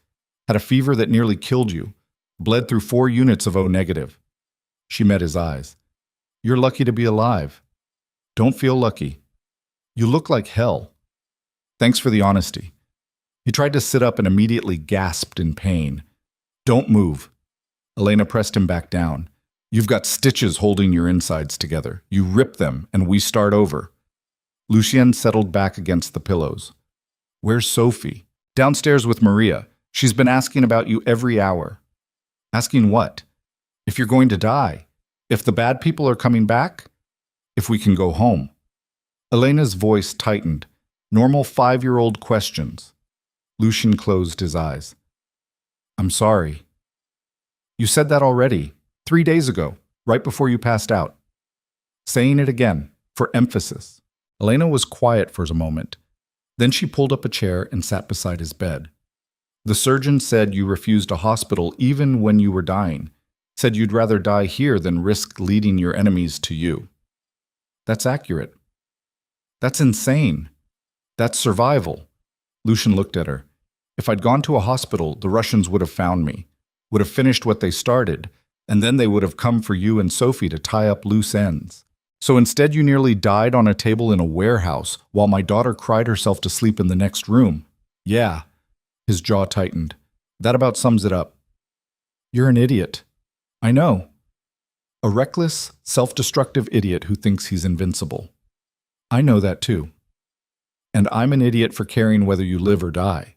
S1: Had a fever that nearly killed you. Bled through 4 units of O-negative. She met his eyes. You're lucky to be alive. Don't feel lucky. You look like hell. Thanks for the honesty. He tried to sit up and immediately gasped in pain. Don't move. Elena pressed him back down. You've got stitches holding your insides together. You rip them, and we start over. Lucien settled back against the pillows. Where's Sophie? Downstairs with Maria. She's been asking about you every hour. Asking what? If you're going to die. If the bad people are coming back. If we can go home. Elena's voice tightened. Normal 5-year-old questions. Lucien closed his eyes. I'm sorry. You said that already, 3 days ago, right before you passed out. Saying it again, for emphasis. Elena was quiet for a moment. Then she pulled up a chair and sat beside his bed. The surgeon said you refused a hospital even when you were dying. Said you'd rather die here than risk leading your enemies to you. That's accurate. That's insane. That's survival. Lucien looked at her. If I'd gone to a hospital, the Russians would have found me, would have finished what they started, and then they would have come for you and Sophie to tie up loose ends. So instead you nearly died on a table in a warehouse while my daughter cried herself to sleep in the next room. Yeah. His jaw tightened. That about sums it up. You're an idiot. I know. A reckless, self-destructive idiot who thinks he's invincible. I know that too. And I'm an idiot for caring whether you live or die.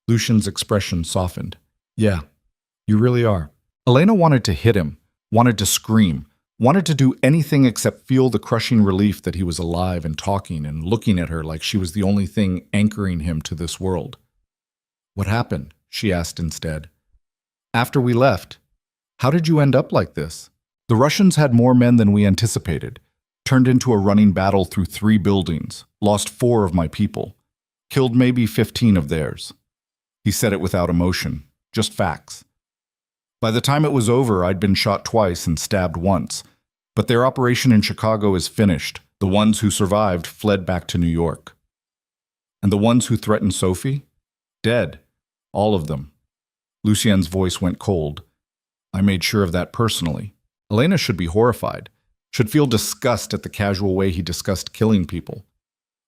S1: Lucien's expression softened. Yeah, you really are. Elena wanted to hit him, wanted to scream, wanted to do anything except feel the crushing relief that he was alive and talking and looking at her like she was the only thing anchoring him to this world. What happened? She asked instead. After we left, how did you end up like this? The Russians had more men than we anticipated, turned into a running battle through 3 buildings, lost 4 of my people, killed maybe 15 of theirs. He said it without emotion, just facts. By the time it was over, I'd been shot twice and stabbed once, but their operation in Chicago is finished. The ones who survived fled back to New York. And the ones who threatened Sophie? Dead. All of them. Lucien's voice went cold. I made sure of that personally. Elena should be horrified, should feel disgust at the casual way he discussed killing people.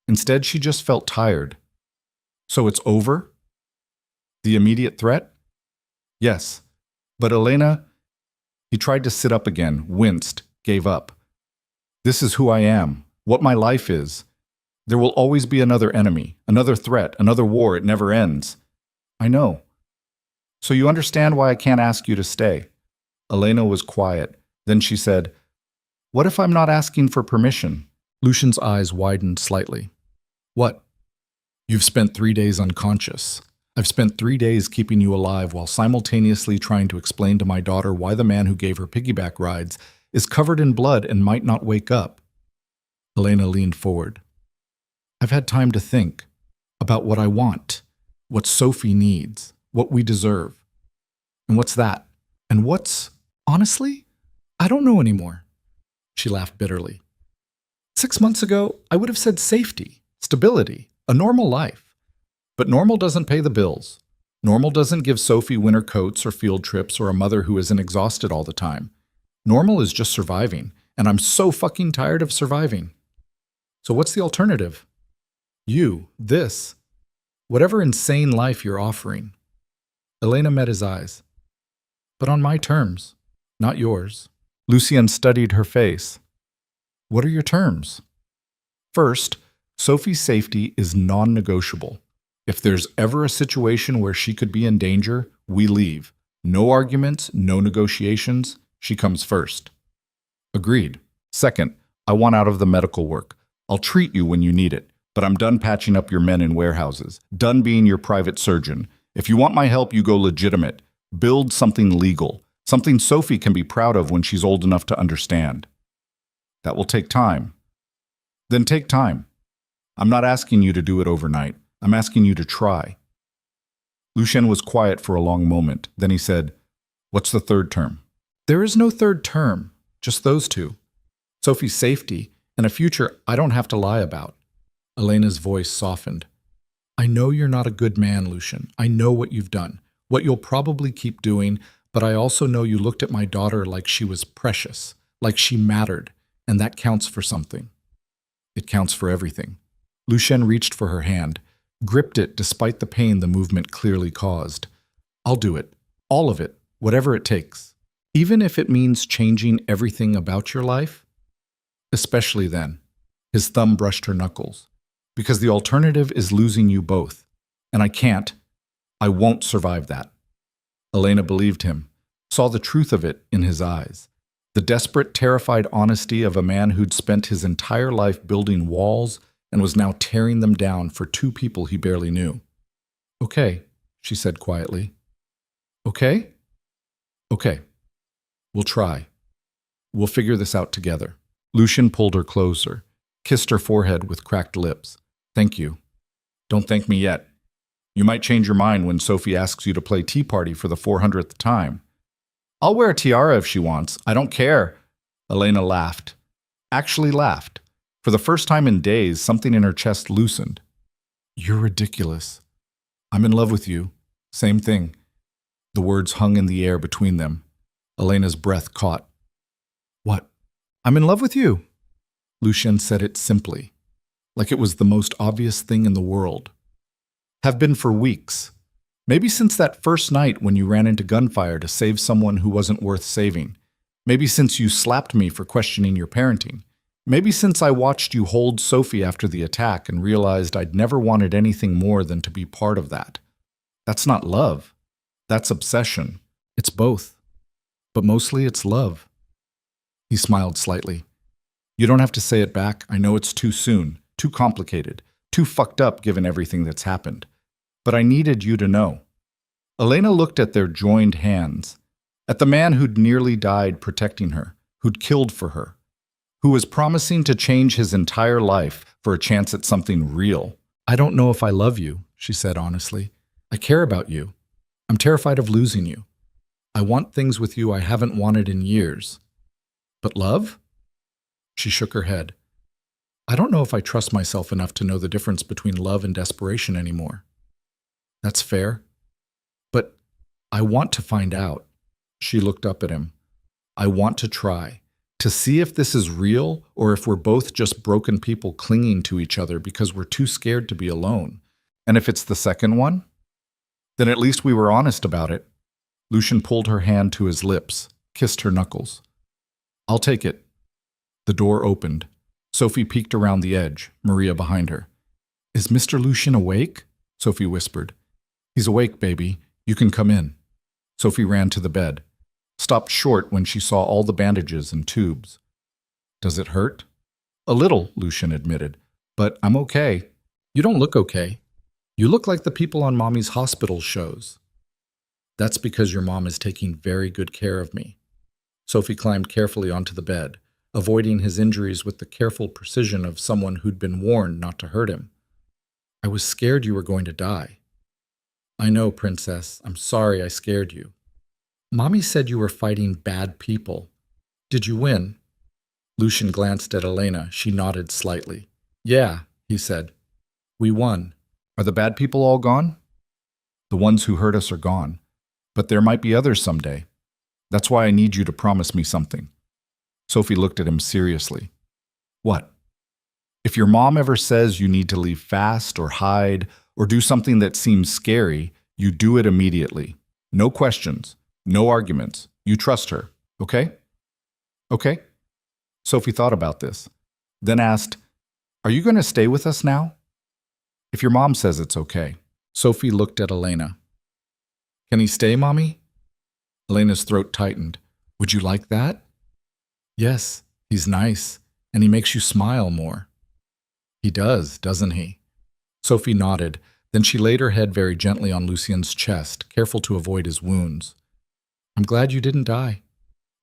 S1: Instead, she just felt tired. So it's over? The immediate threat? Yes. But Elena, he tried to sit up again, winced, gave up. This is who I am, what my life is. There will always be another enemy, another threat, another war. It never ends. I know. So you understand why I can't ask you to stay. Elena was quiet. Then she said, What if I'm not asking for permission? Lucien's eyes widened slightly. What? You've spent 3 days unconscious. I've spent 3 days keeping you alive while simultaneously trying to explain to my daughter why the man who gave her piggyback rides is covered in blood and might not wake up. Elena leaned forward. I've had time to think about what I want, what Sophie needs, what we deserve. And what's that? And what's, honestly, I don't know anymore. She laughed bitterly. 6 months ago, I would have said safety, stability, a normal life. But normal doesn't pay the bills. Normal doesn't give Sophie winter coats or field trips or a mother who isn't exhausted all the time. Normal is just surviving, and I'm so fucking tired of surviving. So what's the alternative? You, this, whatever insane life you're offering. Elena met his eyes. But on my terms, not yours. Lucien studied her face. What are your terms? First, Sophie's safety is non-negotiable. If there's ever a situation where she could be in danger, we leave. No arguments, no negotiations. She comes first. Agreed. Second, I want out of the medical work. I'll treat you when you need it, but I'm done patching up your men in warehouses. Done being your private surgeon. If you want my help, you go legitimate. Build something legal. Something Sophie can be proud of when she's old enough to understand. That will take time. Then take time. I'm not asking you to do it overnight. I'm asking you to try. Lucien was quiet for a long moment. Then he said, What's the third term? There is no third term, just those two. Sophie's safety and a future I don't have to lie about. Elena's voice softened. I know you're not a good man, Lucien. I know what you've done, what you'll probably keep doing, but I also know you looked at my daughter like she was precious, like she mattered, and that counts for something. It counts for everything. Lucien reached for her hand, gripped it despite the pain the movement clearly caused. I'll do it. All of it. Whatever it takes. Even if it means changing everything about your life? Especially then. His thumb brushed her knuckles. Because the alternative is losing you both. And I won't survive that. Elena believed him, saw the truth of it in his eyes. The desperate, terrified honesty of a man who'd spent his entire life building walls and was now tearing them down for two people he barely knew. Okay, she said quietly. Okay? Okay. We'll try. We'll figure this out together. Lucian pulled her closer, kissed her forehead with cracked lips. Thank you. Don't thank me yet. You might change your mind when Sophie asks you to play Tea Party for the 400th time. I'll wear a tiara if she wants. I don't care. Elena laughed. Actually laughed. For the first time in days, something in her chest loosened. You're ridiculous. I'm in love with you. Same thing. The words hung in the air between them. Elena's breath caught. What? I'm in love with you. Lucian said it simply, like it was the most obvious thing in the world. Have been for weeks. Maybe since that first night when you ran into gunfire to save someone who wasn't worth saving. Maybe since you slapped me for questioning your parenting. Maybe since I watched you hold Sophie after the attack and realized I'd never wanted anything more than to be part of that. That's not love. That's obsession. It's both. But mostly it's love. He smiled slightly. You don't have to say it back. I know it's too soon, too complicated, too fucked up given everything that's happened. But I needed you to know. Elena looked at their joined hands, at the man who'd nearly died protecting her, who'd killed for her, who was promising to change his entire life for a chance at something real. I don't know if I love you, she said honestly. I care about you. I'm terrified of losing you. I want things with you I haven't wanted in years. But love? She shook her head. I don't know if I trust myself enough to know the difference between love and desperation anymore. That's fair. But I want to find out. She looked up at him. I want to try, to see if this is real or if we're both just broken people clinging to each other because we're too scared to be alone. And if it's the second one, then at least we were honest about it. Lucian pulled her hand to his lips, kissed her knuckles. I'll take it. The door opened. Sophie peeked around the edge, Maria behind her. Is Mr. Lucian awake? Sophie whispered. He's awake, baby. You can come in. Sophie ran to the bed, stopped short when she saw all the bandages and tubes. Does it hurt? A little, Lucian admitted, but I'm okay. You don't look okay. You look like the people on Mommy's hospital shows. That's because your mom is taking very good care of me. Sophie climbed carefully onto the bed, avoiding his injuries with the careful precision of someone who'd been warned not to hurt him. I was scared you were going to die. I know, Princess. I'm sorry I scared you. Mommy said you were fighting bad people. Did you win? Lucian glanced at Elena. She nodded slightly. Yeah, he said. We won. Are the bad people all gone? The ones who hurt us are gone. But there might be others someday. That's why I need you to promise me something. Sophie looked at him seriously. What? If your mom ever says you need to leave fast or hide or do something that seems scary, you do it immediately. No questions, no arguments. You trust her, okay? Okay? Sophie thought about this, then asked, Are you going to stay with us now? If your mom says it's okay. Sophie looked at Elena. Can he stay, Mommy? Elena's throat tightened. Would you like that? Yes, he's nice, and he makes you smile more. He does, doesn't he? Sophie nodded, then she laid her head very gently on Lucian's chest, careful to avoid his wounds. I'm glad you didn't die.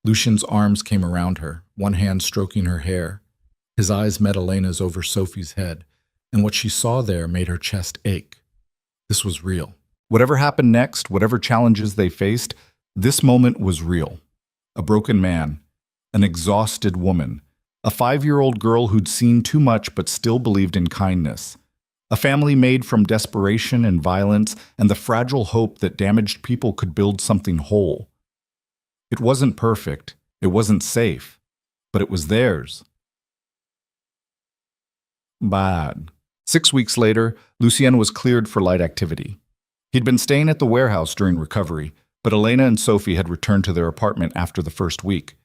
S1: Lucian's arms came around her, one hand stroking her hair. His eyes met Elena's over Sophie's head, and what she saw there made her chest ache. This was real. Whatever happened next, whatever challenges they faced, this moment was real. A broken man, an exhausted woman, a 5-year-old girl who'd seen too much but still believed in kindness, a family made from desperation and violence and the fragile hope that damaged people could build something whole. It wasn't perfect, it wasn't safe, but it was theirs. Bad. 6 weeks later, Lucien was cleared for light activity. He'd been staying at the warehouse during recovery, But Elena and Sophie had returned to their apartment after the first week.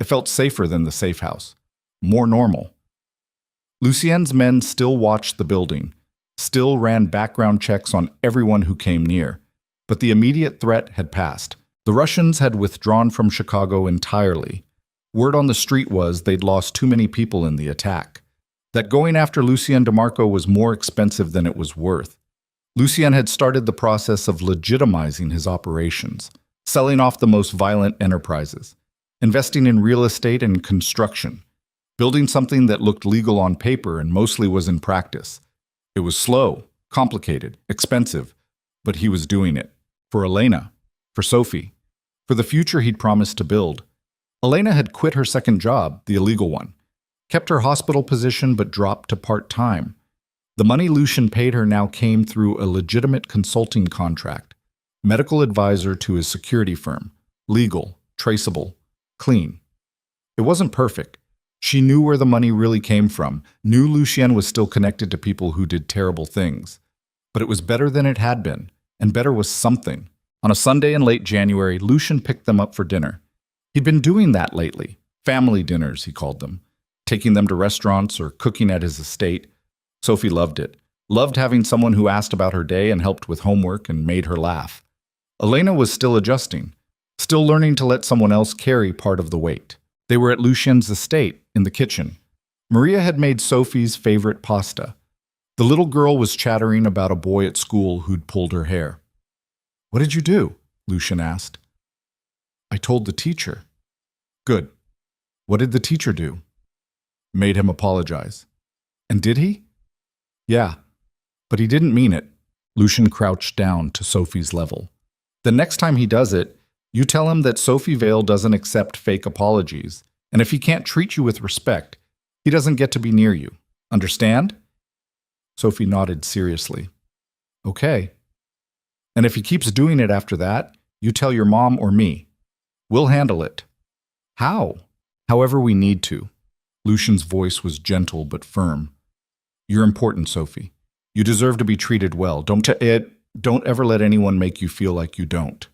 S1: It felt safer than the safe house. More normal. Lucien's men still watched the building, still ran background checks on everyone who came near. But the immediate threat had passed. The Russians had withdrawn from Chicago entirely. Word on the street was they'd lost too many people in the attack. That going after Lucien DeMarco was more expensive than it was worth. Lucien had started the process of legitimizing his operations, selling off the most violent enterprises, investing in real estate and construction, building something that looked legal on paper and mostly was in practice. It was slow, complicated, expensive, but he was doing it. For Elena, for Sophie, for the future he'd promised to build. Elena had quit her second job, the illegal one, kept her hospital position but dropped to part-time. The money Lucien paid her now came through a legitimate consulting contract, medical advisor to his security firm, legal, traceable, clean. It wasn't perfect. She knew where the money really came from, knew Lucien was still connected to people who did terrible things. But it was better than it had been, and better was something. On a Sunday in late January, Lucien picked them up for dinner. He'd been doing that lately. Family dinners, he called them. Taking them to restaurants or cooking at his estate. Sophie loved it. Loved having someone who asked about her day and helped with homework and made her laugh. Elena was still adjusting, still learning to let someone else carry part of the weight. They were at Lucien's estate, in the kitchen. Maria had made Sophie's favorite pasta. The little girl was chattering about a boy at school who'd pulled her hair. "What did you do?" Lucien asked. "I told the teacher." "Good. What did the teacher do?" "Made him apologize." "And did he?" "Yeah, but he didn't mean it." Lucien crouched down to Sophie's level. "The next time he does it, you tell him that Sophie Vale doesn't accept fake apologies, and if he can't treat you with respect, he doesn't get to be near you. Understand?" Sophie nodded seriously. "Okay. And if he keeps doing it after that, you tell your mom or me. We'll handle it." "How?" "However we need to." Lucien's voice was gentle but firm. "You're important, Sophie. You deserve to be treated well. Don't ever let anyone make you feel like you don't."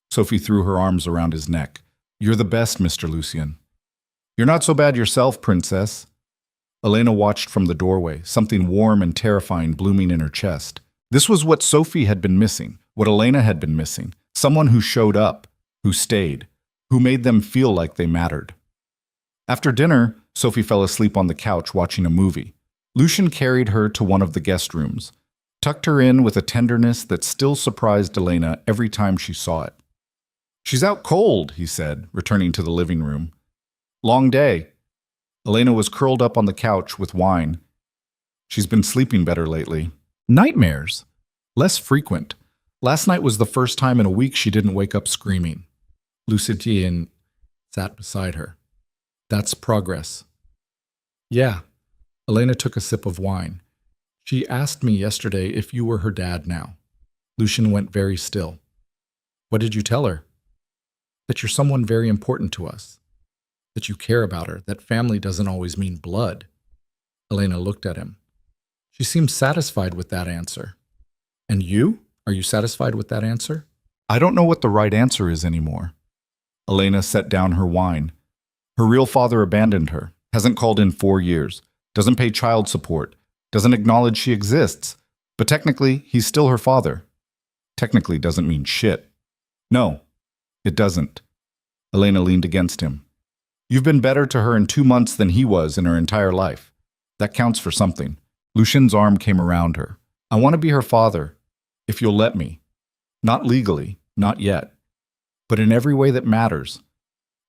S1: Sophie threw her arms around his neck. "You're the best, Mr. Lucien." "You're not so bad yourself, princess." Elena watched from the doorway, something warm and terrifying blooming in her chest. This was what Sophie had been missing, what Elena had been missing. Someone who showed up, who stayed, who made them feel like they mattered. After dinner, Sophie fell asleep on the couch watching a movie. Lucien carried her to one of the guest rooms, tucked her in with a tenderness that still surprised Elena every time she saw it. "She's out cold," he said, returning to the living room. "Long day." Elena was curled up on the couch with wine. "She's been sleeping better lately." "Nightmares?" "Less frequent. Last night was the first time in a week she didn't wake up screaming." Lucien sat beside her. "That's progress." "Yeah." Elena took a sip of wine. "She asked me yesterday if you were her dad now." Lucien went very still. "What did you tell her?" "That you're someone very important to us. That you care about her, that family doesn't always mean blood." Elena looked at him. She seemed satisfied with that answer. "And you? Are you satisfied with that answer?" "I don't know what the right answer is anymore." Elena set down her wine. Her real father abandoned her, hasn't called in 4 years, doesn't pay child support, doesn't acknowledge she exists, but technically, he's still her father. Technically doesn't mean shit. "No, it doesn't." Elena leaned against him. "You've been better to her in 2 months than he was in her entire life. That counts for something." Lucien's arm came around her. "I want to be her father, if you'll let me. Not legally, not yet, but in every way that matters.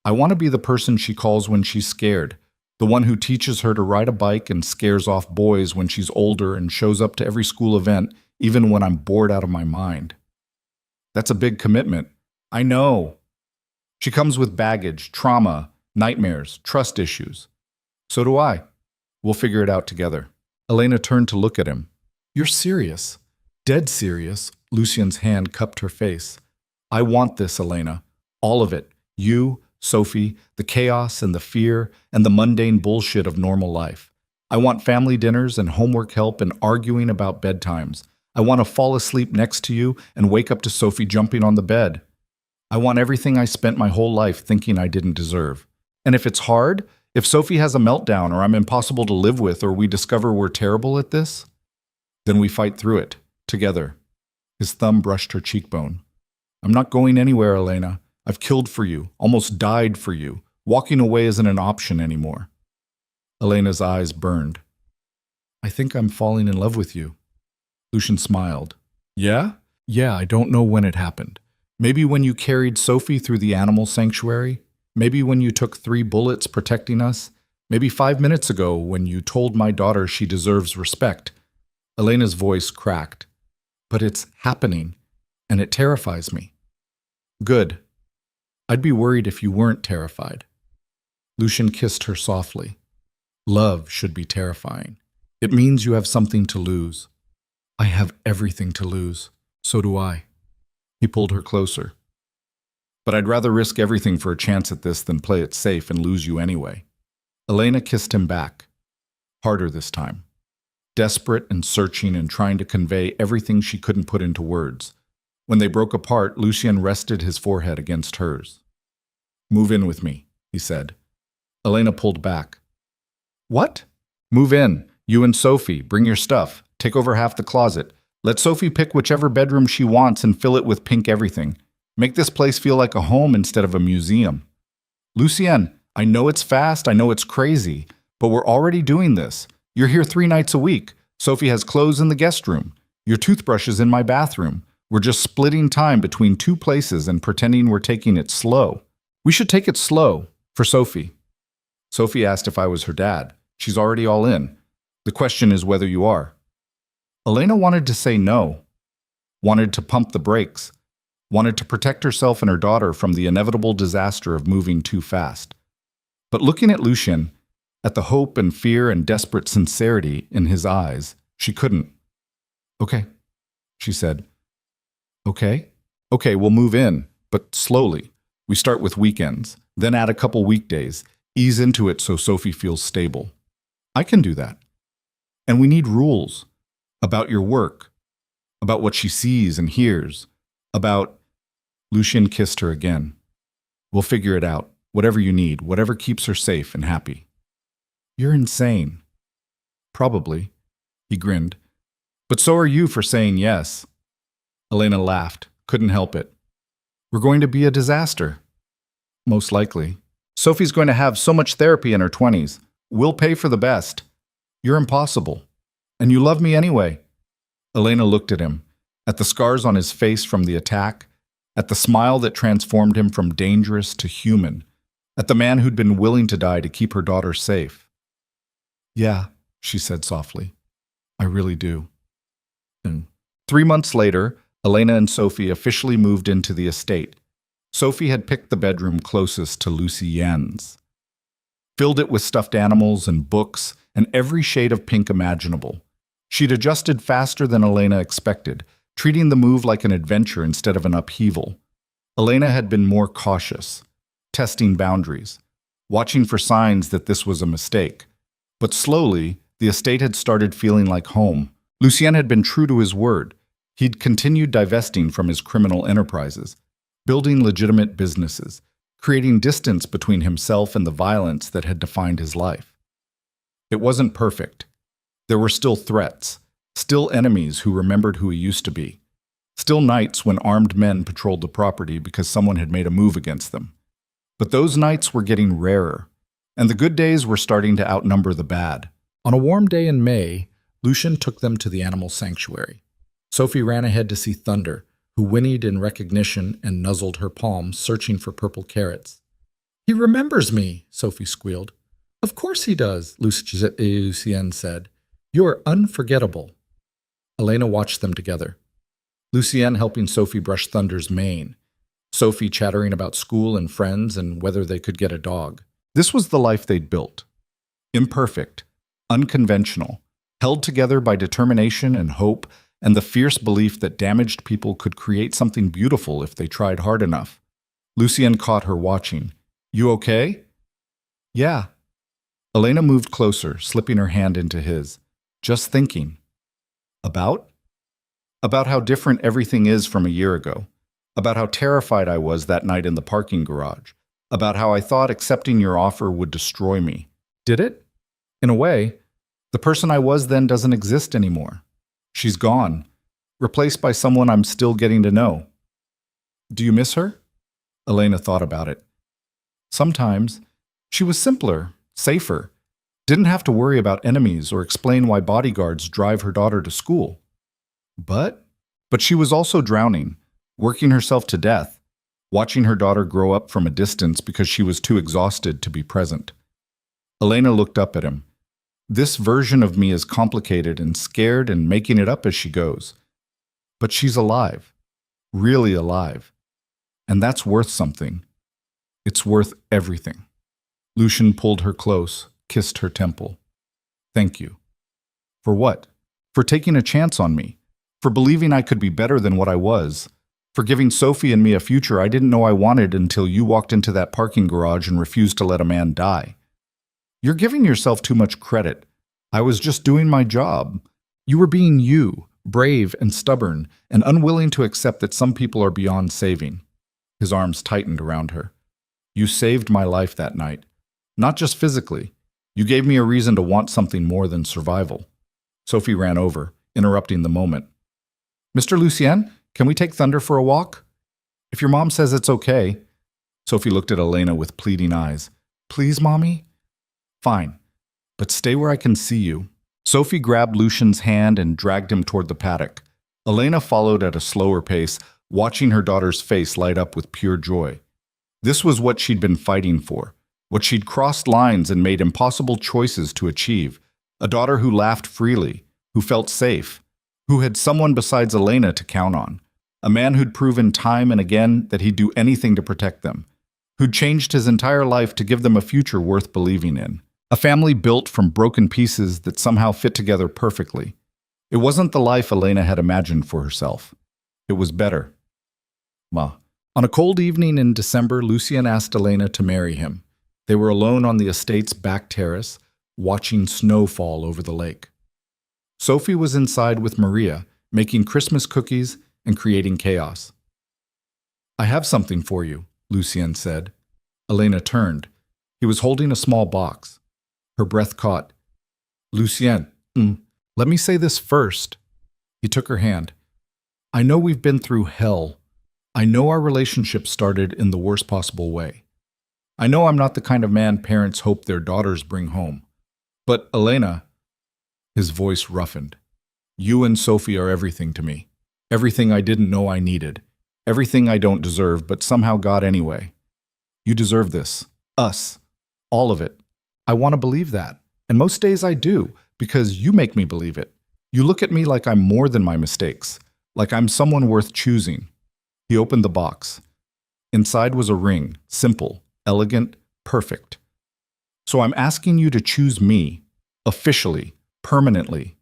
S1: I want to be the person she calls when she's scared, the one who teaches her to ride a bike and scares off boys when she's older and shows up to every school event, even when I'm bored out of my mind." "That's a big commitment." "I know." "She comes with baggage, trauma, nightmares, trust issues." "So do I. We'll figure it out together." Elena turned to look at him. "You're serious." "Dead serious." Lucien's hand cupped her face. "I want this, Elena. All of it. You, Sophie, the chaos and the fear and the mundane bullshit of normal life. I want family dinners and homework help and arguing about bedtimes. I want to fall asleep next to you and wake up to Sophie jumping on the bed. I want everything I spent my whole life thinking I didn't deserve. And if it's hard, if Sophie has a meltdown or I'm impossible to live with or we discover we're terrible at this, then we fight through it, together. His thumb brushed her cheekbone. I'm not going anywhere, Elena. I've killed for you, almost died for you. Walking away isn't an option anymore. Elena's eyes burned. I think I'm falling in love with you. Lucian smiled. Yeah? Yeah, I don't know when it happened. Maybe when you carried Sophie through the animal sanctuary? Maybe when you took 3 bullets protecting us? Maybe 5 minutes ago when you told my daughter she deserves respect? Elena's voice cracked. But it's happening, and it terrifies me. Good. I'd be worried if you weren't terrified. Lucian kissed her softly. Love should be terrifying. It means you have something to lose. I have everything to lose. So do I. He pulled her closer. But I'd rather risk everything for a chance at this than play it safe and lose you anyway. Elena kissed him back. Harder this time. Desperate and searching and trying to convey everything she couldn't put into words. When they broke apart, Lucian rested his forehead against hers. Move in with me, he said. Elena pulled back. What? Move in. You and Sophie. Bring your stuff. Take over half the closet. Let Sophie pick whichever bedroom she wants and fill it with pink everything. Make this place feel like a home instead of a museum. Lucien, I know it's fast, I know it's crazy, but we're already doing this. You're here 3 nights a week. Sophie has clothes in the guest room. Your toothbrush is in my bathroom. We're just splitting time between 2 places and pretending we're taking it slow. We should take it slow, for Sophie. Sophie asked if I was her dad. She's already all in. The question is whether you are. Elena wanted to say no, wanted to pump the brakes, wanted to protect herself and her daughter from the inevitable disaster of moving too fast. But looking at Lucian, at the hope and fear and desperate sincerity in his eyes, she couldn't. Okay, she said. Okay, we'll move in, but slowly. We start with weekends, then add a couple weekdays, ease into it so Sophie feels stable. I can do that. And we need rules. About your work, about what she sees and hears, about... Lucian kissed her again. We'll figure it out, whatever you need, whatever keeps her safe and happy. You're insane. Probably, he grinned. But so are you for saying yes. Elena laughed, couldn't help it. We're going to be a disaster. Most likely. Sophie's going to have so much therapy in her 20s. We'll pay for the best. You're impossible. And you love me anyway. Elena looked at him, at the scars on his face from the attack, at the smile that transformed him from dangerous to human, at the man who'd been willing to die to keep her daughter safe. Yeah, she said softly. I really do. And 3 months later, Elena and Sophie officially moved into the estate. Sophie had picked the bedroom closest to Lucien's, filled it with stuffed animals and books and every shade of pink imaginable. She'd adjusted faster than Elena expected, treating the move like an adventure instead of an upheaval. Elena had been more cautious, testing boundaries, watching for signs that this was a mistake. But slowly, the estate had started feeling like home. Lucien had been true to his word. He'd continued divesting from his criminal enterprises, building legitimate businesses, creating distance between himself and the violence that had defined his life. It wasn't perfect. There were still threats, still enemies who remembered who he used to be, still nights when armed men patrolled the property because someone had made a move against them. But those nights were getting rarer, and the good days were starting to outnumber the bad. On a warm day in May, Lucian took them to the animal sanctuary. Sophie ran ahead to see Thunder, who whinnied in recognition and nuzzled her palm, searching for purple carrots. He remembers me, Sophie squealed. Of course he does, Lucien said. You're unforgettable. Elena watched them together. Lucien helping Sophie brush Thunder's mane. Sophie chattering about school and friends and whether they could get a dog. This was the life they'd built. Imperfect, unconventional, held together by determination and hope and the fierce belief that damaged people could create something beautiful if they tried hard enough. Lucien caught her watching. You okay? Yeah. Elena moved closer, slipping her hand into his. Just thinking. About? About how different everything is from a year ago. about how terrified I was that night in the parking garage, about how I thought accepting your offer would destroy me. Did it? In a way, the person I was then doesn't exist anymore. She's gone, replaced by someone I'm still getting to know. Do you miss her? Elena thought about it. Sometimes. She was simpler, safer, didn't have to worry about enemies or explain why bodyguards drive her daughter to school. But she was also drowning, working herself to death, watching her daughter grow up from a distance because she was too exhausted to be present. Elena looked up at him. This version of me is complicated and scared and making it up as she goes. But she's alive, really alive. And that's worth something. It's worth everything. Lucian pulled her close, kissed her temple. Thank you. For what? For taking a chance on me. For believing I could be better than what I was. For giving Sophie and me a future I didn't know I wanted until you walked into that parking garage and refused to let a man die. You're giving yourself too much credit. I was just doing my job. You were being you, brave and stubborn, and unwilling to accept that some people are beyond saving. His arms tightened around her. You saved my life that night. Not just physically. You gave me a reason to want something more than survival. Sophie ran over, interrupting the moment. Mr. Lucien, can we take Thunder for a walk? If your mom says it's okay. Sophie looked at Elena with pleading eyes. Please, Mommy? Fine, but stay where I can see you. Sophie grabbed Lucian's hand and dragged him toward the paddock. Elena followed at a slower pace, watching her daughter's face light up with pure joy. This was what she'd been fighting for, what she'd crossed lines and made impossible choices to achieve. A daughter who laughed freely, who felt safe, who had someone besides Elena to count on. A man who'd proven time and again that he'd do anything to protect them, who'd changed his entire life to give them a future worth believing in. A family built from broken pieces that somehow fit together perfectly. It wasn't the life Elena had imagined for herself. It was better. On a cold evening in December, Lucien asked Elena to marry him. They were alone on the estate's back terrace, watching snow fall over the lake. Sophie was inside with Maria, making Christmas cookies and creating chaos. I have something for you, Lucien said. Elena turned. He was holding a small box. Her breath caught. Lucien, let me say this first. He took her hand. I know we've been through hell. I know our relationship started in the worst possible way. I know I'm not the kind of man parents hope their daughters bring home. But Elena, his voice roughened. You and Sophie are everything to me. Everything I didn't know I needed. Everything I don't deserve, but somehow got anyway. You deserve this. Us. All of it. I want to believe that. And most days I do, because you make me believe it. You look at me like I'm more than my mistakes, like I'm someone worth choosing. He opened the box. Inside was a ring, simple, elegant, perfect. So I'm asking you to choose me, officially, permanently.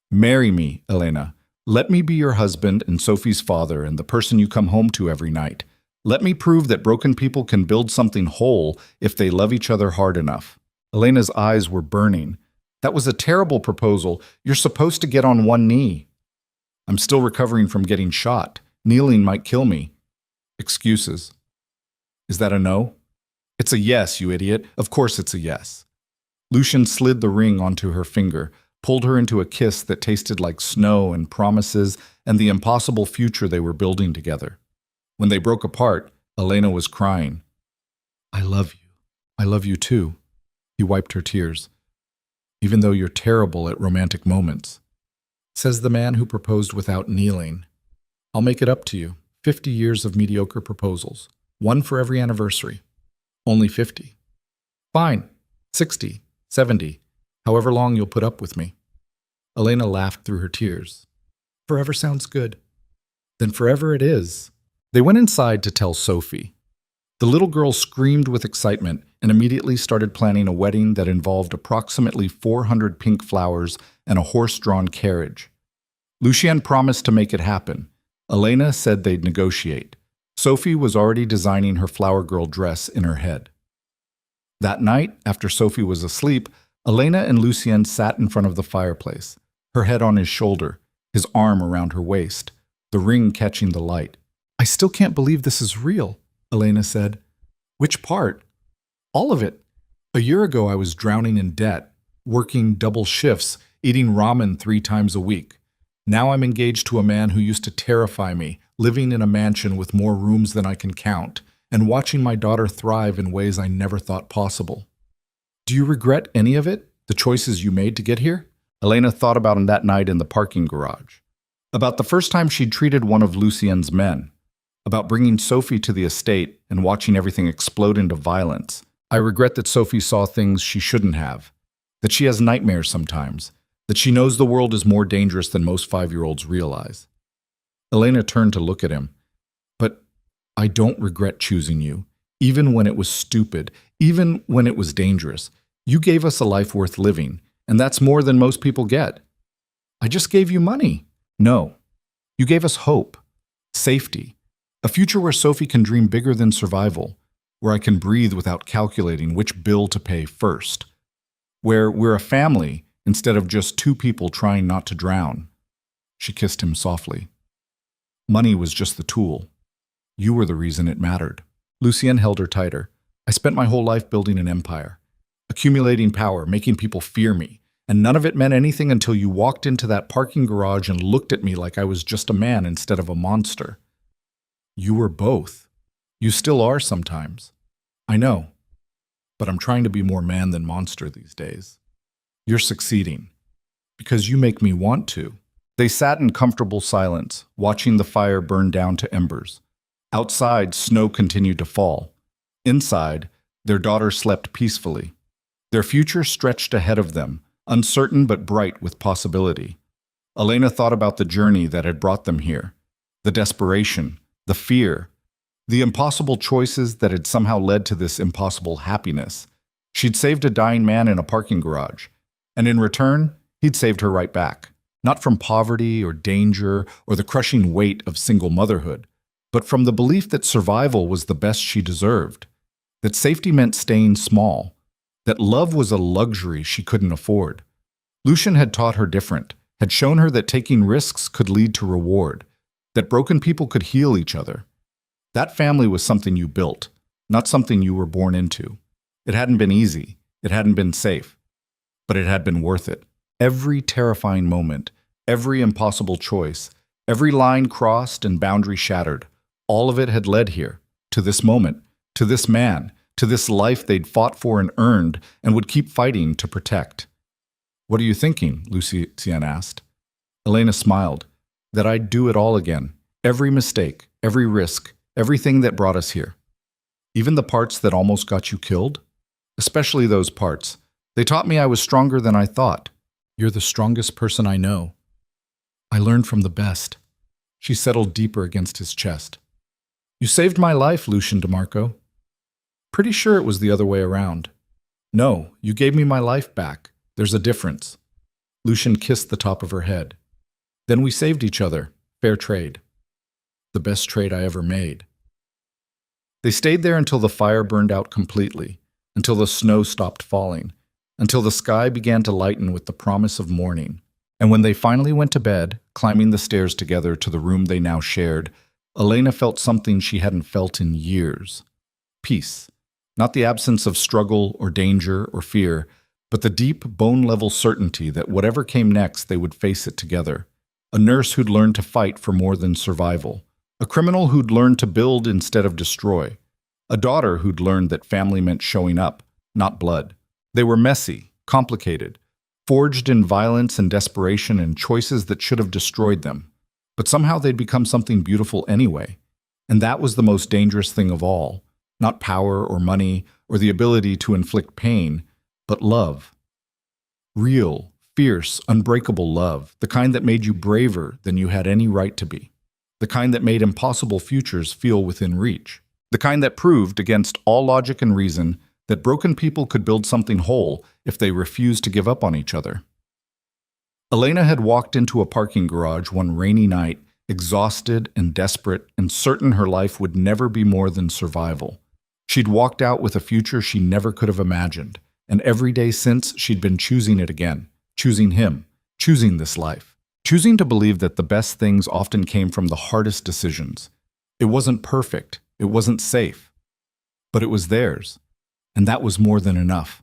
S1: Marry me, Elena. Let me be your husband and Sophie's father and the person you come home to every night. Let me prove that broken people can build something whole if they love each other hard enough. Elena's eyes were burning. That was a terrible proposal. You're supposed to get on one knee. I'm still recovering from getting shot. Kneeling might kill me. Excuses. Is that a no? It's a yes, you idiot. Of course it's a yes. Lucien slid the ring onto her finger, pulled her into a kiss that tasted like snow and promises and the impossible future they were building together. When they broke apart, Elena was crying. I love you. I love you too. He wiped her tears. Even though you're terrible at romantic moments. Says the man who proposed without kneeling. I'll make it up to you. 50 years of mediocre proposals. One for every anniversary. Only 50. Fine. 60. 70. However long you'll put up with me. Elena laughed through her tears. Forever sounds good. Then forever it is. They went inside to tell Sophie. The little girl screamed with excitement and immediately started planning a wedding that involved approximately 400 pink flowers and a horse-drawn carriage. Lucien promised to make it happen. Elena said they'd negotiate. Sophie was already designing her flower girl dress in her head. That night, after Sophie was asleep, Elena and Lucien sat in front of the fireplace, her head on his shoulder, his arm around her waist, the ring catching the light. I still can't believe this is real, Elena said. Which part? All of it. A year ago, I was drowning in debt, working double shifts, eating ramen 3 times a week. Now I'm engaged to a man who used to terrify me, living in a mansion with more rooms than I can count, and watching my daughter thrive in ways I never thought possible. Do you regret any of it? The choices you made to get here? Elena thought about that night in the parking garage. About the first time she'd treated one of Lucien's men. About bringing Sophie to the estate and watching everything explode into violence. I regret that Sophie saw things she shouldn't have. That she has nightmares sometimes. That she knows the world is more dangerous than most 5-year-olds realize. Elena turned to look at him. But I don't regret choosing you, even when it was stupid, even when it was dangerous. You gave us a life worth living, and that's more than most people get. I just gave you money. No. You gave us hope, safety, a future where Sophie can dream bigger than survival, where I can breathe without calculating which bill to pay first, where we're a family instead of just 2 people trying not to drown. She kissed him softly. Money was just the tool. You were the reason it mattered. Lucien held her tighter. I spent my whole life building an empire, accumulating power, making people fear me, and none of it meant anything until you walked into that parking garage and looked at me like I was just a man instead of a monster. You were both. You still are sometimes. I know, but I'm trying to be more man than monster these days. You're succeeding, because you make me want to. They sat in comfortable silence, watching the fire burn down to embers. Outside, snow continued to fall. Inside, their daughter slept peacefully. Their future stretched ahead of them, uncertain but bright with possibility. Elena thought about the journey that had brought them here, the desperation, the fear, the impossible choices that had somehow led to this impossible happiness. She'd saved a dying man in a parking garage, and in return, he'd saved her right back. Not from poverty or danger or the crushing weight of single motherhood, but from the belief that survival was the best she deserved, that safety meant staying small, that love was a luxury she couldn't afford. Lucien had taught her different, had shown her that taking risks could lead to reward, that broken people could heal each other. That family was something you built, not something you were born into. It hadn't been easy, it hadn't been safe, but it had been worth it. Every terrifying moment, every impossible choice, every line crossed and boundary shattered, all of it had led here, to this moment, to this man, to this life they'd fought for and earned and would keep fighting to protect. What are you thinking? Lucien asked. Elena smiled. That I'd do it all again. Every mistake, every risk, everything that brought us here. Even the parts that almost got you killed? Especially those parts. They taught me I was stronger than I thought. You're the strongest person I know. I learned from the best. She settled deeper against his chest. You saved my life, Lucien DeMarco. Pretty sure it was the other way around. No, you gave me my life back. There's a difference. Lucien kissed the top of her head. Then we saved each other. Fair trade. The best trade I ever made. They stayed there until the fire burned out completely, until the snow stopped falling, until the sky began to lighten with the promise of morning. And when they finally went to bed, climbing the stairs together to the room they now shared, Elena felt something she hadn't felt in years. Peace. Not the absence of struggle or danger or fear, but the deep, bone-level certainty that whatever came next, they would face it together. A nurse who'd learned to fight for more than survival. A criminal who'd learned to build instead of destroy. A daughter who'd learned that family meant showing up, not blood. They were messy, complicated, forged in violence and desperation and choices that should have destroyed them. But somehow they'd become something beautiful anyway. And that was the most dangerous thing of all. Not power or money or the ability to inflict pain, but love. Real, fierce, unbreakable love, the kind that made you braver than you had any right to be. The kind that made impossible futures feel within reach. The kind that proved, against all logic and reason, that broken people could build something whole if they refused to give up on each other. Elena had walked into a parking garage one rainy night, exhausted and desperate and certain her life would never be more than survival. She'd walked out with a future she never could have imagined, and every day since she'd been choosing it again, choosing him, choosing this life, choosing to believe that the best things often came from the hardest decisions. It wasn't perfect, it wasn't safe, but it was theirs, and that was more than enough.